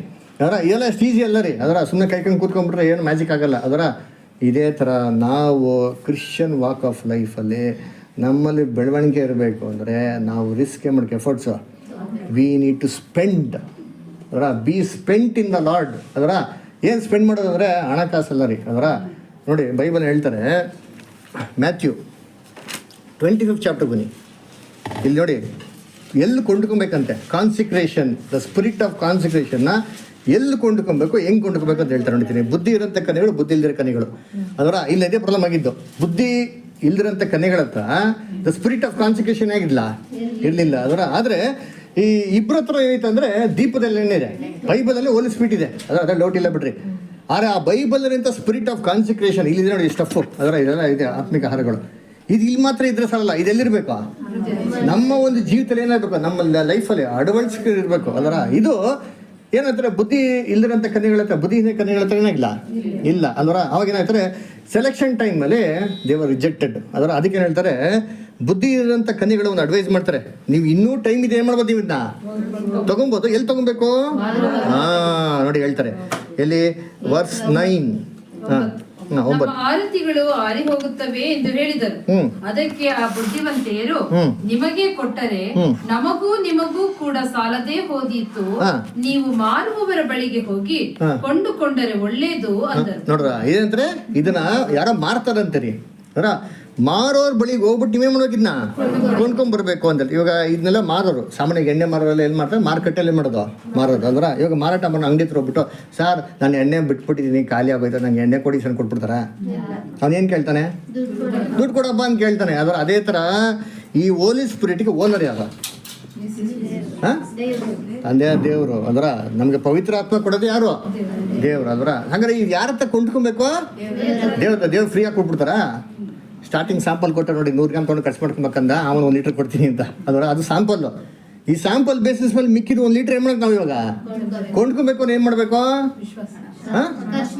ಅದರ. ಇದೆಲ್ಲ ಎಷ್ಟು ಈಸಿ ಅಲ್ಲ ರೀ ಅದರ. ಸುಮ್ಮನೆ ಕೈಕೊಂಡು ಕೂತ್ಕೊಂಡ್ಬಿಟ್ರೆ ಏನು ಮ್ಯಾಜಿಕ್ ಆಗಲ್ಲ ಅದರ. ಇದೇ ಥರ ನಾವು ಕ್ರಿಶ್ಚಿಯನ್ ವಾಕ್ ಆಫ್ ಲೈಫಲ್ಲಿ ನಮ್ಮಲ್ಲಿ ಬೆಳವಣಿಗೆ ಇರಬೇಕು ಅಂದರೆ ನಾವು ರಿಸ್ಕ್ ಏನು ಮಾಡಕ್ಕೆ efforts we need to spend ಅದರ. Be spent in the Lord ಅದರ. ಏನು ಸ್ಪೆಂಡ್ ಮಾಡೋದಂದರೆ ಹಣಕಾಸಲ್ಲ ರೀ ಅದರ. ನೋಡಿ ಬೈಬಲ್ ಹೇಳ್ತಾರೆ, ಮ್ಯಾಥ್ಯೂ 25th ಚಾಪ್ಟರ್ ಬನ್ನಿ. ಇಲ್ಲಿ ನೋಡಿ ಎಲ್ಲಿ ಕೊಂಡ್ಕೊಬೇಕಂತೆ ಕಾನ್ಸಿಕ್ರೇಷನ್, ದ ಸ್ಪಿರಿಟ್ ಆಫ್ ಕಾನ್ಸಿಕ್ರೇಷನ್ನ ಎಲ್ಲಿ ಕೊಂಡ್ಕೊಬೇಕು, ಹೆಂಗೆ ಕೊಂಡ್ಕೊಬೇಕು ಅಂತ ಹೇಳ್ತಾರೆ. ನೋಡ್ತೀನಿ, ಬುದ್ಧಿ ಇರೋಂಥ ಕನ್ಯೆಗಳು, ಬುದ್ಧಿ ಇಲ್ದಿರೋ ಕನ್ಯೆಗಳು ಅದರ. ಇಲ್ಲಿ ಇದೇ ಪ್ರಾಬ್ಲಮ್ ಆಗಿದ್ದು, ಬುದ್ಧಿ ಇಲ್ದಿರೋಂಥ ಕನ್ಯೆಗಳ ಹತ್ರ ದ ಸ್ಪಿರಿಟ್ ಆಫ್ ಕಾನ್ಸಿಕ್ರೇಷನ್ ಆಗಿಲ್ಲ, ಇರಲಿಲ್ಲ ಅದರ. ಆದರೆ ಈ ಇಬ್ಬರ ಹತ್ರ ಏನೈತೆ ಅಂದರೆ ದೀಪದಲ್ಲಿ ಏನಿದೆ, ಬೈಬಲಲ್ಲಿ ಹೋಲಿ ಸ್ಪಿರಿಟ್ ಇದೆ ಅದರ ಡೌಟ್ ಇಲ್ಲ ಬಿಡ್ರಿ. ಆದರೆ ಆ ಬೈಬಲ್ನಿಂದ ಸ್ಪಿರಿಟ್ ಆಫ್ ಕಾನ್ಸಿಕ್ರೇಷನ್ ಇಲ್ಲಿದೆ ನೋಡಿ, ಸ್ಟಫು ಅದರ. ಇದೆಲ್ಲ ಇದೆ ಆತ್ಮಿಕ ಆಹಾರಗಳು. ಇದು ಇಲ್ಲಿ ಮಾತ್ರ ಇದ್ರೆ ಸಾಲಲ್ಲ, ಇದೆಲ್ಲಿರಬೇಕು, ನಮ್ಮ ಒಂದು ಜೀವಿತದಲ್ಲಿ ಏನಾಗಬೇಕು, ನಮ್ಮ ಲೈಫಲ್ಲಿ ಅಳವಡಿಸ್ಕೊಂಡಿರ್ಬೇಕು ಅದರ. ಇದು ಏನಂತಾರೆ, ಬುದ್ಧಿ ಇಲ್ದಿರೋಂಥ ಕನ್ಯೆಗಳ ಹತ್ರ, ಬುದ್ಧಿ ಕನ್ಯೆಗಳ ಹತ್ರ ಏನಾಗಿಲ್ಲ ಇಲ್ಲ ಅಲ್ವರ. ಅವಾಗ ಏನಾಗ್ತಾರೆ, ಸೆಲೆಕ್ಷನ್ ಟೈಮಲ್ಲಿ ದೇವರ್ ರಿಜೆಕ್ಟೆಡ್ ಅದರ. ಅದಕ್ಕೆ ಏನು ಹೇಳ್ತಾರೆ, ಬುದ್ಧಿ ಇರೋಂಥ ಕನ್ಯೆಗಳು ಒಂದು ಅಡ್ವೈಸ್ ಮಾಡ್ತಾರೆ, ನೀವು ಇನ್ನೂ ಟೈಮ್ ಇದೆ, ಏನು ಮಾಡ್ಬೋದು, ನೀವು ಇದನ್ನ ತೊಗೊಬೋದು. ಎಲ್ಲಿ ತೊಗೊಬೇಕು, ನೋಡಿ ಹೇಳ್ತಾರೆ ಎಲ್ಲಿ, ವರ್ಸ್ 9 ನಮ್ಮ ಆರತಿಗಳು ಆರಿ ಹೋಗುತ್ತವೆ ಎಂದು ಹೇಳಿದರು. ಅದಕ್ಕೆ ಆ ಬುದ್ಧಿವಂತೆಯರು, ನಿಮಗೆ ಕೊಟ್ಟರೆ ನಮಗೂ ನಿಮಗೂ ಕೂಡ ಸಾಲದೇ ಹೋದೀತು, ನೀವು ಮಾರುವವರ ಬಳಿಗೆ ಹೋಗಿ ಕೊಂಡುಕೊಂಡರೆ ಒಳ್ಳೇದು ಅಂದರು. ನೋಡ್ರ ಇದಂದ್ರೆ ಇದನ್ನ ಯಾರೋ ಮಾರ್ತಾರಂತೀರಿ ಅರ. ಮಾರೋರ್ ಬಳಿಗೆ ಹೋಗ್ಬಿಟ್ಟು ನೀವೇ ಮಾಡ್ಬೇಕಿದ್ನ ಕೊಂಡ್ಕೊಂಡ್ಬರ್ಬೇಕು ಅಂತ. ಇವಾಗ ಇದನ್ನೆಲ್ಲ ಮಾರೋರು ಸಾಮಾನ್ಯವಾಗಿ ಎಣ್ಣೆ ಮಾರೋರೆಲ್ಲ ಏನು ಮಾಡ್ತಾರೆ, ಮಾರ್ಕೆಟಲ್ಲಿ ಮಾಡೋದು ಮಾರೋದು ಅಲ್ವರ. ಇವಾಗ ಮಾರಾಟ ಮಾಡೋ ಅಂಗಡಿ ಹತ್ರ ಹೋಗ್ಬಿಟ್ಟು, ಸರ್ ನಾನು ಎಣ್ಣೆ ಬಿಟ್ಬಿಟ್ಟಿದ್ದೀನಿ, ಖಾಲಿ ಆಗೋಯ್ತು, ನಂಗೆ ಎಣ್ಣೆ ಕೊಡಿ ಸಣ್ಣ ಕೊಟ್ಬಿಡ್ತಾರ. ಅವನೇನು ಕೇಳ್ತಾನೆ, ದುಡ್ಡು ಕೊಡಪ್ಪ ಅಂತ ಕೇಳ್ತಾನೆ ಅದರ. ಅದೇ ಥರ ಈ ಹೋಲಿ ಸ್ಪಿರಿಟ್ಗೆ ಓನರ್ ಯಾರು, ತಂದೆ ದೇವರು ಅದರ. ನಮಗೆ ಪವಿತ್ರ ಆತ್ಮ ಕೊಡೋದು ಯಾರು, ದೇವ್ರು ಅದರ. ಹಾಗಾದ್ರೆ ಇದು ಯಾರ ಹತ್ರ ಕೊಂಡ್ಕೊಬೇಕು, ದೇವ್ರು ಫ್ರೀಯಾಗಿ ಕೊಟ್ಬಿಡ್ತಾರ. ಸ್ಟಾರ್ಟಿಂಗ್ ಸ್ಯಾಂಪಲ್ ಕೊಟ್ಟರೆ ನೋಡಿ, 100 ಗ್ರಾಮ್ ತೊಗೊಂಡು ಖರ್ಚು ಮಾಡ್ಕೊಬೇಕಂದ, ಅವನು 1 ಲೀಟ್ರ್ ಕೊಡ್ತೀನಿ ಅಂತ ಅದರ. ಅದು ಸ್ಯಾಂಪಲ್ಲು. ಈ ಸ್ಯಾಂಪಲ್ ಬೇಸಿಸ್ ಮೇಲೆ ಮಿಕ್ಕಿದ್ದು 1 ಲೀಟ್ರ್ ಏನು ಮಾಡೋದು, ನಾವು ಇವಾಗ ಕೊಂಡ್ಕೊಬೇಕು ಏನು ಮಾಡಬೇಕು,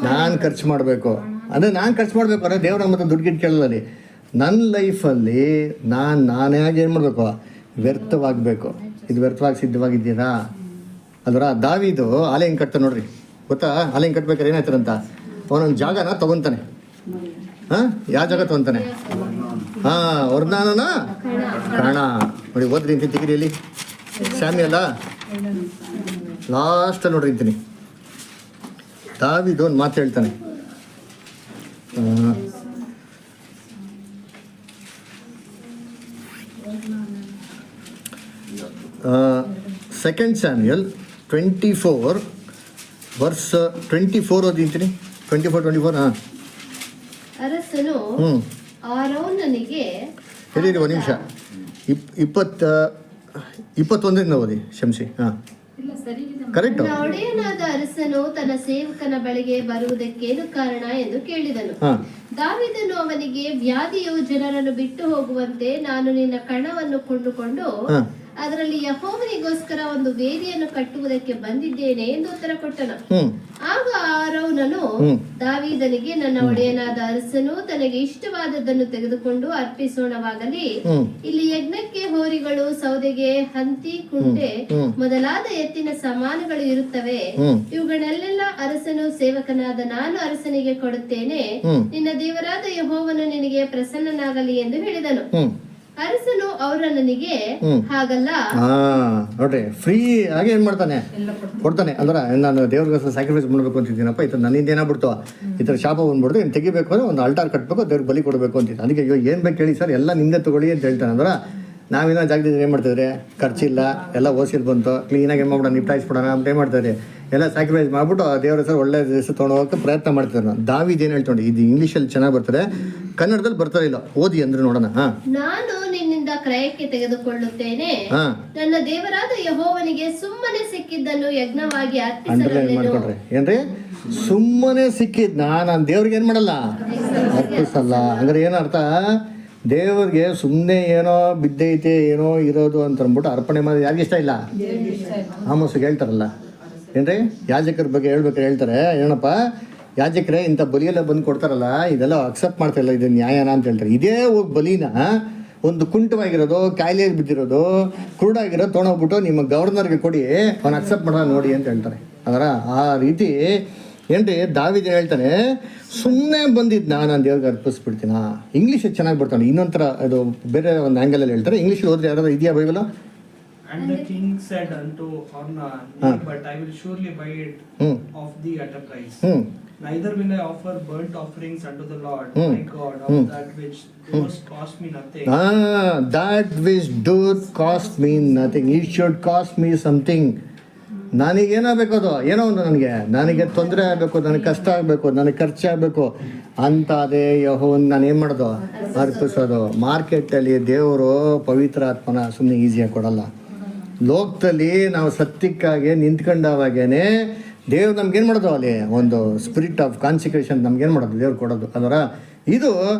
ನಾನು ಖರ್ಚು ಮಾಡಬೇಕು. ಅಂದರೆ ನಾನು ಖರ್ಚು ಮಾಡಬೇಕು ಅಂದರೆ ದೇವ್ರ ಮತ್ತೆ ದುಡ್ಡು ಗಿಟ್ಟು ಕೇಳಲ್ಲ ರೀ. ನನ್ನ ಲೈಫಲ್ಲಿ ನಾನೇ ಏನು ಮಾಡಬೇಕು, ವ್ಯರ್ಥವಾಗಬೇಕು. ಇದು ವ್ಯರ್ಥವಾಗಿ ಸಿದ್ಧವಾಗಿದ್ದೀರಾ ಅದರ. ದಾವೀದು ಆಲೆ ಹಿಂಗೆ ಕಟ್ತಾನೆ ನೋಡ್ರಿ, ಗೊತ್ತಾ? ಆಲೆ ಹಿಂಗೆ ಕಟ್ಬೇಕಾರೆ ಏನಾಯ್ತಾರಂತ, ಅವನೊಂದು ಜಾಗನ ತಗೊತಾನೆ. ಯಾವ ಜಾಗ ತಗೊಂತಾನೆ, ವರ್ಣನ ಕಾಣ ನೋಡಿ. ಓದ್ರಿ ಇಂತೀನಿ ತೆಗಿರಿಯಲ್ಲಿ ಸ್ಯಾಮ್ಯಲ್ಲ ಲಾಸ್ಟ್ ನೋಡ್ರಿ ಇಂತೀನಿ. ದಾವೀದು ಒಂದು ಮಾತು ಹೇಳ್ತಾನೆ, Second Samuel 24 verse 24 ಓದಿಂತೀನಿ. 24 ಅರಸನು ಆರೋನನಿಗೆ ಹೇಳಿ ಒಂದು ನಿಮಿಷ, 21 ಓದಿ ಶಂಸಿ. ಕರೆಕ್ಟ್. ಒಡೆಯನಾದ ಅರಸನು ತನ್ನ ಸೇವಕನ ಬಳಿಗೆ ಬರುವುದಕ್ಕೇನು ಕಾರಣ ಎಂದು ಕೇಳಿದನು. ದಾವೀದನು ಅವನಿಗೆ, ವ್ಯಾಧಿಯು ಜನರನ್ನು ಬಿಟ್ಟು ಹೋಗುವಂತೆ ನಾನು ನಿನ್ನ ಕಣವನ್ನು ಕೊಂಡುಕೊಂಡು ಅದರಲ್ಲಿ ಯೆಹೋವನಿಗೋಸ್ಕರ ಒಂದು ವೇದಿಯನ್ನು ಕಟ್ಟುವುದಕ್ಕೆ ಬಂದಿದ್ದೇನೆ ಎಂದು ಉತ್ತರ ಕೊಟ್ಟನು. ಆಗ ಆರೋನನು ದಾವೀದನಿಗೆ, ನನ್ನ ಒಡೆಯನಾದ ಅರಸನು ತನಗೆ ಇಷ್ಟವಾದದ್ದನ್ನು ತೆಗೆದುಕೊಂಡು ಅರ್ಪಿಸೋಣವಾಗಲಿ. ಇಲ್ಲಿ ಯಜ್ಞಕ್ಕೆ ಹೋರಿಗಳು, ಸೌದೆಗೆ ಹಂತಿ, ಕುಂಟೆ ಮೊದಲಾದ ಎತ್ತಿನ ಸಾಮಾನುಗಳು ಇರುತ್ತವೆ. ಇವುಗಳನ್ನೆಲ್ಲ ಅರಸನು ಸೇವಕನಾದ ನಾನು ಅರಸನಿಗೆ ಕೊಡುತ್ತೇನೆ. ನಿನ್ನ ದೇವರಾದ ಯೆಹೋವನು ನಿನಗೆ ಪ್ರಸನ್ನನಾಗಲಿ ಎಂದು ಹೇಳಿದನು. ಅರಸನು ಅವರನಿಗೆ ಹಾಗಲ್ಲ, ನೋಡ್ರಿ ಫ್ರೀ ಆಗಿ ಏನ್ ಮಾಡ್ತಾನೆ, ಕೊಡ್ತಾನೆ. ಅಂದ್ರೆ ನಾನು ದೇವ್ರಿಗೋಸ್ಕರ ಸ್ಯಾಕ್ರಿಫೈಸ್ ಮಾಡ್ಬೇಕು ಅಂತಿದ್ದೀನಪ್ಪ, ಈ ಥರ ನನ್ನಿಂದ ಏನಾಗ್ಬಿಡ್ತು, ಈ ಥರ ಶಾಪ ಬಂದ್ಬಿಡ್ತು, ಇನ್ನು ತೆಗಿಬೇಕು ಅಂದ್ರೆ ಒಂದು ಅಲ್ಟಾರ್ ಕಟ್ಟಬೇಕು, ದೇವ್ರಿಗೆ ಬಲಿ ಕೊಡಬೇಕು ಅಂತಿದ್ದೆ. ಅದಕ್ಕೆ ಅಯ್ಯೋ ಏನು ಬೇಕು ಹೇಳಿ ಸರ್, ಎಲ್ಲ ನಿಂದೆ ತಗೊಳ್ಳಿ ಅಂತ ಹೇಳ್ತಾನೆ. ಅಂದ್ರೆ ನಾವಿನ್ನೋ ಜಾಗದಲ್ಲಿ ಏನು ಮಾಡ್ತಿದ್ರೆ, ಖರ್ಚಿಲ್ಲ, ಎಲ್ಲ ಓಸಿಲ್ ಬಂತು, ಕ್ಲೀನಾಗಿ ಏನು ಮಾಡ್ಬಿಡೋಣ, ನಿಪ್ಟಾಯಿಸ್ಬಿಡೋಣ ಅಂತ ಏನು ಮಾಡ್ತಾರೆ, ಎಲ್ಲ ಸ್ಯಾಕ್ರಿಫೈಸ್ ಮಾಡಿಬಿಟ್ಟು ದೇವ್ರ ಹೆಸರು ಒಳ್ಳೆ ಹೆಸರು ತೊಗೊಂಡೋಗಕ್ಕೆ ಪ್ರಯತ್ನ ಮಾಡ್ತಿದ್ರು. ನಾವು ದಾವೀದ್ ಏನು ಹೇಳ್ಕೊಂಡು, ಇದು ಇಂಗ್ಲೀಷಲ್ಲಿ ಚೆನ್ನಾಗಿ ಬರ್ತಾರೆ, ಕನ್ನಡದಲ್ಲಿ ಬರ್ತಾರೆ ಇಲ್ಲ, ಓದಿ ಅಂದ್ರೆ ನೋಡೋಣ. ನಾನು ನಿನ್ನಿಂದ ಕ್ರಯಕ್ಕೆ ತೆಗೆದುಕೊಳ್ಳುತ್ತೇನೆ, ನನ್ನ ದೇವರಾದ ಯೆಹೋವನಿಗೆ ಸುಮ್ಮನೆ ಸಿಕ್ಕಿದ್ದನ್ನು ಯಜ್ಞವಾಗಿ ಅಂಡರ್ಲೈನ್ ಮಾಡ್ಕೊಡ್ರಿ. ಏನ್ರಿ ಸುಮ್ಮನೆ ಸಿಕ್ಕಿದ್ ನಾನು ದೇವ್ರಿಗೆ ಏನು ಮಾಡಲ್ಲ, ಅರ್ಪಿಸಲ್ಲ. ಹಂಗಾರೆ ಏನರ್ಥ, ದೇವ್ರಿಗೆ ಸುಮ್ಮನೆ ಏನೋ ಬಿದ್ದೈತೆ ಏನೋ ಇರೋದು ಅಂತ ಅಂದ್ಬಿಟ್ಟು ಅರ್ಪಣೆ ಮಾಡೋದು ಯಾರಿಗೆ ಇಷ್ಟ ಇಲ್ಲ. ಆಮೋಸ್ಗೆ ಹೇಳ್ತಾರಲ್ಲ ಏನ್ರಿ, ಯಾಜಕರ ಬಗ್ಗೆ ಹೇಳ್ಬೇಕಾರೆ ಹೇಳ್ತಾರೆ, ಏನಪ್ಪ ಯಾಜಕರೇ ಇಂಥ ಬಲಿಯೆಲ್ಲ ಬಂದು ಕೊಡ್ತಾರಲ್ಲ, ಇದೆಲ್ಲ ಅಕ್ಸೆಪ್ಟ್ ಮಾಡ್ತಾಯಿಲ್ಲ, ಇದು ನ್ಯಾಯನ ಅಂತ ಹೇಳ್ತಾರೆ. ಇದೇ ಬಲಿನ ಒಂದು ಕುಂಟವಾಗಿರೋದು, ಕಾಯಿಲೆ ಬಿದ್ದಿರೋದು, ಕುರುಡಾಗಿರೋದು ತೊಗೊಂಡೋಗ್ಬಿಟ್ಟು ನಿಮ್ಮ ಗವರ್ನರ್ಗೆ ಕೊಡಿ, ಅವ್ನು ಅಕ್ಸೆಪ್ಟ್ ಮಾಡೋಣ ನೋಡಿ ಅಂತ ಹೇಳ್ತಾರೆ. ಅದರ ಆ ರೀತಿ ಏನ್ರಿ ದಾವೀದ ಹೇಳ್ತಾನೆ, ಸುಮ್ಮನೆ ಬಂದಿದ್ದು ನಾನು ದೇವ್ರಿಗೆ ಅರ್ಪಿಸ್ಬಿಡ್ತೀನ. ಇಂಗ್ಲೀಷ್ ಚೆನ್ನಾಗಿ ಬರ್ತಾನೆ, ಇನ್ನೊಂಥರ ಅದು ಬೇರೆ ಒಂದು ಆ್ಯಂಗಲಲ್ಲಿ ಹೇಳ್ತಾರೆ. ಇಂಗ್ಲೀಷಲ್ಲಿ ಹೋದ್ರೆ ಯಾರಾದ್ರೂ ಇದೆಯಾ Bible? And the king said unto Ornan, Nay, but I will surely buy it of thee at a price. Neither will I offer burnt offerings unto the Lord my God of that which doth cost me nothing. That which doth cost me nothing. It should cost me something. ನನಗೇನಾಗಬೇಕು, ಅದು ಏನೋ ಒಂದು ನನಗೆ ತೊಂದರೆ ಆಗಬೇಕು, ನನಗೆ ಕಷ್ಟ ಆಗಬೇಕು, ನನಗೆ ಖರ್ಚಾಗಬೇಕು ಅಂತ ಅದೇ ಯೆಹೋವನ್ನ ನಾನು ಏನು ಮಾಡೋದು, ಅರ್ಪಿಸೋದು. ಮಾರ್ಕೆಟಲ್ಲಿ ದೇವರು ಪವಿತ್ರ ಆತ್ಮನ ಸುಮ್ಮನೆ ಈಸಿಯಾಗಿ ಕೊಡಲ್ಲ. ಲೋಕದಲ್ಲಿ ನಾವು ಸತ್ಯಕ್ಕಾಗಿ ನಿಂತ್ಕೊಂಡವಾಗೇನೆ ದೇವ್ರು ನಮ್ಗೇನು ಮಾಡೋದು, ಅಲ್ಲಿ ಒಂದು ಸ್ಪಿರಿಟ್ ಆಫ್ ಕಾನ್ಸಿಕ್ರೇಷನ್ ನಮ್ಗೇನು ಮಾಡೋದು, ದೇವ್ರು ಕೊಡೋದು. ಅದರ ಇದು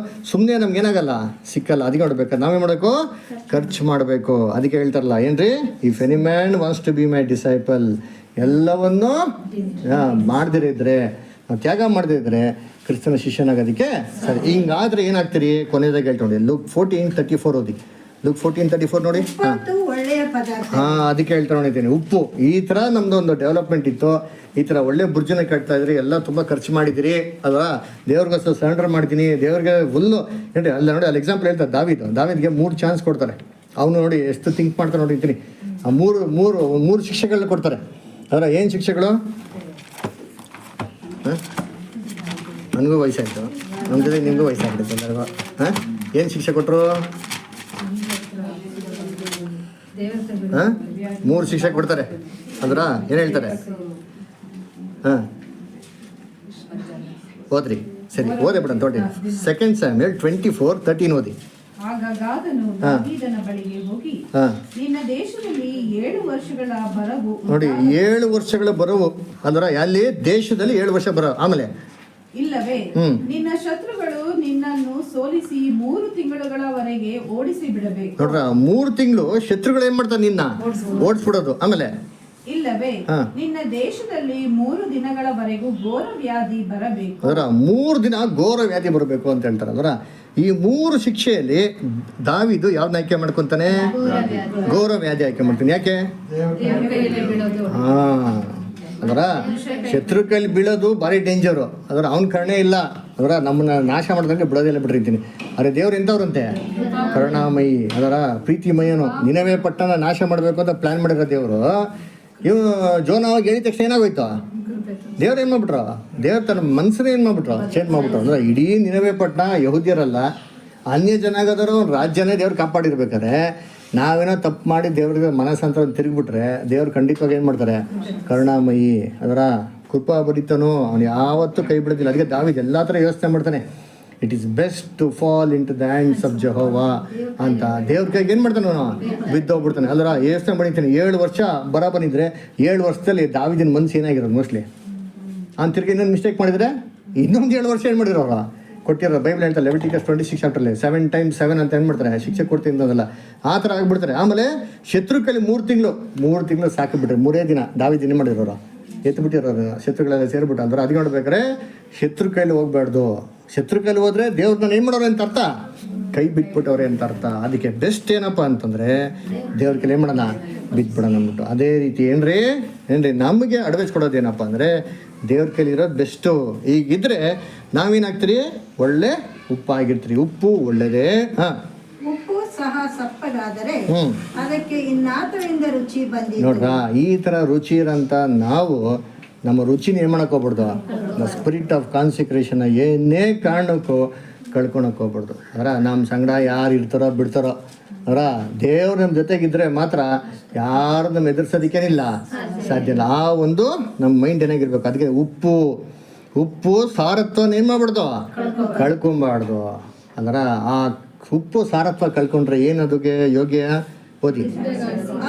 ಸುಮ್ಮನೆ ನಮ್ಗೇನಾಗಲ್ಲ, ಸಿಕ್ಕಲ್ಲ. ಅದಕ್ಕೆ ನೋಡ್ಬೇಕಾದ್ರೆ ನಾವೇನು ಮಾಡಬೇಕು, ಖರ್ಚು ಮಾಡಬೇಕು. ಅದಕ್ಕೆ ಹೇಳ್ತಾರಲ್ಲ ಏನ್ರಿ, if any man wants to be my disciple, ಎಲ್ಲವನ್ನು ಮಾಡದಿರಿದ್ರೆ, ತ್ಯಾಗ ಮಾಡದಿದ್ರೆ ಕ್ರಿಸ್ತನ ಶಿಷ್ಯನಾಗೋದಕ್ಕೆ ಸರಿ. ಹಿಂಗಾದ್ರೆ ಏನಾಗ್ತೀರಿ, ಕೊನೆಯದಾಗಿ ಹೇಳ್ಕೊಂಡು ಲುಕ್ 14:34 ಓದಿ. ಲುಕ್ 14:34 ನೋಡಿ. ಒಳ್ಳೆಯ ಪದಾರ್ಥ. ಅದಕ್ಕೆ ಹೇಳ್ತಾ ನೋಡಿದ್ದೀನಿ, ಉಪ್ಪು. ಈ ಥರ ನಮ್ದು ಒಂದು ಡೆವಲಪ್ಮೆಂಟ್ ಇತ್ತು, ಈ ಥರ ಒಳ್ಳೆ ಬುರ್ಜನ ಕಟ್ತಾ ಇದ್ರಿ, ಎಲ್ಲ ತುಂಬ ಖರ್ಚು ಮಾಡಿದಿರಿ ಅಲ್ವಾ, ದೇವ್ರಿಗೋಸ್ಕರ ಸರೆಂಡರ್ ಮಾಡ್ತೀನಿ, ದೇವ್ರಿಗೆ ಫುಲ್ಲು ಏನ್ರಿ. ಅಲ್ಲ ನೋಡಿ, ಅಲ್ಲಿ ಎಕ್ಸಾಂಪಲ್ ಹೇಳ್ತಾರೆ, ದಾವಿದ್ಗೆ 3 ಚಾನ್ಸ್ ಕೊಡ್ತಾರೆ. ಅವನು ನೋಡಿ ಎಷ್ಟು ಥಿಂಕ್ ಮಾಡ್ತಾರೆ ನೋಡಿರ್ತೀನಿ. ಆ ಮೂರು ಶಿಕ್ಷೆಗಳನ್ನ ಕೊಡ್ತಾರೆ. ಅದರ ಏನು ಶಿಕ್ಷೆಗಳು? ನನಗೂ ವಯಸ್ಸಾಯಿತು, ನಮ್ಮ ಜೊತೆ ನಿಮಗೂ ವಯಸ್ಸಾಗ್ಬಿಡುತ್ತೆ ಎಲ್ಲರಿಗೂ. ಏನು ಶಿಕ್ಷೆ ಕೊಟ್ಟರು? 3 ಶಿಕ್ಷೆ ಕೊಡ್ತಾರೆ. ಅಂದ್ರ ಏನು ಹೇಳ್ತಾರೆ? ಓದ್ರಿ, ಸರಿ ಓದೇ ಬಿಡ ತೊಗೊಳ್ಳಿ. 2 ಸ್ಯಾಮ್ಯುಯಲ್ 24:13 ಓದಿ. ಆಗ ಗಾದನು ದಾವೀದನ ಬಳಿಗೆ ಹೋಗಿ, ನಿನ್ನ ದೇಶದಲ್ಲಿ 7 ವರ್ಷಗಳ ಬರವು. ನೋಡಿ, 7 ವರ್ಷಗಳ ಬರವು ಅಂದ್ರ ಅಲ್ಲಿ ದೇಶದಲ್ಲಿ 7 ವರ್ಷ ಬರ. ಆಮೇಲೆ ಇಲ್ಲವೇ ನಿನ್ನ ಶತ್ರುಗಳು ನಿನ್ನನ್ನು ಸೋಲಿಸಿ 3 ತಿಂಗಳುಗಳವರೆಗೆ ಓಡಿಸಿ ಬಿಡಬೇಕು. ನೋಡ್ರ, 3 ತಿಂಗಳು ಶತ್ರುಗಳು ಏನ್ ಮಾಡ್ತಾರೆ, ನಿನ್ನ ಓಡಿಸ್ಬಿಡೋದು. ಆಮೇಲೆ ಇಲ್ಲವೇ ನಿನ್ನ ದೇಶದಲ್ಲಿ 3 ದಿನಗಳವರೆಗೂ ಘೋರ ವ್ಯಾಧಿ ಬರಬೇಕು. ಅದರ 3 ದಿನ ಘೋರ ವ್ಯಾಧಿ ಬರಬೇಕು ಅಂತ ಹೇಳ್ತಾರೆ. ಅದರ ಈ 3 ಶಿಕ್ಷೆಯಲ್ಲಿ ದಾವೀದು ಯಾವ್ದನ್ನ ಆಯ್ಕೆ ಮಾಡ್ಕೊಂತಾನೆ? ಘೋರ ವ್ಯಾಧಿ ಆಯ್ಕೆ ಮಾಡ್ತಾನೆ. ಯಾಕೆ? ಅದರ ಶತ್ರು ಕೈಲಿ ಬೀಳೋದು ಭಾರಿ ಡೇಂಜರು. ಅದರ ಅವ್ನ ಕರುಣೆ ಇಲ್ಲ. ಅದರ ನಮ್ಮನ್ನ ನಾಶ ಮಾಡ್ದಂಗೆ ಬಿಡೋದಿಲ್ಲ ಬಿಟ್ಟಿರ್ತೀನಿ. ಅರೆ ದೇವ್ರು ಎಂಥವ್ರಂತೆ? ಕರುಣಾಮಯಿ. ಅದರ ಪ್ರೀತಿಮಯನು. ನಿನವೇ ಪಟ್ಟಣ ನಾಶ ಮಾಡಬೇಕು ಅಂತ ಪ್ಲಾನ್ ಮಾಡಿರೋ ದೇವರು. ಇವು ಜೋನಾವಾಗಿ ಹೇಳಿದ ತಕ್ಷಣ ಏನಾಗೋಯ್ತು? ದೇವ್ರು ಏನು ಮಾಡ್ಬಿಟ್ರು? ದೇವ್ರು ತನ್ನ ಮನಸ್ಸನ್ನ ಏನು ಮಾಡ್ಬಿಟ್ರು? ಚೇಂಜ್ ಮಾಡ್ಬಿಟ್ರು. ಅಂದ್ರೆ ಇಡೀ ನಿನವೇ ಪಟ್ಟಣ ಯಹೂದ್ಯರಲ್ಲ, ಅನ್ಯ ಜನ ಆಗೋದ್ರು ರಾಜ್ಯನೇ ದೇವ್ರು ಕಾಪಾಡಿರ್ಬೇಕಾದ್ರೆ ನಾವೇನೋ ತಪ್ಪು ಮಾಡಿ ದೇವ್ರಿಗೆ ಮನಸ್ಸಂತ ತಿರುಗಿಬಿಟ್ರೆ ದೇವ್ರು ಖಂಡಿತವಾಗಿ ಏನು ಮಾಡ್ತಾರೆ? ಕರುಣಾಮಯಿ. ಅದರ ಕೃಪಾಭರಿತನು, ಅವನು ಯಾವತ್ತೂ ಕೈ ಬಿಡೋದಿಲ್ಲ. ಅದಕ್ಕೆ ದಾವೀದ ಎಲ್ಲ ಥರ ಯೋಚನೆ ಮಾಡ್ತಾನೆ. It is best to fall into the hands of Jehovah ಅಂತ. ದೇವ್ರ ಕೈಗೆ ಏನು ಮಾಡ್ತಾನೆ ಅವನು? ಬಿದ್ದೋಗ್ಬಿಡ್ತಾನೆ. ಅಲ್ಲರ ಯೋಚನೆ ಮಾಡಿರ್ತಾನೆ, 7 ವರ್ಷ ಬರ ಬಂದಿದ್ರೆ 7 ವರ್ಷದಲ್ಲಿ ದಾವೀದಿನ ಮನಸ್ಸು ಏನಾಗಿರೋದು ಮೋಸ್ಟ್ಲಿ. ಅವ್ನು ತಿರ್ಗಿ ಇನ್ನೊಂದು ಮಿಸ್ಟೇಕ್ ಮಾಡಿದರೆ ಇನ್ನೊಂದು 7 ವರ್ಷ ಏನು ಮಾಡಿದ್ರು ಅವರು? ಕೊಟ್ಟಿರೋ ಬೈಬಲ್ ಹೇಳ್ತಾರೆ ಲೆವಿಟಿಕಸ್ 26 ಚಾಪ್ಟರ್ಲಿ 7 times 7 ಅಂತ ಏನು ಮಾಡ್ತಾರೆ? ಶಿಕ್ಷೆ ಕೊಡ್ತೀನಿ ಅನ್ನೋದಲ್ಲ, ಆ ಥರ ಆಗಿಬಿಡ್ತಾರೆ. ಆಮೇಲೆ ಶತ್ರು ಕೈಲಿ 3 ತಿಂಗಳು ಸಾಕಿಬಿಟ್ರೆ 3 ದಿನ ದಾವೀದ ಏನು ಮಾಡಿರೋರು? ಎತ್ಬಿಟ್ಟಿರೋರು ಶತ್ರುಗಳೆಲ್ಲ ಸೇರಿಬಿಟ್ಟು. ಅಂದ್ರೆ ಅದು ನೋಡ್ಬೇಕಾದ್ರೆ ಶತ್ರು ಕೈಲಿ ಹೋಗ್ಬಾರ್ದು. ಶತ್ರು ಕೈಲಿ ಹೋದ್ರೆ ದೇವ್ರನ್ನ ಏನು ಮಾಡೋರು ಅಂತ ಅರ್ಥ? ಕೈ ಬಿಟ್ಬಿಟ್ಟವ್ರೆ ಅಂತ ಅರ್ಥ. ಅದಕ್ಕೆ ಬೆಸ್ಟ್ ಏನಪ್ಪ ಅಂತಂದರೆ ದೇವ್ರ ಕೈಲಿ ಏನು ಮಾಡೋಣ? ಬಿಟ್ಬಿಡೋಣ ಅಂದ್ಬಿಟ್ಟು. ಅದೇ ರೀತಿ ಏನ್ರಿ ನಮಗೆ ಅಡ್ವೈಸ್ ಕೊಡೋದೇನಪ್ಪ ಅಂದರೆ ದೇವ್ರ ಕೈಲಿ ಇರೋದು ಬೆಸ್ಟು. ಈಗಿದ್ರೆ ನಾವೇನಾಗ್ತೀರಿ? ಒಳ್ಳೆ ಉಪ್ಪಾಗಿರ್ತೀರಿ. ಉಪ್ಪು ಒಳ್ಳೆಯದೇ. ಉಪ್ಪು ಸಹ ಸಪ್ಪಗಾದರೆ ಅದಕ್ಕೆ ಇನ್ನಾತರಿಂದ ರುಚಿ ಬಂದಿದೆ. ನೋಡ್ರಾ, ಈ ಥರ ರುಚಿ ಇರೋಂಥ ನಾವು ನಮ್ಮ ರುಚಿನ ಏನು ಮಾಡಕ್ಕೆ ಹೋಗ್ಬಿಡ್ದು, ದ ಸ್ಪಿರಿಟ್ ಆಫ್ ಕಾನ್ಸಿಕ್ರೇಷನ್ ಏನೇ ಕಾರಣಕ್ಕೂ ಕಳ್ಕೊಳಕ್ಕೆ ಹೋಗ್ಬಿಡ್ದು. ಅದರ ನಮ್ಮ ಸಂಗಡ ಯಾರು ಇರ್ತಾರೋ ಬಿಡ್ತಾರೋ, ಅವರ ದೇವ್ರು ನಮ್ಮ ಜೊತೆಗಿದ್ರೆ ಮಾತ್ರ ಯಾರು ನಮ್ಮ ಎದುರಿಸೋದಕ್ಕೇನಿಲ್ಲ, ಸಾಧ್ಯ ಇಲ್ಲ. ಆ ಒಂದು ನಮ್ಮ ಮೈಂಡ್ ಏನಾಗಿರ್ಬೇಕು. ಅದಕ್ಕೆ ಉಪ್ಪು ಸಾರತ್ವನ ಏನು ಮಾಡ್ಬಿಡ್ದು, ಕಳ್ಕೊಂಬಾರ್ದು. ಅಂದ್ರೆ ಆ ಉಪ್ಪು ಸಾರತ್ವ ಕಳ್ಕೊಂಡ್ರೆ ಏನದಕ್ಕೆ ಯೋಗ್ಯ? ಓದಿ.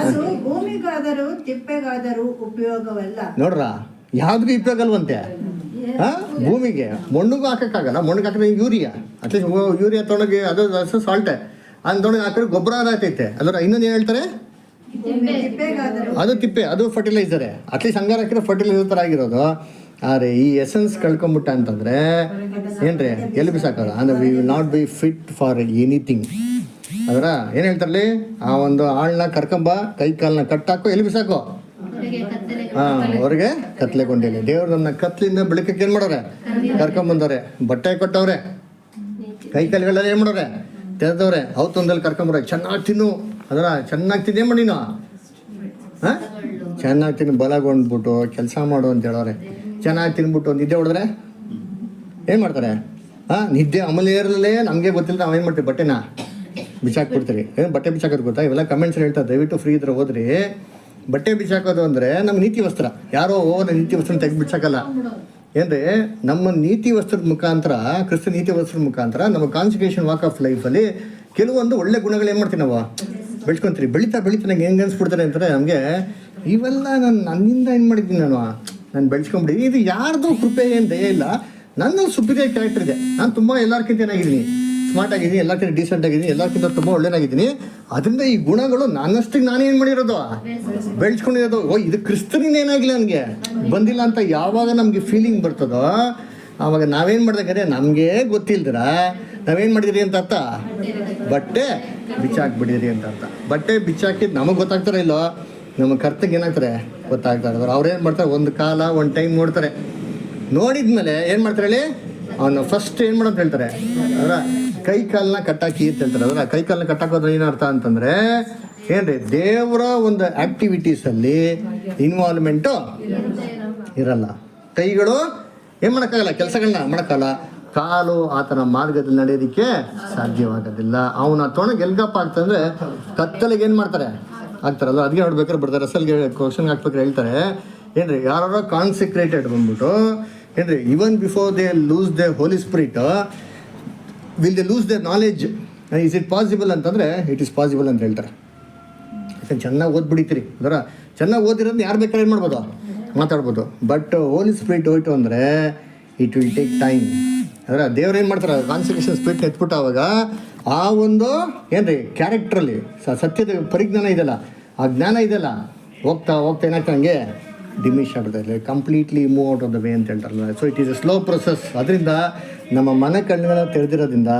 ಅದು ಭೂಮಿಗಾದರೂ ತಿಪ್ಪೆಗಾದರೂ ಉಪಯೋಗವಲ್ಲ. ನೋಡ್ರ, ಯಾವ್ದು ಉಪಯೋಗ ಅಲ್ವಂತೆ. ಭೂಮಿಗೆ ಮಣ್ಣಿಗೂ ಹಾಕೋಕ್ಕಾಗಲ್ಲ. ಮಣ್ಣಿಗೆ ಹಾಕಿದ್ರೆ ಯೂರಿಯಾ, ಅಟ್ಲೀಸ್ಟ್ ಯೂರಿಯಾ ತೊಗೊಂಡೋಗಿ ಅದು ಸಾಲ್ಟೆ ತೊಗೊಂಡೋಗಿ ಹಾಕಿದ್ರೆ ಗೊಬ್ಬರ ಆದೈತೆ. ಅದರ ಇನ್ನೊಂದು ಏನು ಹೇಳ್ತಾರೆ, ಅದು ತಿಪ್ಪೆ, ಅದು ಫರ್ಟಿಲೈಸರೇ. ಅಟ್ಲೀಸ್ಟ್ ಹಂಗಾರ ಹಾಕಿದ್ರೆ ಫರ್ಟಿಲೈಸರ್ ಥರ ಆಗಿರೋದು. ಆದರೆ ಈ ಎಸೆನ್ಸ್ ಕಳ್ಕೊಂಬಿಟ್ಟ ಅಂತಂದರೆ ಏನ್ರಿ, ಎಲ್ಲಿ ಬಿಸಾಕೋದ ಅಂದರೆ we will not be fit for anything. ಅದರ ಏನು ಹೇಳ್ತಾರಲ್ಲಿ, ಆ ಒಂದು ಆಳನ್ನ ಕರ್ಕೊಂಬ, ಕೈ ಕಾಲನ್ನ ಕಟ್ಟಾಕೋ, ಎಲ್ಲಿ ಬಿಸಾಕೋ, ಅವ್ರಿಗೆ ಕತ್ಲೆಗೊಂಡಿಲ್ಲ. ದೇವ್ರು ನನ್ನ ಕತ್ಲಿಂದ ಬೆಳಕಕ್ಕೆ ಏನು ಮಾಡೋರೆ, ಕರ್ಕೊಂಬಂದವ್ರೆ. ಬಟ್ಟೆ ಕೊಟ್ಟವ್ರೆ, ಕೈ ಕಾಲುಗಳೆಲ್ಲ ಏನು ಮಾಡೋರೆ, ತೆರೆದವ್ರೆ. ಅವತ್ತೊಂದಲ್ಲಿ ಕರ್ಕೊಂಬರ, ಚೆನ್ನಾಗಿ ತಿನ್ನು. ಅದರ ಚೆನ್ನಾಗಿ ತಿನ್ನೇ ಮಾಡಿ ನೀನು, ಹಾಂ ಚೆನ್ನಾಗಿ ತಿನ್ನು, ಬಲಗೊಂಡ್ಬಿಟ್ಟು ಕೆಲಸ ಮಾಡು ಅಂತ ಹೇಳೋರೆ. ಚೆನ್ನಾಗಿ ತಿನ್ಬಿಟ್ಟು ನಿದ್ದೆ ಹೊಡೆದ್ರೆ ಏನು ಮಾಡ್ತಾರೆ, ನಿದ್ದೆ ಅಮೂಲ್ಯ ಇರಲೇ ನಮಗೆ ಗೊತ್ತಿಲ್ಲ. ನಾವೇನು ಮಾಡ್ತೀವಿ, ಬಟ್ಟೆನ ಬಿಚ್ಚಾಕ್ಬಿಡ್ತೀರಿ. ಏನು ಬಟ್ಟೆ ಬಿಚ್ಚಾಕೋದು ಗೊತ್ತಾ? ಇವೆಲ್ಲ ಕಮೆಂಟ್ಸ್ ಹೇಳ್ತಾರೆ, ದಯವಿಟ್ಟು ಫ್ರೀ ಇದ್ರೆ ಹೋದ್ರಿ. ಬಟ್ಟೆ ಬಿಚ್ಚಾಕೋದು ಅಂದರೆ ನಮ್ಮ ನೀತಿ ವಸ್ತ್ರ. ಯಾರೋ ನೀತಿ ವಸ್ತ್ರನ ತೆಗೆದು ಬಿಚ್ಚಾಕಲ್ಲ ಏನ್ರಿ. ನಮ್ಮ ನೀತಿ ವಸ್ತ್ರದ ಮುಖಾಂತರ, ಕ್ರಿಸ್ತ ನೀತಿ ವಸ್ತ್ರದ ಮುಖಾಂತರ ನಮ್ಮ ಕಾನ್ಸಿಕ್ರೇಷನ್ ವಾಕ್ ಆಫ್ ಲೈಫಲ್ಲಿ ಕೆಲವೊಂದು ಒಳ್ಳೆ ಗುಣಗಳು ಏನು ಮಾಡ್ತೀವಿ ನಾವು ಬೆಳೆಸ್ಕೊಂತೀರಿ. ಬೆಳೀತಾ ನಂಗೆ ಹೆಂಗೆ ಅನ್ಸ್ಬಿಡ್ತಾರೆ ಅಂತಾರೆ ನಮಗೆ, ಇವೆಲ್ಲ ನನ್ನಿಂದ ಏನು ಮಾಡಿದ್ದೀನಿ, ನಾನು ಬೆಳೆಸ್ಕೊಂಬಿಡಿ. ಇದು ಯಾರ್ದು ಕೃಪೆ ಏನು ದಯ ಇಲ್ಲ, ನನ್ನ ಸುಪೀರಿಯರ್ ಕ್ಯಾರೆಕ್ಟರ್ ಇದೆ. ನಾನು ತುಂಬ ಎಲ್ಲರಿಗಿಂತ ಏನಾಗಿದ್ದೀನಿ, ಸ್ಮಾರ್ಟ್ ಆಗಿದ್ದೀನಿ, ಎಲ್ಲಕ್ಕಿಂತ ಡೀಸೆಂಟ್ ಆಗಿದ್ದೀನಿ, ಎಲ್ಲಕ್ಕಿಂತ ತುಂಬ ಒಳ್ಳೆಯದಾಗಿದ್ದೀನಿ. ಅದರಿಂದ ಈ ಗುಣಗಳು ನನ್ನಷ್ಟಿಗೆ ನಾನೇನು ಮಾಡಿರೋದು, ಬೆಳೆಸ್ಕೊಂಡಿರೋದು. ಇದು ಕ್ರಿಸ್ತನಿಂದ ಏನಾಗಿಲ್ಲ ನನಗೆ ಬಂದಿಲ್ಲ ಅಂತ ಯಾವಾಗ ನಮಗೆ ಫೀಲಿಂಗ್ ಬರ್ತದೋ ಆವಾಗ ನಾವೇನು ಮಾಡ್ದಾರೆ, ನಮಗೆ ಗೊತ್ತಿಲ್ದಿರ ನಾವೇನು ಮಾಡಿದಿರಿ ಅಂತ ಅರ್ಥ, ಬಟ್ಟೆ ಬಿಚ್ಚಾಕ್ಬಿಟ್ಟಿರಿ ಅಂತ ಅರ್ಥ. ಬಟ್ಟೆ ಬಿಚ್ಚಾಕಿದ್ದು ನಮಗೆ ಗೊತ್ತಾಗ್ತಾರ ಇಲ್ಲೋ, ನಮ್ಮ ಕರ್ತಗೆ ಏನಾಗ್ತಾರೆ ಗೊತ್ತಾಗ್ತಾರೆ. ಅವ್ರೇನು ಮಾಡ್ತಾರೆ, ಒಂದು ಕಾಲ ಒಂದು ಟೈಮ್ ನೋಡ್ತಾರೆ. ನೋಡಿದ್ಮೇಲೆ ಏನು ಮಾಡ್ತಾರೆ ಹೇಳಿ, ಅವನು ಫಸ್ಟ್ ಏನು ಮಾಡೋದು ಹೇಳ್ತಾರೆ, ಅದರ ಕೈ ಕಾಲನ್ನ ಕಟ್ಟಾಕಿ ಅಂತ ಹೇಳ್ತಾರೆ. ಅದರ ಕೈ ಕಾಲನ್ನ ಕಟ್ಟಾಕೋದ್ರೆ ಏನರ್ಥ ಅಂತಂದರೆ ಏನ್ರಿ, ದೇವರ ಒಂದು ಆ್ಯಕ್ಟಿವಿಟೀಸಲ್ಲಿ ಇನ್ವಾಲ್ವ್ಮೆಂಟು ಇರಲ್ಲ. ಕೈಗಳು ಏನು ಮಾಡೋಕ್ಕಾಗಲ್ಲ, ಕೆಲಸಗಳನ್ನ ಮಾಡೋಕ್ಕಲ್ಲ. ಕಾಲು ಆತನ ಮಾರ್ಗದಲ್ಲಿ ನಡೆಯೋದಕ್ಕೆ ಸಾಧ್ಯವಾಗೋದಿಲ್ಲ. ಅವನ ತೊಣಗೆ ಎಲ್ಗಪ್ಪ ಆಗ್ತಂದ್ರೆ ಕತ್ತಲಿಗೆ ಏನು ಮಾಡ್ತಾರೆ, ಆಗ್ತಾರಲ್ಲ. ಅದಕ್ಕೆ ನೋಡ್ಬೇಕಾದ್ರೆ ಬರ್ತಾರೆ, ರಸಲ್ಗೆ ಕ್ವಶನ್ಗೆ ಹಾಕ್ಬೇಕಾದ್ರೆ ಹೇಳ್ತಾರೆ ಏನ್ರಿ, ಯಾರೋ ಕಾನ್ಸಿಕ್ರೇಟೆಡ್ ಬಂದ್ಬಿಟ್ಟು ಏನ್ರಿ, even before they lose the Holy Spirit will they lose the knowledge. Is it possible ಅಂತಂದರೆ ಇಟ್ ಈಸ್ ಪಾಸಿಬಲ್ ಅಂತ ಹೇಳ್ತಾರೆ. ಯಾಕಂದ್ರೆ ಚೆನ್ನಾಗಿ ಓದ್ಬಿಡಿತೀರಿ. ಅದರ ಚೆನ್ನಾಗಿ ಓದಿರೋದು ಯಾರು ಬೇಕಾದ್ರೆ ಏನು ಮಾಡ್ಬೋದು, ಮಾತಾಡ್ಬೋದು. ಬಟ್ ಹೋಲಿ ಸ್ಪಿರಿಟ್ ಹೋಯ್ತು ಅಂದರೆ ಇಟ್ ವಿಲ್ ಟೇಕ್ ಟೈಮ್. ಅದರ ದೇವ್ರು ಏನು ಮಾಡ್ತಾರೆ, ಕಾನ್ಸಂಟ್ರೇಷನ್ ಸ್ಪಿರಿಟ್ ಎತ್ಬಿಟ್ಟು ಅವಾಗ ಆ ಒಂದು ಏನ್ರಿ ಕ್ಯಾರೆಕ್ಟ್ರಲ್ಲಿ ಸತ್ಯದ ಪರಿಜ್ಞಾನ ಇದೆಯಲ್ಲ, ಆ ಜ್ಞಾನ ಇದೆಯಲ್ಲ, ಹೋಗ್ತಾ ಏನಾಗ್ತಾ ಹಂಗೆ ಡಿಮಿಶ್ ಆಗ್ಬಿಡ್ತಾರೆ, completely move out of the way ಅಂತ ಹೇಳ್ತಾರಲ್ಲ. So it is A slow process. ಅದರಿಂದ ನಮ್ಮ ಮನ ಕಣ್ಣುಗಳನ್ನ ತೆರೆದಿರೋದ್ರಿಂದ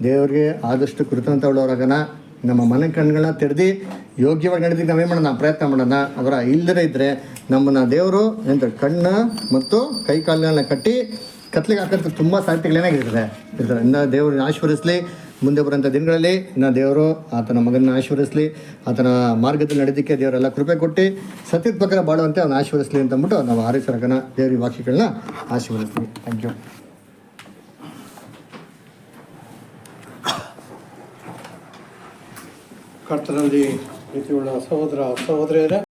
ದೇವ್ರಿಗೆ ಆದಷ್ಟು ಕೃತಜ್ಞತೆ ಉಳ್ಳವರಾಗನ. ನಮ್ಮ ಮನೆ ಕಣ್ಣುಗಳನ್ನ ತೆರೆದು ಯೋಗ್ಯವಾಗಿ ನಡೆದಿದ್ದು ನಾವೇನು ಮಾಡೋಣ, ಪ್ರಯತ್ನ ಮಾಡೋಣ. ಅದರ ಇಲ್ಲದೇ ಇದ್ದರೆ ನಮ್ಮನ್ನು ದೇವರು ಎಂತ ಕಣ್ಣು ಮತ್ತು ಕೈ ಕಾಲುಗಳನ್ನ ಕಟ್ಟಿ ಕತ್ಲಿಗೆ ಹಾಕೋದು ತುಂಬ ಸಾಧ್ಯತೆಗಳೇನಾಗಿರ್ತದೆ ಇರ್ತಾರೆ. ಇನ್ನು ದೇವ್ರನ್ನ ಆಶೀರ್ವದಿಸಲಿ. ಮುಂದೆ ಬರೋಂಥ ದಿನಗಳಲ್ಲಿ ಇನ್ನು ದೇವರು ಆತನ ಮಗನ ಆಶೀರ್ವದಿಸಲಿ. ಆತನ ಮಾರ್ಗದಲ್ಲಿ ನಡೆದಕ್ಕೆ ದೇವರೆಲ್ಲ ಕೃಪೆ ಕೊಟ್ಟು ಸತ್ಯದ ಪ್ರಕಾರ ಬಾಳುವಂತೆ ಅವನು ಆಶೀರ್ವದಿಸಲಿ ಅಂತ ಅಂದ್ಬಿಟ್ಟು ನಾವು ಆರಿಸರಕನ ದೇವ್ರ ವಾಕ್ಯಗಳನ್ನ ಆಶೀರ್ವದಿಸ್ತೀವಿ. Thank you. ಕರ್ತನಲ್ಲಿ ಪ್ರೀತಿಯುಳ್ಳ ಸಹೋದರ ಸಹೋದರಿಯರೇ,